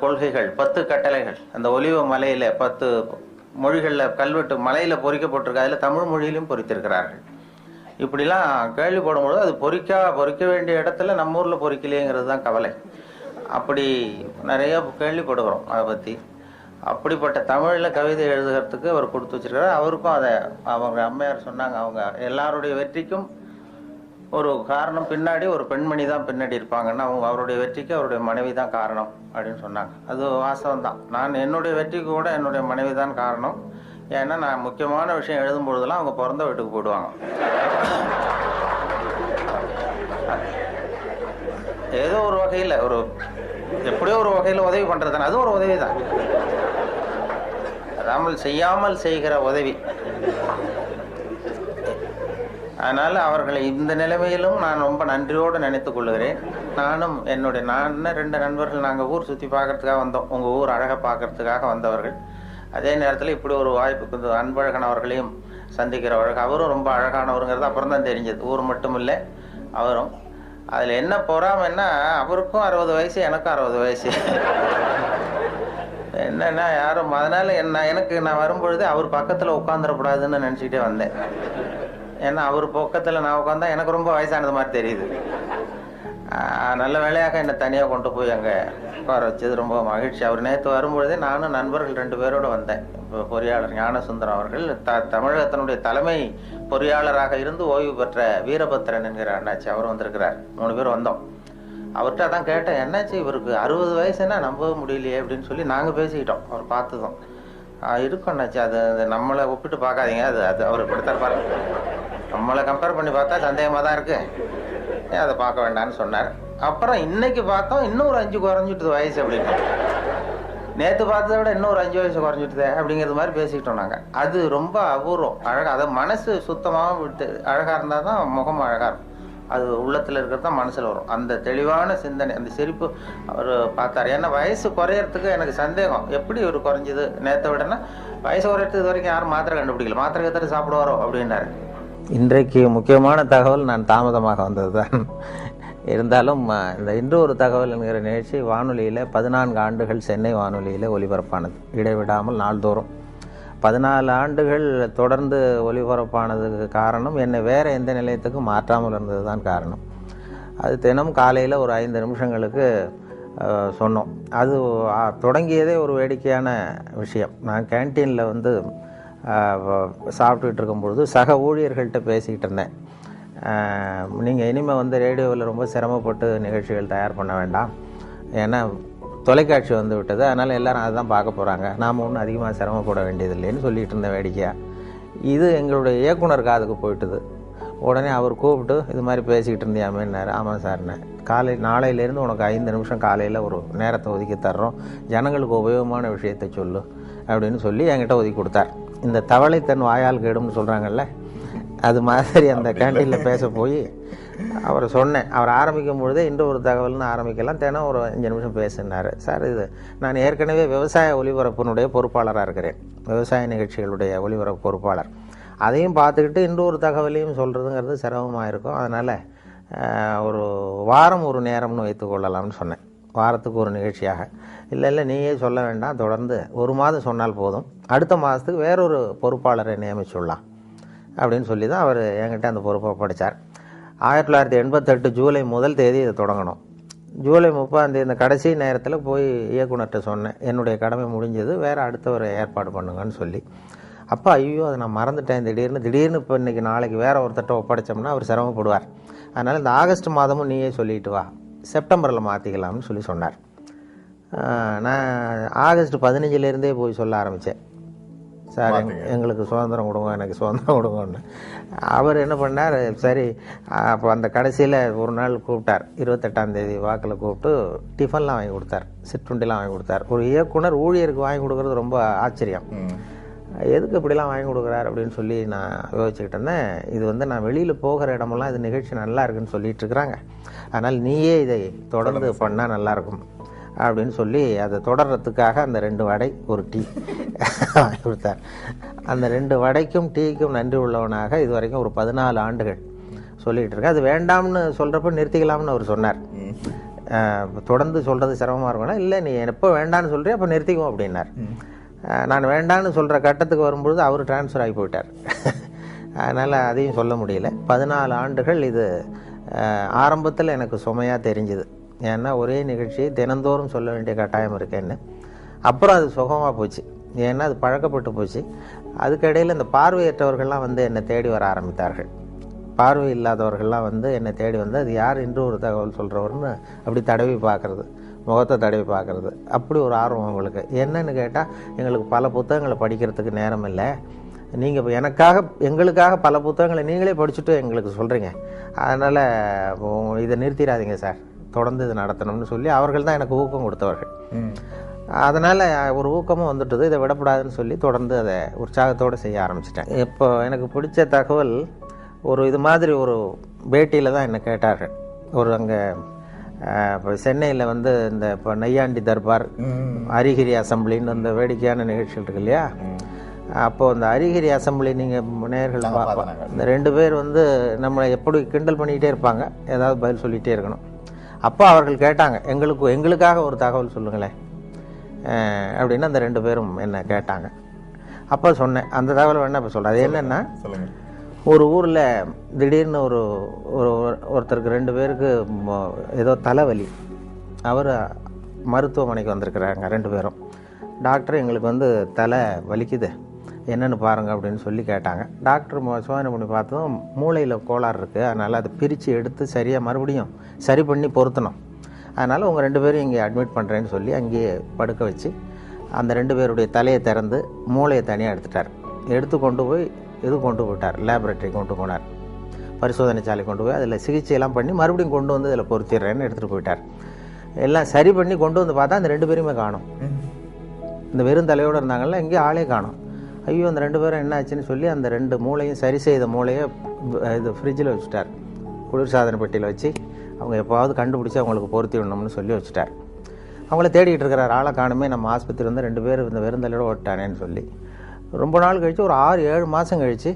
கொள்கைகள் 10 கட்டளைகள் அந்த ஒலிவ மலையில் 10 மொழிகளில் கல்வெட்டு மலையில் பொறிக்கப்பட்டிருக்கு. அதில் தமிழ் மொழியிலும் பொறித்திருக்கிறார்கள். இப்படிலாம் கேள்விப்படும்பொழுது அது பொறிக்க வேண்டிய இடத்துல நம்ம ஊரில் பொறிக்கலையேங்கிறது தான் கவலை. அப்படி நிறைய கேள்விப்படுகிறோம் அதை பற்றி. அப்படிப்பட்ட தமிழில் கவிதை எழுதுகிறதுக்கு அவர் கொடுத்து வச்சிருக்காரு. அவருக்கும் அதை அவங்க அம்மையார் சொன்னாங்க, அவங்க எல்லாருடைய வெற்றிக்கும் ஒரு காரணம் பின்னாடி ஒரு பெண்மணி தான் பின்னாடி இருப்பாங்கன்னா அவருடைய வெற்றிக்கு அவருடைய மனைவி தான் காரணம் அப்படின்னு சொன்னாங்க. அது வாஸ்தவம் தான். நான் என்னுடைய வெற்றிக்கு கூட என்னுடைய மனைவி தான் காரணம். ஏன்னா நான் முக்கியமான விஷயம் எழுதும் பொழுதெல்லாம் அவங்க பிறந்த வீட்டுக்கு போயிடுவாங்க. ஏதோ ஒரு வகையில் எப்படியோ ஒரு வகையில் உதவி பண்ணுறது தானே, அதுவும் ஒரு உதவி தான். அதாமல் செய்யாமல் செய்கிற உதவி. அதனால் அவர்களை இந்த நிலைமையிலும் நான் ரொம்ப நன்றியோடு நினைத்து கொள்ளுகிறேன். நான் 2 நண்பர்கள் நாங்கள் ஊர் சுற்றி பார்க்கறதுக்காக வந்தோம். உங்கள் ஊர் அழகை பார்க்கறதுக்காக வந்தவர்கள். அதே நேரத்தில் இப்படி ஒரு வாய்ப்பு அன்பழகன் அவர்களையும் சந்திக்கிறவர்கள். அவரும் ரொம்ப அழகானவருங்கிறது அப்புறம் தான் தெரிஞ்சது. ஊர் மட்டும் இல்லை, அவரும். அதில் என்ன பொறாமைன்னா அவருக்கும் 60 வயசு, எனக்கும் 60 வயசு. என்னன்னா யாரும் அதனால் நான் வரும்பொழுது அவர் பக்கத்தில் உட்காந்துடக்கூடாதுன்னு நினச்சிக்கிட்டே வந்தேன். ஏன்னா அவர் பக்கத்தில் நான் உட்காந்தா எனக்கு ரொம்ப வயசானது மாதிரி தெரியுது. நல்ல வேலையாக என்னை தனியாக கொண்டு போய் அங்கே உட்கார வச்சது ரொம்ப மகிழ்ச்சி. அவர் நேற்று வரும்பொழுதே நானும் நண்பர்கள் 2 பேரோடு வந்தேன். இப்போ பொறியாளர் ஞானசுந்தரம் அவர்கள் தமிழகத்தினுடைய தலைமை பொறியாளராக இருந்து ஓய்வு பெற்ற வீரபத்திரன் என்கிற அண்ணாச்சி அவர் வந்திருக்கிறார். 3 பேர் வந்தோம். அவர்கிட்ட அதான் கேட்டேன், என்னாச்சு இவருக்கு 60 வயசுன்னா நம்பவே முடியலையே அப்படின்னு சொல்லி நாங்கள் பேசிக்கிட்டோம். அவர் பார்த்ததும் இருக்கும் அண்ணாச்சி, அது நம்மளை ஒப்பிட்டு பார்க்காதீங்க, அது அவர் இப்படித்தான் பாருங்க, நம்மளை கம்பேர் பண்ணி பார்த்தா சந்தேகமாக தான் இருக்கு, அதை பார்க்க வேண்டாம்னு சொன்னார். அப்புறம் இன்னைக்கு பார்த்தோம் இன்னும் ஒரு 5 குறைஞ்சிட்டுது வயசு அப்படின்னு. நேற்று பார்த்ததை விட இன்னும் ஒரு 5 வயசு குறைஞ்சிட்டுதே அப்படிங்கிறது மாதிரி பேசிக்கிட்டோம் நாங்கள். அது ரொம்ப அபூர்வம், அழகாக. அதை மனசு சுத்தமாக விட்டு அழகாக இருந்தால் தான் முகம் அழகாக இருக்கும். அது உள்ளத்தில் இருக்கிறது தான் மனசில் வரும். அந்த தெளிவான சிந்தனை, அந்த சிரிப்பு அவர் பார்த்தார். ஏன்னா வயசு குறையறதுக்கு எனக்கு சந்தேகம், எப்படி ஒரு குறைஞ்சிது நேற்றை விடனா வயசு குறையறதுக்கு இது வரைக்கும் யாரும் மாத்திரை கண்டுபிடிக்கல, மாத்திரை கத்திர சாப்பிடுவாரோ அப்படின்னாரு. இன்றைக்கு முக்கியமான தகவல் நான் தாமதமாக வந்தது தான். இருந்தாலும் இந்த இன்று ஒரு தகவல் என்கிற நிகழ்ச்சி வானொலியில் 14 ஆண்டுகள் சென்னை வானொலியில் ஒலிபரப்பானது, இடைவிடாமல் நாள்தோறும் 14 ஆண்டுகள் தொடர்ந்து ஒலிபரப்பானதுக்கு காரணம் என்னை வேறு எந்த நிலையத்துக்கும் மாற்றாமல் இருந்தது தான் காரணம். அது தினம் காலையில் ஒரு 5 நிமிஷங்களுக்கு சொன்னோம். அது தொடங்கியதே ஒரு வேடிக்கையான விஷயம். நான் கேன்டீனில் சாப்பிட்டுக்கிட்டு இருக்கும்பொழுது சக ஊழியர்கள்ட்ட பேசிக்கிட்டு இருந்தேன். நீங்கள் இனிமேல் ரேடியோவில் ரொம்ப சிரமப்பட்டு நிகழ்ச்சிகள் தயார் பண்ண வேண்டாம், ஏன்னா தொலைக்காட்சி வந்து விட்டது, அதனால் எல்லோரும் அதை தான் பார்க்க போகிறாங்க, நாம் ஒன்றும் அதிகமாக சிரமப்பட வேண்டியதில்லைன்னு சொல்லிகிட்டு இருந்த வேடிக்கையாக. இது எங்களுடைய இயக்குனர் காதுக்கு போயிட்டுது. உடனே அவர் கூப்பிட்டு இது மாதிரி பேசிக்கிட்டு இருந்தியாமேன்னாரு. ஆமாம் சார்ண்ணே, நாளையிலேருந்து உனக்கு 5 நிமிஷம் காலையில் ஒரு நேரத்தை ஒதுக்கி தர்றோம், ஜனங்களுக்கு உபயோகமான விஷயத்தை சொல்லு அப்படின்னு சொல்லி என்கிட்ட ஒதுக்கி கொடுத்தார். இந்த தவளை தன் வாயால் கேடும்னு சொல்கிறாங்கல்ல, அது மாதிரி அந்த கேண்டீனில் பேச போய் அவர் சொன்னேன். அவர் ஆரம்பிக்கும் பொழுதே இன்று ஒரு தகவல்னு ஆரம்பிக்கலாம், தினம் ஒரு 5 நிமிஷம் பேசினார். சார், இது நான் ஏற்கனவே விவசாய ஒலிபரப்பினுடைய பொறுப்பாளராக இருக்கிறேன், விவசாய நிகழ்ச்சிகளுடைய ஒலிபரப்பு பொறுப்பாளர். அதையும் பார்த்துக்கிட்டு இன்று ஒரு தகவலையும் சொல்கிறதுங்கிறது சிரமமாக இருக்கும். அதனால் ஒரு வாரம் ஒரு நேரம்னு வைத்துக்கொள்ளலாம்னு சொன்னேன், வாரத்துக்கு ஒரு நிகழ்ச்சியாக. இல்லை நீயே சொல்ல வேண்டாம், தொடர்ந்து 1 மாதம் சொன்னால் போதும், அடுத்த மாதத்துக்கு வேறொரு பொறுப்பாளரை நியமிச்சுடலாம் அப்படின்னு சொல்லி தான் அவர் என்கிட்ட அந்த பொறுப்பை படித்தார். 1988 ஜூலை 1 தேதி இதை தொடங்கணும். ஜூலை 30 இந்த கடைசி நேரத்தில் போய் இயக்குனர்கிட்ட சொன்னேன், என்னுடைய கடமை முடிஞ்சது, வேறு அடுத்தவரை ஏற்பாடு பண்ணுங்கன்னு சொல்லி. அப்போ ஐயோ அதை நான் மறந்துட்டேன், திடீர்னு இப்போ இன்றைக்கி நாளைக்கு வேறு ஒருத்தட்ட ஒப்படைச்சோம்னா அவர் சிரமப்படுவார், அதனால் இந்த ஆகஸ்ட் மாதமும் நீயே சொல்லிட்டு வா, செப்டம்பரில் மாற்றிக்கலாம்னு சொல்லி சொன்னார். நான் ஆகஸ்ட் 15 போய் சொல்ல ஆரம்பித்தேன், சார் எங்களுக்கு சுதந்திரம் கொடுங்க, எனக்கு சுதந்திரம் கொடுங்கன்னு. அவர் என்ன பண்ணார், சரி. அப்போ அந்த கடைசியில் ஒரு நாள் கூப்பிட்டார், 28ஆம் தேதி வாக்கில் கூப்பிட்டு டிஃபன்லாம் வாங்கி கொடுத்தார், சிற்றுண்டிலாம் வாங்கி கொடுத்தார். ஒரு இயக்குனர் ஊழியருக்கு வாங்கி கொடுக்குறது ரொம்ப ஆச்சரியம். எதுக்கு இப்படிலாம் வாங்கி கொடுக்குறார் அப்படின்னு சொல்லி நான் யோசிச்சுக்கிட்டு இருந்தேன். இது நான் வெளியில் போகிற இடமெல்லாம் இது நிகழ்ச்சி நல்லா இருக்குன்னு சொல்லிட்டு இருக்கிறாங்க, அதனால் நீயே இதை தொடர்ந்து பண்ணால் நல்லாயிருக்கும் அப்படின்னு சொல்லி அதை தொடர்றதுக்காக அந்த 2 வடை ஒரு டீ வாங்கி கொடுத்தார். அந்த 2 வடைக்கும் டீக்கும் நன்றி உள்ளவனாக இது வரைக்கும் ஒரு 14 ஆண்டுகள் சொல்லிகிட்டு இருக்கேன். அது வேண்டாம்னு சொல்கிறப்ப நிறுத்திக்கலாம்னு அவர் சொன்னார். தொடர்ந்து சொல்கிறது சிரமமாக இருக்கும்னா, இல்லை நீ எப்போ வேண்டான்னு சொல்கிறேன் அப்போ நிறுத்திக்குவோம் அப்படின்னார். நான் வேண்டான்னு சொல்கிற கட்டத்துக்கு வரும்பொழுது அவர் டிரான்ஸ்ஃபர் ஆகி போயிட்டார். அதனால் அதையும் சொல்ல முடியல. 14 ஆண்டுகள் இது ஆரம்பத்தில் எனக்கு சுமையாக தெரிஞ்சுது. ஏன்னா ஒரே நிகழ்ச்சியை தினந்தோறும் சொல்ல வேண்டிய கட்டாயம் இருக்கேன்னு. அப்புறம் அது சுகமாக போச்சு, ஏன்னா அது பழக்கப்பட்டு போச்சு. அதுக்கிடையில் இந்த பார்வையற்றவர்கள்லாம் வந்து என்னை தேடி வர ஆரம்பித்தார்கள். பார்வை இல்லாதவர்கள்லாம் வந்து என்னை தேடி வந்து அது யார் இன்று ஒரு தகவல் சொல்கிறவர்னு அப்படி தடவி பார்க்குறது, முகத்தை தடவி பார்க்குறது, அப்படி ஒரு ஆர்வம் அவங்களுக்கு. என்னன்னு கேட்டால், எங்களுக்கு பல புத்தகங்களை படிக்கிறதுக்கு நேரம் இல்லை, நீங்கள் எங்களுக்காக பல புத்தகங்களை நீங்களே படிச்சுட்டு எங்களுக்கு சொல்கிறீங்க, அதனால் இதை நிறுத்திடாதீங்க சார், தொடர்ந்து இது நடத்தணும்னு சொல்லி அவர்கள் தான் எனக்கு ஊக்கம் கொடுத்தவர்கள். அதனால் ஒரு ஊக்கமும் வந்துட்டது, இதை விடக்கூடாதுன்னு சொல்லி தொடர்ந்து அதை உற்சாகத்தோடு செய்ய ஆரம்பிச்சிட்டேன். இப்போ எனக்கு பிடிச்ச தகவல், ஒரு இது மாதிரி ஒரு பேட்டியில் தான் என்னை கேட்டார்கள். ஒரு அங்கே இப்போ சென்னையில் வந்து இந்த இப்போ நையாண்டி தர்பார், அரிகிரி அசம்பிளின்னு அந்த வேடிக்கையான நிகழ்ச்சிகள் இருக்கு இல்லையா, அப்போது அந்த அரிகிரி அசம்பிளி நீங்கள் நேயர்கள் இந்த 2 பேர் வந்து நம்மளை எப்படி கிண்டல் பண்ணிக்கிட்டே இருப்பாங்க, ஏதாவது பதில் சொல்லிகிட்டே இருக்கணும். அப்போ அவர்கள் கேட்டாங்க, எங்களுக்காக ஒரு தகவல் சொல்லுங்களேன் அப்படின்னு அந்த 2 பேரும் என்ன கேட்டாங்க. அப்போ சொன்னேன், அந்த தகவல் வேணா இப்போ சொல்கிறேன். அது என்னென்னா, ஒரு ஊரில் திடீர்னு ஒருத்தருக்கு 2 பேருக்கு ஏதோ தலைவலி. அவர் மருத்துவமனைக்கு வந்திருக்கிறாங்க 2 பேரும். டாக்டர், எங்களுக்கு வந்து தலை வலிக்குது, என்னென்னு பாருங்கள் அப்படின்னு சொல்லி கேட்டாங்க. டாக்டர் சோதனை பண்ணி பார்த்ததும் மூளையில் கோளாறு இருக்குது, அதனால் அதை பிரித்து எடுத்து சரியாக மறுபடியும் சரி பண்ணி பொருத்தணும், அதனால் உங்கள் 2 பேரும் இங்கே அட்மிட் பண்ணுறேன்னு சொல்லி அங்கேயே படுக்க வச்சு அந்த 2 பேருடைய தலையை திறந்து மூளையை தனியாக எடுத்து கொண்டு போயிட்டார். லேபரேட்டரி கொண்டு போனார், பரிசோதனை சாலை கொண்டு போய் அதில் சிகிச்சையெல்லாம் பண்ணி மறுபடியும் கொண்டு வந்து இதில் பொருத்திடுறேன்னு எடுத்துகிட்டு போயிட்டார். எல்லாம் சரி பண்ணி கொண்டு வந்து பார்த்தா அந்த 2 பேருமே காணும். இந்த வெறும் தலையோடு இருந்தாங்கல்ல, எங்கேயும் ஆளே காணும். ஐயோ, அந்த 2 பேரும் என்ன ஆச்சுன்னு சொல்லி அந்த 2 மூளையும் சரி செய்த மூளையை இது ஃப்ரிட்ஜில் வச்சுட்டார், குளிர்சாதன பெட்டியில் வச்சு அவங்க எப்போவாவது கண்டுபிடிச்சி அவங்களுக்கு பொருத்தி விடணும்னு சொல்லி வச்சுட்டார். அவங்கள தேடிக்கிட்டு இருக்கிறார், ஆளை காணுமே, நம்ம ஆஸ்பத்திரி வந்து 2 பேர் இந்த வெறும் தலையோடு ஓட்டானேன்னு சொல்லி. ரொம்ப நாள் கழித்து, ஒரு 6-7 மாதம் கழித்து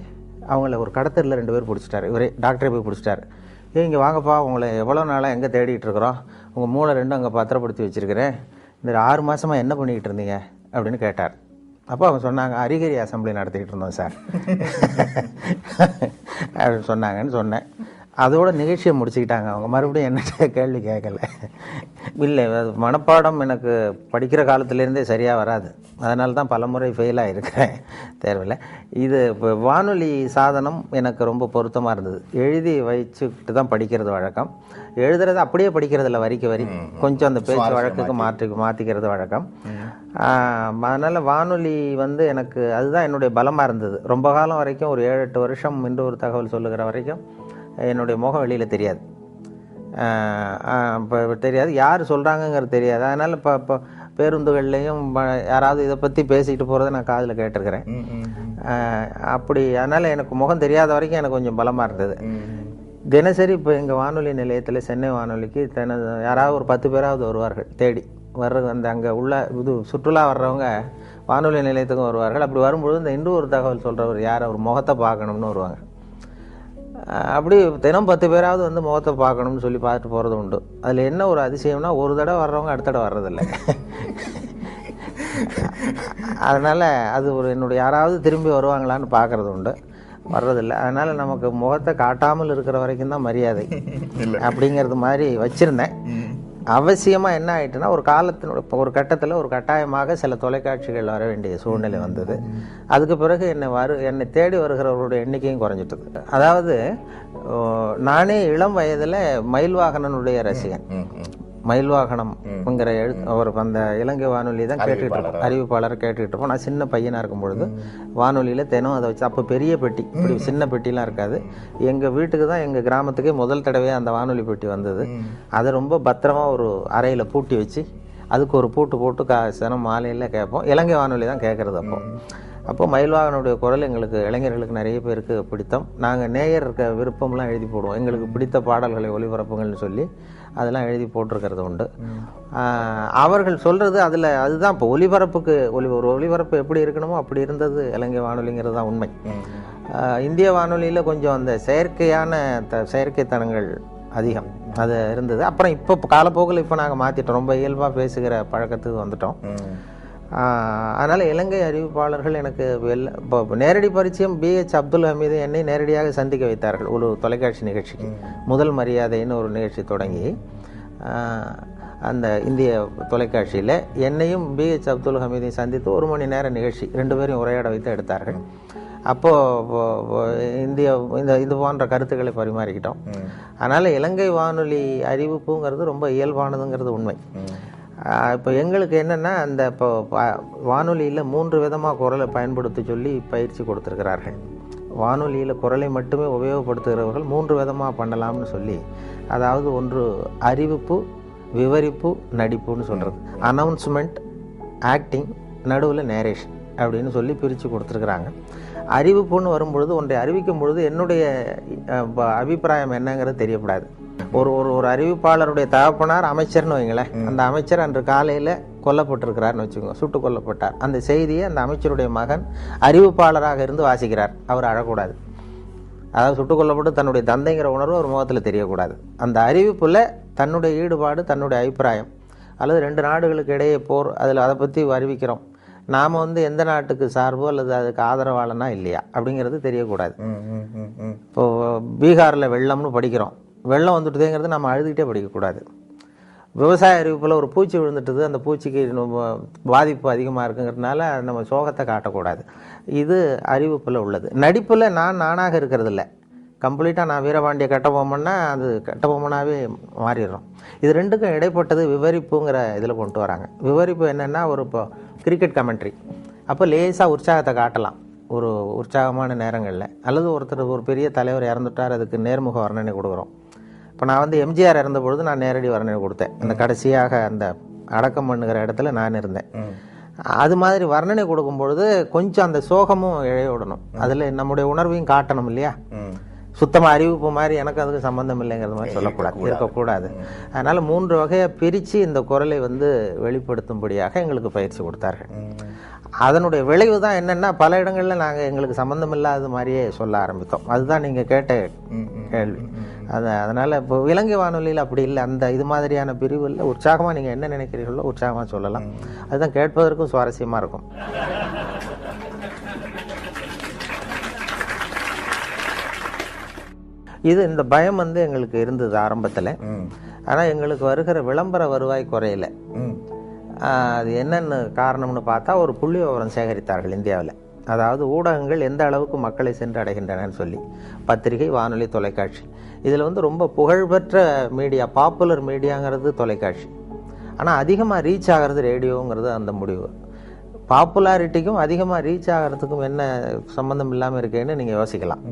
அவங்கள ஒரு கடத்தரில் 2 பேர் பிடிச்சிட்டாரு. இவரே டாக்டரே போய் பிடிச்சிட்டாரு. இங்கே வாங்கப்பா, உங்களை எவ்வளோ நாளாக எங்கே தேடிகிட்டு இருக்கிறோம், உங்கள் மூளை 2 அங்கே பத்திரப்படுத்தி வச்சுருக்கிறேன், இந்த 6 மாதமாக என்ன பண்ணிக்கிட்டு இருந்தீங்க அப்படின்னு கேட்டார். அப்போ அவங்க சொன்னாங்க, அரிகிரி அசம்பிளி நடத்திக்கிட்டு இருந்தோம் சார் அப்படின்னு சொன்னாங்கன்னு சொன்னேன். அதோட நிகழ்ச்சியை முடிச்சுக்கிட்டாங்க அவங்க. மறுபடியும் என்ன கேள்வி கேட்கல. இல்லை, அது மனப்பாடம் எனக்கு படிக்கிற காலத்துலேருந்தே சரியாக வராது, அதனால தான் பலமுறை ஃபெயிலாக இருக்கிறேன் தேர்வில். இது இப்போ வானொலி சாதனம் எனக்கு ரொம்ப பொருத்தமாக இருந்தது. எழுதி வச்சுக்கிட்டு தான் படிக்கிறது வழக்கம். எழுதுறது அப்படியே படிக்கிறது இல்லை, வரிக்கு வரி, கொஞ்சம் அந்த பேச்சு வழக்குக்கு மாற்றிக்கிறது வழக்கம். அதனால் வானொலி வந்து எனக்கு அதுதான் என்னுடைய பலமாக இருந்தது. ரொம்ப காலம் வரைக்கும், ஒரு 7-8 வருஷம் இன்று ஒரு தகவல் சொல்லுகிற வரைக்கும் என்னுடைய முகம் வெளியில் தெரியாது, இப்போ தெரியாது, யார் சொல்கிறாங்கங்கிறது தெரியாது. அதனால் இப்போ பேருந்துகள்லேயும் யாராவது இதை பற்றி பேசிக்கிட்டு போகிறத நான் காதில் கேட்டிருக்கிறேன். அப்படி அதனால் எனக்கு முகம் தெரியாத வரைக்கும் எனக்கு கொஞ்சம் பலமாக இருந்தது. தினசரி இப்போ எங்கள் வானொலி நிலையத்தில், சென்னை வானொலிக்கு யாராவது ஒரு 10 பேராவது வருவார்கள் தேடி வர்றது. அந்த அங்கே உள்ள இது சுற்றுலா வர்றவங்க வானொலி நிலையத்துக்கும் வருவார்கள். அப்படி வரும்பொழுது இந்த இன்று ஒரு தகவல் சொல்கிறவர் யார், அவர் முகத்தை பார்க்கணும்னு வருவாங்க. அப்படி தினம் 10 பேராவது வந்து முகத்தை பார்க்கணும்னு சொல்லி பார்த்துட்டு போகிறது உண்டு. அதில் என்ன ஒரு அதிசயம்னா, ஒரு தடவை வர்றவங்க அடுத்த தடவை வர்றதில்லை. அதனால் அது ஒரு என்னுடைய யாராவது திரும்பி வருவாங்களான்னு பார்க்குறது உண்டு, வர்றதில்லை. அதனால் நமக்கு முகத்தை காட்டாமல் இருக்கிற வரைக்கும் தான் மரியாதை அப்படிங்கிறது மாதிரி வச்சுருந்தேன். அவசியமாக என்ன ஆகிட்டுன்னா, ஒரு கட்டத்தில் ஒரு கட்டாயமாக சில தொலைக்காட்சிகள் வர வேண்டிய சூழ்நிலை வந்தது. அதுக்கு பிறகு என்னை தேடி வருகிறவர்களுடைய எண்ணிக்கையும் குறைஞ்சிட்டது. அதாவது நானே இளம் வயதில் மயில்வாகனனுடைய ரசிகன். மயில்வாகனம்ங்கிற அவர் அந்த இலங்கை வானொலி தான் கேட்டுக்கிட்டு இருப்போம், அறிவிப்பாளரை கேட்டுக்கிட்டு இருப்போம். நான் சின்ன பையனாக இருக்கும் பொழுது வானொலியில் தினம் அதை வச்சு, அப்போ பெரிய பெட்டி, இப்படி சின்ன பெட்டிலாம் இருக்காது. எங்கள் வீட்டுக்கு தான், எங்கள் கிராமத்துக்கே முதல் தடவையாக அந்த வானொலி பெட்டி வந்தது. அதை ரொம்ப பத்திரமாக ஒரு அறையில் பூட்டி வச்சு அதுக்கு ஒரு பூட்டு போட்டு தினம் மாலையில் கேட்போம். இலங்கை வானொலி தான் கேட்குறது. அப்போ மயில்வாகனுடைய குரல் எங்களுக்கு இளைஞர்களுக்கு நிறைய பேருக்கு பிடித்தம். நாங்கள் நேயர் விருப்பம்லாம் எழுதி போடுவோம், எங்களுக்கு பிடித்த பாடல்களை ஒளிபரப்புங்கள்னு சொல்லி அதெல்லாம் எழுதி போட்டிருக்கிறது உண்டு. அவர்கள் சொல்கிறது அதில் அதுதான் இப்போ ஒலிபரப்புக்கு ஒரு ஒலிபரப்பு எப்படி இருக்கணுமோ அப்படி இருந்தது இலங்கை வானொலிங்கிறது தான் உண்மை. இந்திய வானொலியில் கொஞ்சம் அந்த செயற்கைத்தனங்கள் அதிகம் அது இருந்தது. அப்புறம் இப்போ காலப்போக்கில் இப்போ நாங்கள் மாற்றிட்டோம், ரொம்ப இயல்பாக பேசுகிற பழக்கத்துக்கு வந்துட்டோம். அதனால் இலங்கை அறிவிப்பாளர்கள் எனக்கு இப்போ நேரடி பரிச்சயம் பிஹெச் அப்துல் ஹமீது என்னை நேரடியாக சந்திக்க வைத்தார்கள் ஒரு தொலைக்காட்சி நிகழ்ச்சிக்கு. முதல் மரியாதைன்னு ஒரு நிகழ்ச்சி தொடங்கி அந்த இந்திய தொலைக்காட்சியில் என்னையும் பிஹெச் அப்துல் ஹமீதையும் சந்தித்து 1 மணி நேர நிகழ்ச்சி 2 பேரையும் உரையாட வைத்து எடுத்தார்கள். அப்போது இது போன்ற கருத்துக்களை பரிமாறிக்கிட்டோம். அதனால் இலங்கை வானொலி அறிவிப்புங்கிறது ரொம்ப இயல்பானதுங்கிறது உண்மை. இப்போ எங்களுக்கு என்னென்னா அந்த இப்போ வானொலியில் 3 விதமாக குரலை பயன்படுத்த சொல்லி பயிற்சி கொடுத்துருக்கிறார்கள். வானொலியில் குரலை மட்டுமே உபயோகப்படுத்துகிறவர்கள் 3 விதமாக பண்ணலாம்னு சொல்லி, அதாவது ஒன்று அறிவிப்பு, விவரிப்பு, நடிப்புன்னு சொல்கிறது, அனௌன்ஸ்மெண்ட், ஆக்டிங், நடுவில் நேரேஷன் அப்படின்னு சொல்லி பிரித்து கொடுத்துருக்குறாங்க. அறிவிப்புன்னு வரும்பொழுது ஒன்றை அறிவிக்கும் பொழுது என்னுடைய அபிப்பிராயம் என்னங்கிறது தெரியக்கூடாது. ஒரு அறிவிப்பாளருடைய தகப்பனார் அமைச்சர்னு வைங்களேன், அந்த அமைச்சர் அன்று காலையில் கொல்லப்பட்டிருக்கிறார்னு வச்சுக்கோங்க, சுட்டு கொல்லப்பட்டார். அந்த செய்தியை அந்த அமைச்சருடைய மகன் அறிவிப்பாளராக இருந்து வாசிக்கிறார். அவர் அழக்கூடாது, அதாவது சுட்டு கொல்லப்பட்டு தன்னுடைய தந்தைங்கிற உணர்வு ஒரு முகத்தில் தெரியக்கூடாது. அந்த அறிவிப்பில் தன்னுடைய ஈடுபாடு, தன்னுடைய அபிப்பிராயம், அல்லது 2 நாடுகளுக்கு இடையே போர், அதை பற்றி அறிவிக்கிறோம், நாம் எந்த நாட்டுக்கு சார்போ அல்லது அதுக்கு ஆதரவாளனா இல்லையா அப்படிங்கிறது தெரியக்கூடாது. இப்போது பீகாரில் வெள்ளம்னு படிக்கிறோம், வெள்ளம் வந்துட்டுதேங்கிறது நம்ம அழுதுகிட்டே படிக்கக்கூடாது. விவசாய அறிவிப்பில் ஒரு பூச்சி விழுந்துட்டுது, அந்த பூச்சிக்கு பாதிப்பு அதிகமாக இருக்குங்கிறதுனால நம்ம சோகத்தை காட்டக்கூடாது. இது அறிவிப்பில் உள்ளது. நடிப்பில் நானாக இருக்கிறது இல்லை, கம்ப்ளீட்டாக நான் வீரபாண்டிய கட்டபொம்மன்னா அது கட்டபொம்மனாகவே மாறிடுறோம். இது 2க்கும் இடைப்பட்டது விவரிப்புங்கிற இதில் கொண்டு வராங்க. விவரிப்பு என்னென்னா இப்போ கிரிக்கெட் கமெண்ட்ரி, அப்போ லேசாக உற்சாகத்தை காட்டலாம் ஒரு உற்சாகமான நேரங்களில், அல்லது ஒரு பெரிய தலைவர் இறந்துட்டார், அதுக்கு நேர்முக வர்ணனை கொடுக்குறோம். இப்போ நான் எம்ஜிஆர் இறந்த பொழுது நான் நேரடி வர்ணனை கொடுத்தேன். அந்த கடைசியாக அந்த அடக்கம் பண்ணுகிற இடத்துல நான் இருந்தேன். அது மாதிரி வர்ணனை கொடுக்கும் பொழுது கொஞ்சம் அந்த சோகமும் இழையோடணும், அதில் நம்முடைய உணர்வையும் காட்டணும் இல்லையா. சுத்தமாக அறிவிப்பு மாதிரி எனக்கு அதுக்கு சம்மந்தம் இல்லைங்கிறது மாதிரி சொல்லக்கூடாது, இருக்கக்கூடாது. அதனால் 3 வகையை பிரித்து இந்த குரலை வெளிப்படுத்தும்படியாக எங்களுக்கு பயிற்சி கொடுத்தார்கள். அதனுடைய விளைவு தான் என்னென்னா, பல இடங்களில் நாங்கள் எங்களுக்கு சம்மந்தம் இல்லாத மாதிரியே சொல்ல ஆரம்பித்தோம். அதுதான் நீங்கள் கேட்ட கேள்வி. அதனால் இப்போ இலங்கை வானொலியில் அப்படி இல்லை, அந்த இது மாதிரியான பிரிவில் உற்சாகமாக நீங்கள் என்ன நினைக்கிறீர்களோ உற்சாகமாக சொல்லலாம். அதுதான் கேட்பதற்கும் சுவாரஸ்யமாக இருக்கும். இந்த பயம் எங்களுக்கு இருந்தது ஆரம்பத்தில். ஆனால் எங்களுக்கு வருகிற விளம்பர வருவாய் குறையல. அது என்னென்னு காரணம்னு பார்த்தா, ஒரு புள்ளி விவரம் சேகரித்தார்கள் இந்தியாவில். அதாவது ஊடகங்கள் எந்த அளவுக்கு மக்களை சென்று அடைகின்றனன்னு சொல்லி, பத்திரிகை, வானொலி, தொலைக்காட்சி. இதில் ரொம்ப புகழ்பெற்ற மீடியா, பாப்புலர் மீடியாங்கிறது தொலைக்காட்சி. ஆனால் அதிகமாக ரீச் ஆகிறது ரேடியோங்கிறது அந்த முடிவு. பாப்புலாரிட்டிக்கும் அதிகமாக ரீச் ஆகிறதுக்கும் என்ன சம்மந்தம் இல்லாமல் இருக்கேன்னு நீங்கள் யோசிக்கலாம்.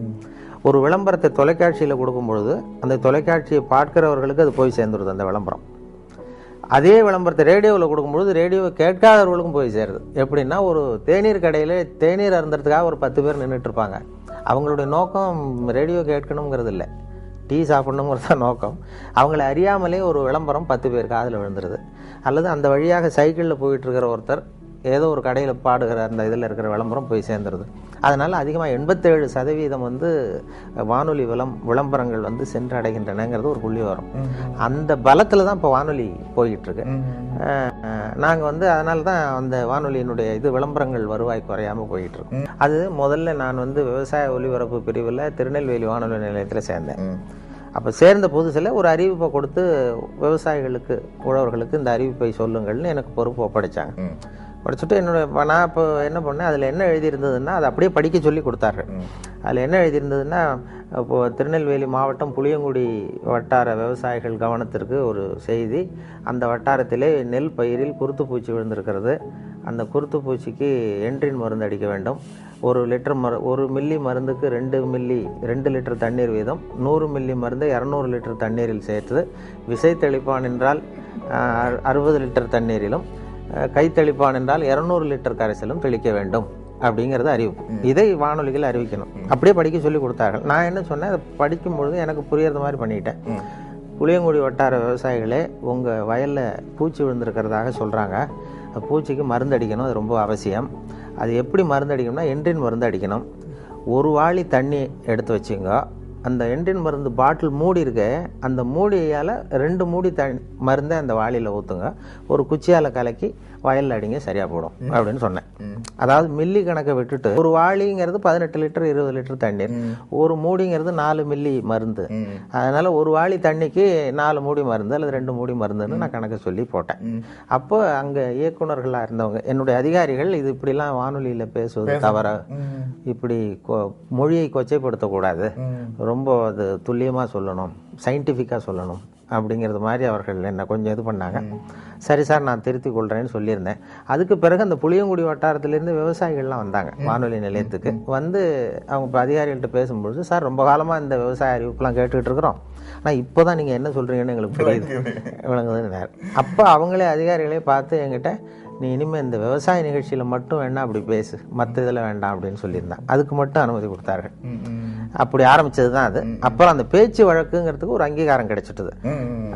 ஒரு விளம்பரத்தை தொலைக்காட்சியில் கொடுக்கும் பொழுது அந்த தொலைக்காட்சியை பார்க்கிறவர்களுக்கு அது போய் சேர்ந்துருது அந்த விளம்பரம். அதே விளம்பரத்தை ரேடியோவில் கொடுக்கும்பொழுது ரேடியோவை கேட்காதவர்களுக்கும் போய் சேருது. எப்படின்னா, ஒரு தேநீர் கடையில் தேநீர் அருந்துறதுக்காக ஒரு 10 பேர் நின்றுட்டு இருப்பாங்க. அவங்களுடைய நோக்கம் ரேடியோ கேட்கணுங்கிறது இல்லை, டீ சாப்பிடணுங்கிறது தான் நோக்கம். அவங்களை அறியாமலே ஒரு விளம்பரம் 10 பேர் காதில் விழுந்துருது. அல்லது அந்த வழியாக சைக்கிளில் போயிட்டுருக்கிற ஒருத்தர் ஏதோ ஒரு கடையில் பாடுகிற அந்த இதில் இருக்கிற விளம்பரம் போய் சேர்ந்துருது. அதனால் அதிகமாக 87% வானொலி விளம்பரங்கள் சென்று அடைகின்றனங்கிறது ஒரு புள்ளி வரும். அந்த பலத்தில் தான் இப்போ வானொலி போய்கிட்டுருக்கு. நாங்கள் அதனால தான் அந்த வானொலியினுடைய விளம்பரங்கள் வருவாய் குறையாமல் போய்கிட்டுருக்கு. அது முதல்ல நான் விவசாய ஒலிபரப்பு பிரிவில் திருநெல்வேலி வானொலி நிலையத்தில் சேர்ந்தேன். அப்போ சேர்ந்த புதுசில் ஒரு அறிவிப்பை கொடுத்து விவசாயிகளுக்கு, உழவர்களுக்கு இந்த அறிவிப்பை சொல்லுங்கள்னு எனக்கு பொறுப்பு ஒப்படைச்சாங்க. படிச்சுட்டு நான் இப்போ என்ன பண்ணேன், அதில் என்ன எழுதியிருந்ததுன்னா அதை அப்படியே படிக்க சொல்லி கொடுத்தாரு. அதில் என்ன எழுதியிருந்ததுன்னா, இப்போது திருநெல்வேலி மாவட்டம் புளியங்குடி வட்டார விவசாயிகள் கவனத்திற்கு ஒரு செய்தி. அந்த வட்டாரத்திலே நெல் பயிரில் குருத்துப்பூச்சி விழுந்திருக்கிறது. அந்த குருத்துப்பூச்சிக்கு என்ட்ரின் மருந்து அடிக்க வேண்டும். 1 மில்லி மருந்துக்கு 2 லிட்டர் தண்ணீர் வீதம், 100 மில்லி மருந்தை 200 லிட்டர் தண்ணீரில் சேர்த்து, விசை தெளிப்பான் என்றால் 60 லிட்டர் தண்ணீரிலும், கைத்தெளிப்பான் என்றால் 200 லிட்டர் கரைசலும் தெளிக்க வேண்டும் அப்படிங்கிறது அறிவிப்பு. இதை வானொலிகள் அறிவிக்கணும். அப்படியே படிக்க சொல்லி கொடுத்தார்கள். நான் என்ன சொன்னேன், அதை படிக்கும்பொழுது எனக்கு புரியறது மாதிரி பண்ணிட்டேன். புளியங்குடி வட்டார விவசாயிகளே, உங்கள் வயலில் பூச்சி விழுந்திருக்கிறதாக சொல்கிறாங்க. பூச்சிக்கு மருந்து அடிக்கணும், அது ரொம்ப அவசியம். அது எப்படி மருந்து அடிக்கணும்னா என்ட்ரின் மருந்து அடிக்கணும். ஒரு வாளி தண்ணி எடுத்து வச்சுங்க. அந்த என்ட்ரின் மருந்து பாட்டில் மூடி இருக்க, அந்த மூடியால் 2 மூடி மருந்தை அந்த வாளியில் ஊற்றுங்க. ஒரு குச்சியால் கலக்கி வயலில் அடிங்க, சரியாக போடும் அப்படின்னு சொன்னேன். அதாவது மில்லி கணக்கை விட்டுட்டு, ஒரு வாளிங்கிறது 18 லிட்டர் 20 லிட்டர் தண்ணீர், ஒரு மூடிங்கிறது 4 மில்லி மருந்து. அதனால ஒரு வாளி தண்ணிக்கு 4 மூடி மருந்து அல்லது 2 மூடி மருந்துன்னு நான் கணக்கு சொல்லி போட்டேன். அப்போ அங்கே இயக்குநர்களாக இருந்தவங்க, என்னுடைய அதிகாரிகள், இது இப்படிலாம் வானொலியில் பேசுவது தவிர, இப்படி மொழியை கொச்சைப்படுத்தக்கூடாது, ரொம்ப அது துல்லியமாக சொல்லணும், சயின்டிஃபிக்காக சொல்லணும் அப்படிங்கிறது மாதிரி அவர்கள் என்னை கொஞ்சம் இது பண்ணாங்க. சரி சார், நான் திருத்தி கொள்கிறேன்னு சொல்லியிருந்தேன். அதுக்கு பிறகு அந்த புளியங்குடி வட்டாரத்திலேருந்து விவசாயிகள்லாம் வந்தாங்க வானொலி நிலையத்துக்கு. வந்து அவங்க இப்போ அதிகாரிகள்கிட்ட பேசும்பொழுது, சார் ரொம்ப காலமாக இந்த விவசாய அறிவிப்புலாம் கேட்டுக்கிட்டு இருக்கிறோம், ஆனால் இப்போ தான் நீங்கள் என்ன சொல்கிறீங்கன்னு எங்களுக்கு புரியுது விளங்குதுன்னு. அப்போ அவங்களே அதிகாரிகளே பார்த்து என்கிட்ட, நீ இனிமேல் இந்த விவசாய நிகழ்ச்சியில் மட்டும் வேணா அப்படி பேசு, மற்ற இதில் வேண்டாம் அப்படின்னு சொல்லியிருந்தேன். அதுக்கு மட்டும் அனுமதி கொடுத்தார்கள். அப்படி ஆரம்பிச்சது தான் அது. அப்புறம் அந்த பேச்சு வழக்குங்கிறதுக்கு ஒரு அங்கீகாரம் கிடைச்சிட்டது.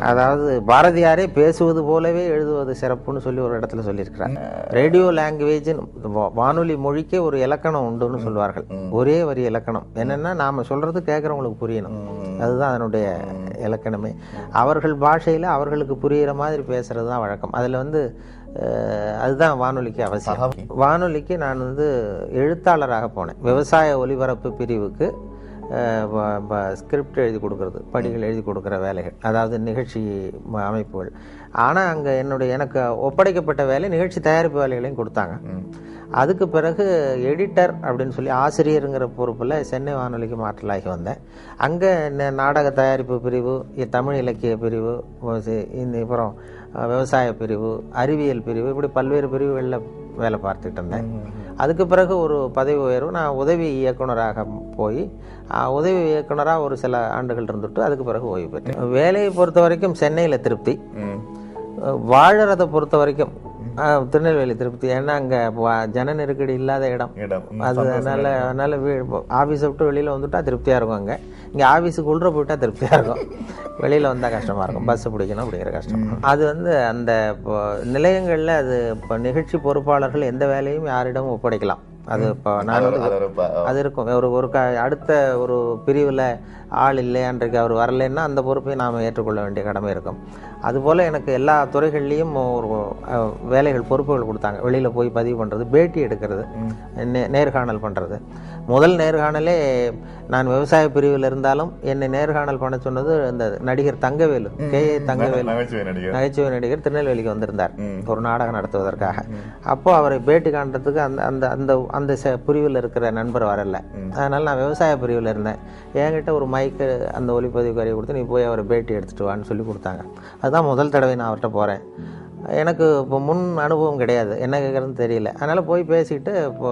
அதாவது பாரதியாரே பேசுவது போலவே எழுதுவது சிறப்புன்னு சொல்லி ஒரு இடத்துல சொல்லியிருக்கிறார். ரேடியோ லாங்குவேஜ், வானொலி மொழிக்கே ஒரு இலக்கணம் உண்டுன்னு சொல்வார்கள். ஒரே வரி இலக்கணம். என்னன்னா, நாம சொல்றது கேட்கறவங்களுக்கு புரியணும், அதுதான் அதனுடைய இலக்கணமே. அவர்கள் பாஷையில அவர்களுக்கு புரிகிற மாதிரி பேசுறது தான் வழக்கம். அதுல அதுதான் வானொலிக்கு அவசியம். வானொலிக்கு நான் எழுத்தாளராக போனேன். விவசாய ஒலிபரப்பு பிரிவுக்கு ஸ்கிரிப்ட் எழுதி கொடுக்கறது, படிகள் எழுதி கொடுக்குற வேலைகள், அதாவது நிகழ்ச்சி அமைப்புகள். ஆனால் அங்கே எனக்கு ஒப்படைக்கப்பட்ட வேலை நிகழ்ச்சி தயாரிப்பு வேலைகளையும் கொடுத்தாங்க. அதுக்கு பிறகு எடிட்டர் அப்படின்னு சொல்லி ஆசிரியருங்கிற பொறுப்பில் சென்னை வானொலிக்கு மாற்றலாகி வந்தேன். அங்கே நாடக தயாரிப்பு பிரிவு, தமிழ் இலக்கிய பிரிவு, அப்புறம் விவசாய பிரிவு, அறிவியல் பிரிவு, இப்படி பல்வேறு பிரிவுகளில் வேலை பார்த்துக்கிட்டு இருந்தேன். அதுக்கு பிறகு ஒரு பதவி உயர்வு, நான் உதவி இயக்குனராக போய் உதவி இயக்குனராக ஒரு சில ஆண்டுகள் இருந்துட்டு அதுக்கு பிறகு ஓய்வு பெற்றேன். வேலையை பொறுத்த வரைக்கும் சென்னையில் திருப்தி, வாழறதை பொறுத்த வரைக்கும் திருநெல்வேலி திருப்தி. ஏன்னா அங்கே ஜன நெருக்கடி இல்லாத இடம். அதனால ஆஃபீஸை விட்டு வெளியில் வந்துட்டா திருப்தியாக இருக்கும். இங்கே ஆஃபீஸுக்கு உள்ள போயிட்டா திருப்தியாக இருக்கும், வெளியில் வந்தால் கஷ்டமாக இருக்கும், பஸ்ஸை பிடிக்கணும் அப்படிங்கிற கஷ்டம். அது அந்த நிலையங்களில் இப்போ நிகழ்ச்சி பொறுப்பாளர்கள் எந்த வேலையும் யாரிடமும் ஒப்படைக்கலாம். அது இப்போ அது இருக்கும். அடுத்த ஒரு பிரிவில் ஆள் இல்லை, அன்றைக்கு அவர் வரலைன்னா அந்த பொறுப்பை நாம் ஏற்றுக்கொள்ள வேண்டிய கடமை இருக்கும். அதுபோல் எனக்கு எல்லா துறைகள்லேயும் ஒரு வேலைகள், பொறுப்புகள் கொடுத்தாங்க. வெளியில் போய் பதிவு பண்ணுறது, பேட்டி எடுக்கிறது, நேர்காணல் பண்ணுறது. முதல் நேர்காணலே நான் விவசாய பிரிவில் இருந்தாலும் என்னை நேர்காணல் பண்ண சொன்னது இந்த நடிகர் தங்கவேலு, K.A. தங்கவேலு, நகைச்சுவை நடிகர், திருநெல்வேலிக்கு வந்திருந்தார் ஒரு நாடகம் நடத்துவதற்காக. அப்போ அவரை பேட்டி காண்றதுக்கு அந்த பிரிவில் இருக்கிற நண்பர் வரல. அதனால நான் விவசாய பிரிவில் இருந்தேன். என்கிட்ட ஒரு மைக்கு, அந்த ஒலிப்பதிவு கரையை கொடுத்து, நீ போய் அவரை பேட்டி எடுத்துட்டு வான்னு சொல்லி கொடுத்தாங்க. அதுதான் முதல் தடவை நான் அவர்கிட்ட போகிறேன். எனக்கு இப்போ முன் அனுபவம் கிடையாது, என்ன கேட்குறதுன்னு தெரியல. அதனால் போய் பேசிக்கிட்டு, இப்போ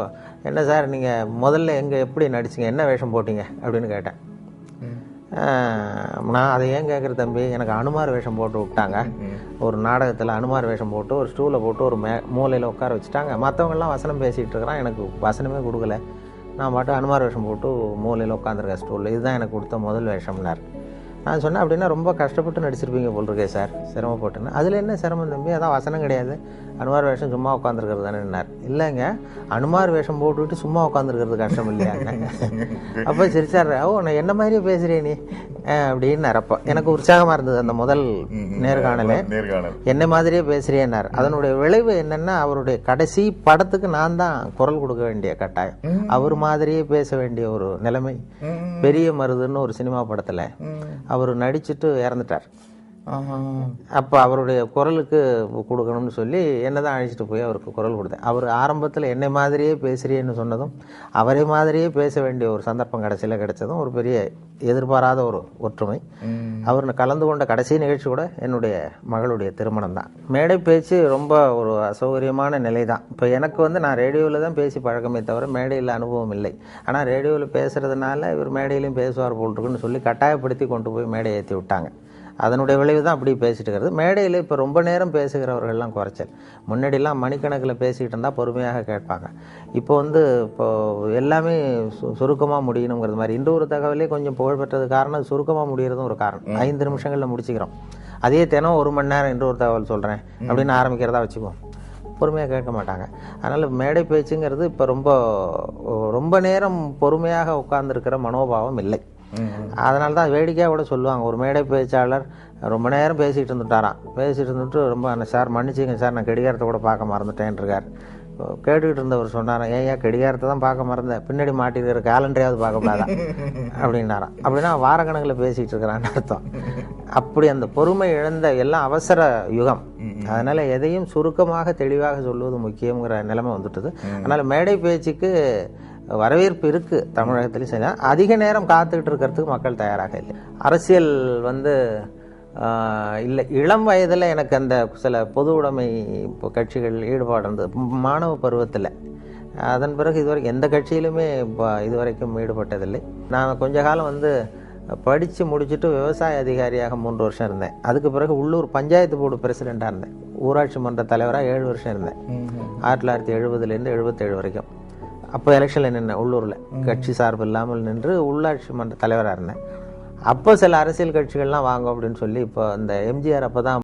என்ன சார் நீங்கள் முதல்ல எப்படி நடிச்சிங்க, என்ன வேஷம் போட்டிங்க அப்படின்னு கேட்டேன். நான் அதை ஏன் கேட்குற தம்பி, எனக்கு அனுமார் வேஷம் போட்டு விட்டாங்க. ஒரு நாடகத்தில் அனுமார் வேஷம் போட்டு ஒரு ஸ்டூலை போட்டு ஒரு மூலையில் உட்கார வச்சுட்டாங்க. மற்றவங்கெல்லாம் வசனம் பேசிகிட்டு இருக்கிறான், எனக்கு வசனமே கொடுக்கல. நான் மட்டும் அனுமார் வேஷம் போட்டு மூலையில் உட்காந்துருக்கேன் ஸ்டூலில். இதுதான் எனக்கு கொடுத்த முதல் வேஷம்னார். நான் சொன்னேன், அப்படின்னா ரொம்ப கஷ்டப்பட்டு நடிச்சிருப்பீங்க போல் இருக்கே சார், சிரமப்பட்டுன்னு. அதில் என்ன சிரமம் தம்பி, அதான் வசனம் கிடையாது, அனுமார் வேஷம் சும்மா உட்காந்துருக்கிறது தானேன்னார். இல்லைங்க, அனுமார் வேஷம் போட்டுவிட்டு சும்மா உட்காந்துருக்கிறது கஷ்டம் இல்லையாங்க. அப்போ சரி சார், நான் என்ன மாதிரியே பேசுகிறேன் நீ அப்படின்னார். அப்போ எனக்கு உற்சாகமாக இருந்தது அந்த முதல் நேர்காணலே. என்ன மாதிரியே பேசுகிறேன்னார். அதனுடைய விளைவு என்னென்னா, அவருடைய கடைசி படத்துக்கு நான் தான் குரல் கொடுக்க வேண்டிய கட்டாயம், அவர் மாதிரியே பேச வேண்டிய ஒரு நிலைமை. பெரிய மருதுன்னு ஒரு சினிமா படத்தில் அவர் நடிச்சுட்டு இறந்துட்டார். அப்போ அவருடைய குரலுக்கு கொடுக்கணும்னு சொல்லி என்ன தான் அழைச்சிட்டு போய் அவருக்கு குரல் கொடுத்தேன். அவர் ஆரம்பத்தில் என்னை மாதிரியே பேசுகிறேன்னு சொன்னதும், அவரை மாதிரியே பேச வேண்டிய ஒரு சந்தர்ப்பம் கடைசியில் கிடைச்சதும் ஒரு பெரிய எதிர்பாராத ஒரு ஒற்றுமை. அவர் கலந்து கொண்ட கடைசி நிகழ்ச்சி கூட என்னுடைய மகளுடைய திருமணம் தான். மேடை பேச்சு ரொம்ப ஒரு அசௌகரியமான நிலை தான். இப்போ எனக்கு நான் ரேடியோவில் தான் பேசி பழக்கமே தவிர மேடையில் அனுபவம் இல்லை. ஆனால் ரேடியோவில் பேசுகிறதுனால இவர் மேடையிலையும் பேசுவார் போல் இருக்குன்னு சொல்லி கட்டாயப்படுத்தி கொண்டு போய் மேடை ஏற்றி விட்டாங்க. அதனுடைய விளைவு தான் அப்படி பேசிட்டு இருக்கிறது. மேடையில் இப்போ ரொம்ப நேரம் பேசுகிறவர்கள்லாம் குறைச்சல். முன்னாடிலாம் மணிக்கணக்கில் பேசிக்கிட்டு இருந்தால் பொறுமையாக கேட்பாங்க. இப்போ எல்லாமே சுருக்கமாக முடியணுங்கிறது மாதிரி. இந்த ஒரு தகவலே கொஞ்சம் புகழ்பெற்றது காரணம் சுருக்கமாக முடிகிறதும் ஒரு காரணம். 5 நிமிஷங்களில் முடிச்சுக்கிறோம். அதே தினம் 1 மணி நேரம் இன்னொரு தகவல் சொல்கிறேன் அப்படின்னு ஆரம்பிக்கிறதா வச்சுக்குவோம், பொறுமையாக கேட்க மாட்டாங்க. அதனால் மேடை பேச்சுங்கிறது இப்போ ரொம்ப நேரம் பொறுமையாக உட்கார்ந்துருக்கிற மனோபாவம் இல்லை. அதனால தான் வேடிக்கையாக கூட சொல்லுவாங்க, ஒரு மேடை பேச்சாளர் ரொம்ப நேரம் பேசிகிட்டு இருந்துட்டு ரொம்ப சார் மன்னிச்சிங்க சார், நான் கடிகாரத்தை கூட பார்க்க மறந்துட்டேன் இருக்கார். கேட்டுக்கிட்டு இருந்தவர் சொன்னாராம், ஏன் கடிகாரத்தை தான் பார்க்க மறந்தேன், பின்னாடி மாட்டிருக்கிற கேலண்டரையாவது பார்க்கக்கூடாதா அப்படின்னாராம். அப்படின்னா வாரக்கணக்கில் பேசிகிட்டு இருக்கிறான்னு அர்த்தம். அப்படி அந்த பொறுமை இழந்த எல்லாம் அவசர யுகம். அதனால் எதையும் சுருக்கமாக தெளிவாக சொல்லுவது முக்கியங்கிற நிலைமை வந்துட்டுது. அதனால் மேடை பேச்சுக்கு வரவேற்பு இருக்குது தமிழகத்திலையும். சரி, அதிக நேரம் காத்துக்கிட்டு இருக்கிறதுக்கு மக்கள் தயாராக இல்லை. அரசியல் இல்லை, இளம் வயதில் எனக்கு அந்த சில பொது உடைமை கட்சிகள் ஈடுபாடு இருந்தது மாணவ பருவத்தில். அதன் பிறகு இதுவரைக்கும் எந்த கட்சியிலுமே இதுவரைக்கும் ஈடுபட்டதில்லை. நான் கொஞ்ச காலம் படித்து முடிச்சுட்டு விவசாய அதிகாரியாக 3 வருஷம் இருந்தேன். அதுக்கு பிறகு உள்ளூர் பஞ்சாயத்து போர்டு பிரசிடெண்ட்டாக இருந்தேன். ஊராட்சி மன்ற தலைவராக 7 வருஷம் இருந்தேன். 1970 77 வரைக்கும். அப்போ எலெக்ஷனில் நின்றேன் உள்ளூரில், கட்சி சார்பு இல்லாமல் நின்று உள்ளாட்சி மன்ற தலைவராக இருந்தேன். அப்போ சில அரசியல் கட்சிகள்லாம் வாங்க அப்படின்னு சொல்லி இப்போ இந்த எம்ஜிஆர் அப்போ தான்